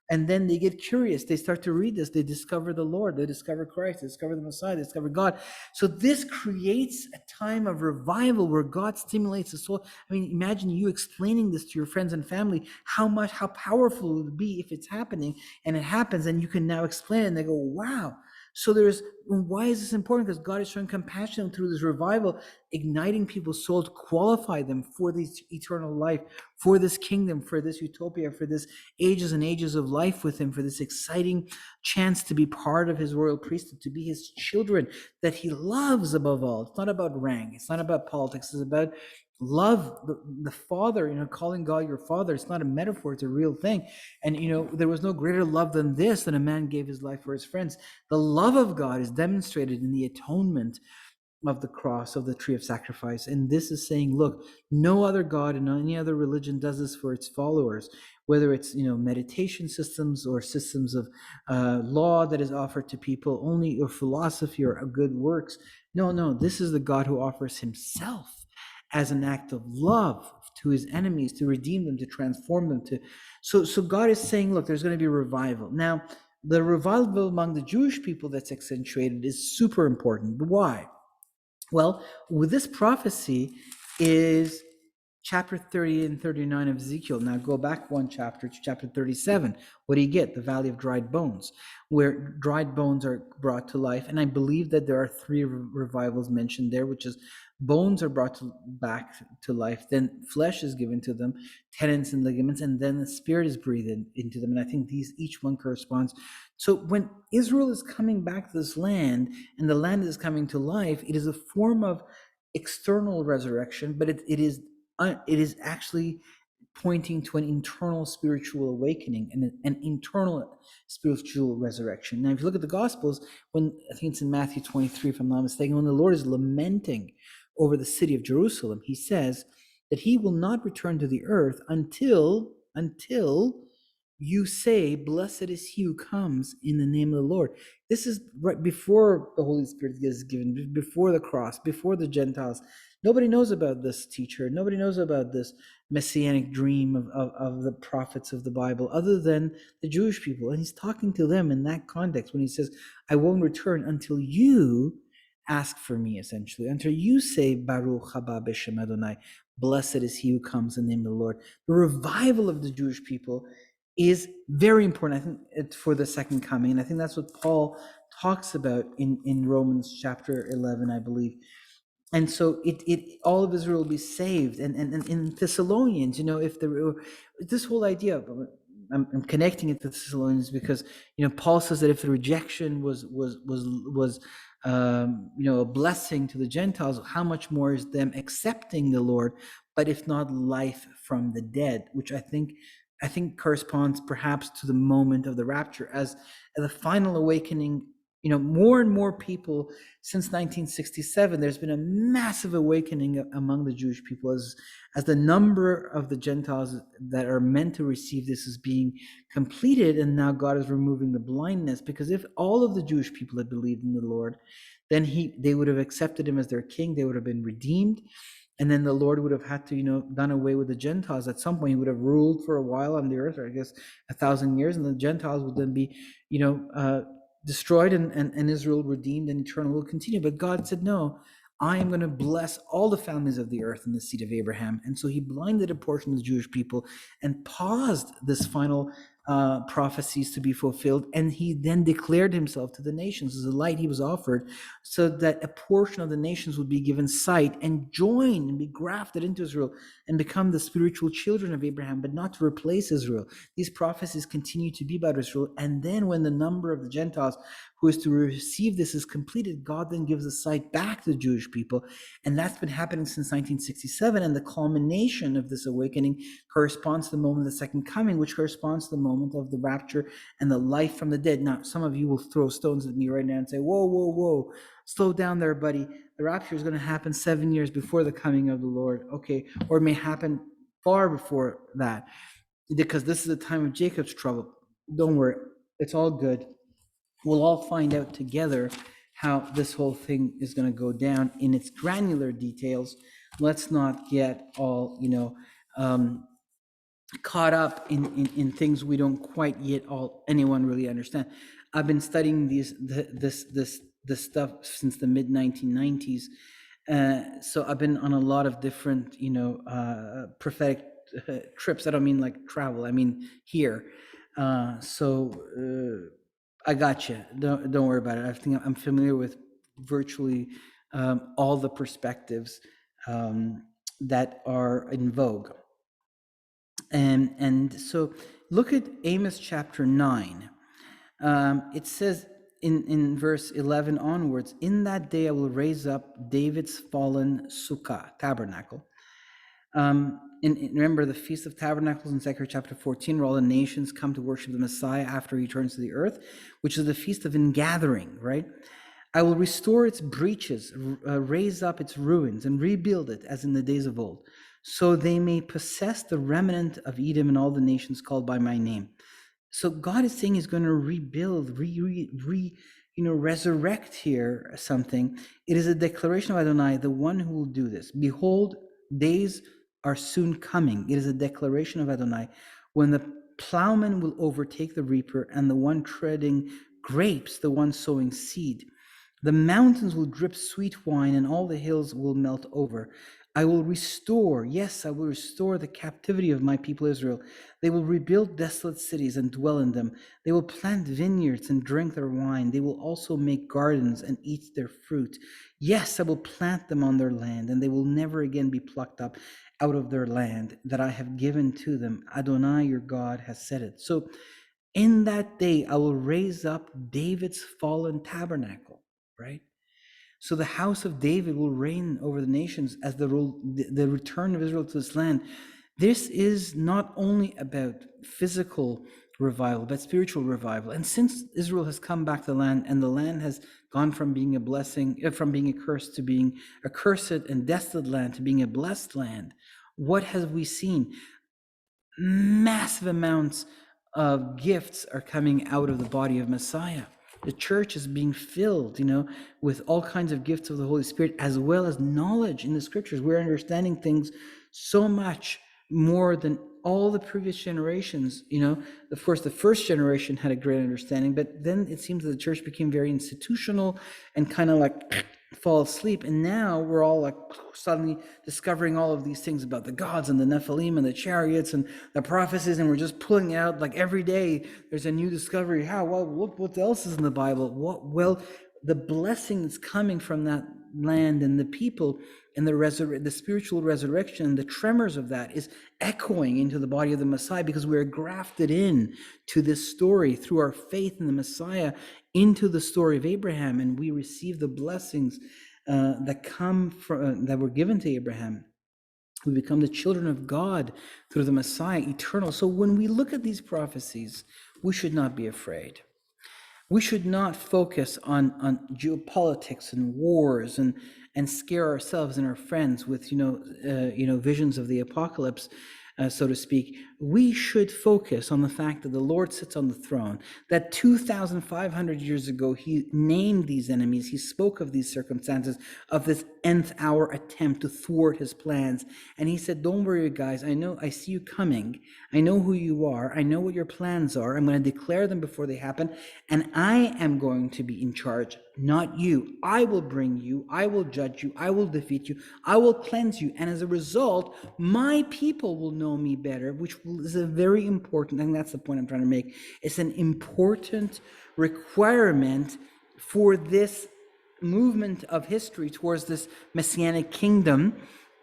And then they get curious. They start to read this. They discover the Lord. They discover Christ. They discover the Messiah. They discover God. So this creates a time of revival where God stimulates the soul. I mean, imagine you explaining this to your friends and family, how powerful it would be if it's happening, and it happens, and you can now explain it, and they go, wow. So why is this important? Because God is showing compassion through this revival, igniting people's soul to qualify them for this eternal life, for this kingdom, for this utopia, for this ages and ages of life with him, for this exciting chance to be part of his royal priesthood, to be his children that he loves above all. It's not about rank. It's not about politics. It's about love, the Father, calling God your Father. It's not a metaphor, it's a real thing. And there was no greater love than this, than a man gave his life for his friends. The love of God is demonstrated in the atonement of the cross, of the tree of sacrifice. And this is saying, look, no other God and any other religion does this for its followers, whether it's meditation systems or systems of law that is offered to people only, or philosophy or good works. No, this is the God who offers himself as an act of love to his enemies, to redeem them, to transform them. So God is saying, look, there's going to be revival. Now, the revival among the Jewish people that's accentuated is super important. Why? Well, with this prophecy is chapter 30 and 39 of Ezekiel. Now go back one chapter to chapter 37. What do you get? The valley of dried bones, where dried bones are brought to life. And I believe that there are three revivals mentioned there, which is bones are brought back to life, then flesh is given to them, tendons and ligaments, and then the spirit is breathed into them. And I think each one corresponds. So when Israel is coming back to this land and the land is coming to life, it is a form of external resurrection, but it is actually pointing to an internal spiritual awakening and an internal spiritual resurrection. Now, if you look at the Gospels, when I think it's in Matthew 23, if I'm not mistaken, when the Lord is lamenting over the city of Jerusalem, he says that he will not return to the earth until you say, blessed is he who comes in the name of the Lord. This is right before the Holy Spirit is given, before the cross, before the Gentiles. Nobody knows about this teacher. Nobody knows about this messianic dream of the prophets of the Bible other than the Jewish people. And he's talking to them in that context when he says, I won't return until you ask for me, essentially, until you say, Baruch haba b'shem Adonai, blessed is he who comes in the name of the Lord. The revival of the Jewish people is very important, I think, for the second coming. And I think that's what Paul talks about in Romans chapter 11, I believe. And so all of Israel will be saved. And in Thessalonians, if there were this whole idea, I'm connecting it to Thessalonians because, Paul says that if the rejection was a blessing to the Gentiles, how much more is them accepting the Lord, but if not life from the dead, which I think corresponds perhaps to the moment of the rapture as the final awakening. More and more people since 1967, there's been a massive awakening among the Jewish people as the number of the Gentiles that are meant to receive this is being completed, and now God is removing the blindness. Because if all of the Jewish people had believed in the Lord, then they would have accepted him as their king. They would have been redeemed. And then the Lord would have had to, done away with the Gentiles. At some point, he would have ruled for a while on the earth, or I guess 1,000 years, and the Gentiles would then be, destroyed, and Israel redeemed, and eternal will continue. But God said, no, I am going to bless all the families of the earth in the seed of Abraham. And so he blinded a portion of the Jewish people and paused this final prophecies to be fulfilled. And he then declared himself to the nations as a light he was offered, so that a portion of the nations would be given sight and join and be grafted into Israel and become the spiritual children of Abraham, but not to replace Israel. These prophecies continue to be about Israel. And then when the number of the Gentiles who is to receive this is completed, God then gives the sight back to the Jewish people. And that's been happening since 1967. And the culmination of this awakening corresponds to the moment of the second coming, which corresponds to the moment of the rapture and the life from the dead. Now, some of you will throw stones at me right now and say, whoa, slow down there, buddy. The rapture is going to happen 7 years before the coming of the Lord. Okay, or it may happen far before that, because this is the time of Jacob's trouble. Don't worry, it's all good. We'll all find out together how this whole thing is going to go down in its granular details. Let's not get all, caught up in things we don't quite yet anyone really understand. I've been studying this stuff since the mid 1990s. So I've been on a lot of different, prophetic trips. I don't mean like travel. I mean here. I got you. Don't worry about it. I think I'm familiar with virtually all the perspectives that are in vogue. And so look at Amos chapter 9. It says in verse 11 onwards, in that day I will raise up David's fallen sukkah, tabernacle. And remember the Feast of Tabernacles in Zechariah chapter 14, where all the nations come to worship the Messiah after he returns to the earth, which is the Feast of Ingathering, right? I will restore its breaches, raise up its ruins, and rebuild it as in the days of old, so they may possess the remnant of Edom and all the nations called by my name. So God is saying he's going to rebuild, resurrect here something. It is a declaration of Adonai, the one who will do this. Behold, days are soon coming. It is a declaration of Adonai, when the plowman will overtake the reaper, and the one treading grapes, the one sowing seed. The mountains will drip sweet wine, and all the hills will melt over. I will restore, yes, I will restore the captivity of my people Israel. They will rebuild desolate cities and dwell in them. They will plant vineyards and drink their wine. They will also make gardens and eat their fruit. Yes, I will plant them on their land, and they will never again be plucked up out of their land that I have given to them. Adonai, your God, has said it. So in that day, I will raise up David's fallen tabernacle, right? So the house of David will reign over the nations as the return of Israel to this land. This is not only about physical revival, but spiritual revival. And since Israel has come back to the land, and the land has gone from being a blessing, from being accursed to being a cursed and desolate land to being a blessed land, what have we seen? Massive amounts of gifts are coming out of the body of Messiah. The church is being filled, with all kinds of gifts of the Holy Spirit, as well as knowledge in the scriptures. We're understanding things so much more than all the previous generations. Of course, the first generation had a great understanding, but then it seems that the church became very institutional and kind of like fall asleep. And now we're all like suddenly discovering all of these things about the gods and the Nephilim and the chariots and the prophecies, and we're just pulling out like every day there's a new discovery. Look what else is in the Bible. Well, the blessing that's coming from that land and the people and the spiritual resurrection, the tremors of that is echoing into the body of the Messiah, because we're grafted in to this story through our faith in the Messiah into the story of Abraham, and we receive the blessings that come from that were given to Abraham. We become the children of God through the Messiah, eternal. So when we look at these prophecies, we should not be afraid. We should not focus on geopolitics and wars and scare ourselves and our friends with visions of the apocalypse, so to speak. We should focus on the fact that the Lord sits on the throne, that 2,500 years ago he named these enemies. He spoke of these circumstances, of this nth hour attempt to thwart his plans. And he said, don't worry, guys. I see you coming. I know who you are. I know what your plans are. I'm going to declare them before they happen. And I am going to be in charge, not you. I will bring you. I will judge you. I will defeat you. I will cleanse you. And as a result, my people will know me better, which is a very important, and that's the point I'm trying to make. It's an important requirement for this movement of history towards this Messianic kingdom,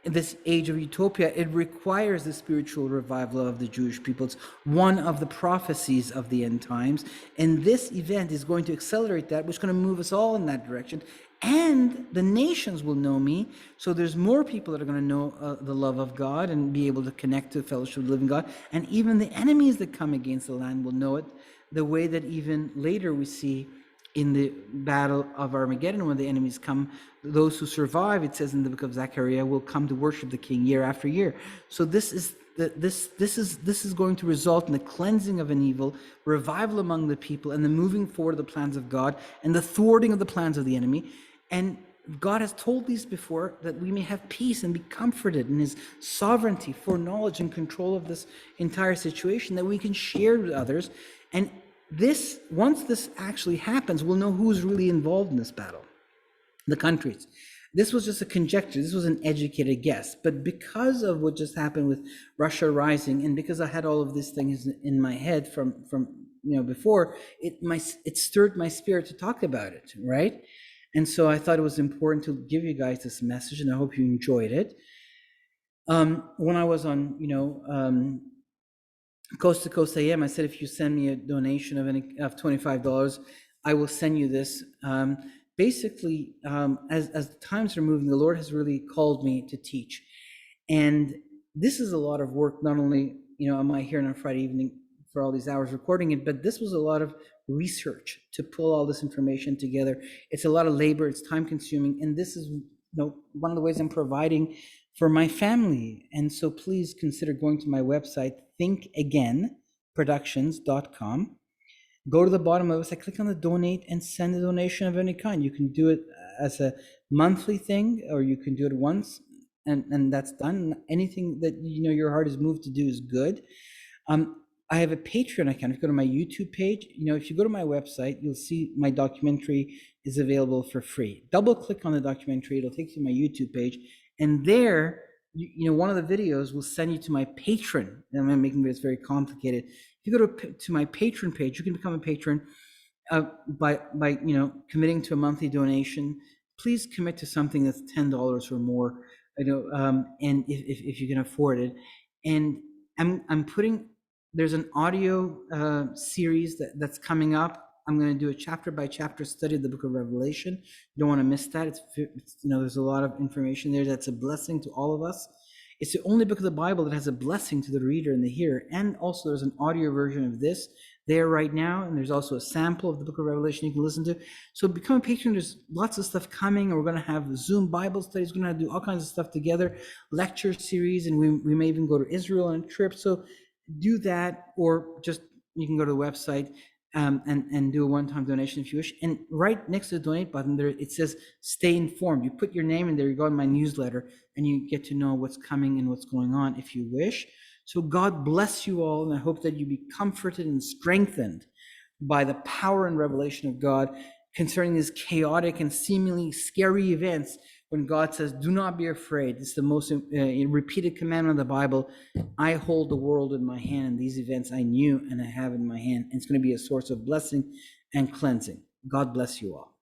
this age of utopia. It requires the spiritual revival of the Jewish people. It's one of the prophecies of the end times, and this event is going to accelerate that, which is going to move us all in that direction. And the nations will know me. So there's more people that are going to know the love of God and be able to connect to the fellowship of the living God. And even the enemies that come against the land will know it, the way that even later we see in the battle of Armageddon, when the enemies come, those who survive, it says in the book of Zechariah, will come to worship the king year after year. So this is going to result in the cleansing of an evil, revival among the people, and the moving forward of the plans of God and the thwarting of the plans of the enemy. And God has told these before, that we may have peace and be comforted in his sovereignty, foreknowledge, and control of this entire situation, that we can share with others. And once this actually happens, we'll know who's really involved in this battle. The countries. This was just a conjecture. This was an educated guess. But because of what just happened with Russia rising, and because I had all of these things in my head from before, it stirred my spirit to talk about it, right? And so I thought it was important to give you guys this message, and I hope you enjoyed it. When I was on, Coast to Coast AM, I said, if you send me a donation of $25, I will send you this. Basically, as the times are moving, the Lord has really called me to teach. And this is a lot of work. Not only, am I here on a Friday evening for all these hours recording it, but this was a lot of research to pull all this information together. It's a lot of labor. It's time consuming. And this is one of the ways I'm providing for my family. And so please consider going to my website, thinkagainproductions.com. Go to the bottom of the website, click on the donate, and send a donation of any kind. You can do it as a monthly thing, or you can do it once, and that's done. Anything that your heart is moved to do is good. I have a Patreon account. If you go to my YouTube page, if you go to my website, you'll see my documentary is available for free. Double click on the documentary, it'll take you to my YouTube page, and there, one of the videos will send you to my patron. And I'm making this very complicated. If you go to my patron page, you can become a patron by committing to a monthly donation. Please commit to something that's $10 or more, and if you can afford it. And I'm putting, there's an audio series that's coming up. I'm going to do a chapter by chapter study of the book of Revelation. You don't want to miss that. It's there's a lot of information there that's a blessing to all of us. It's the only book of the Bible that has a blessing to the reader and the hearer. And also there's an audio version of this there right now. And there's also a sample of the book of Revelation you can listen to. So become a patron. There's lots of stuff coming. And we're going to have Zoom Bible studies. We're going to do all kinds of stuff together, lecture series. And we may even go to Israel on a trip. So do that, or just You can go to the website and do a one-time donation if you wish. And right next to the donate button, there it says "Stay informed." You put your name in there. You go in my newsletter, and you get to know what's coming and what's going on if you wish. So God bless you all, and I hope that you be comforted and strengthened by the power and revelation of God concerning these chaotic and seemingly scary events. When God says, "Do not be afraid," it's the most repeated commandment of the Bible. I hold the world in my hand, and these events I knew and I have in my hand. And it's going to be a source of blessing and cleansing. God bless you all.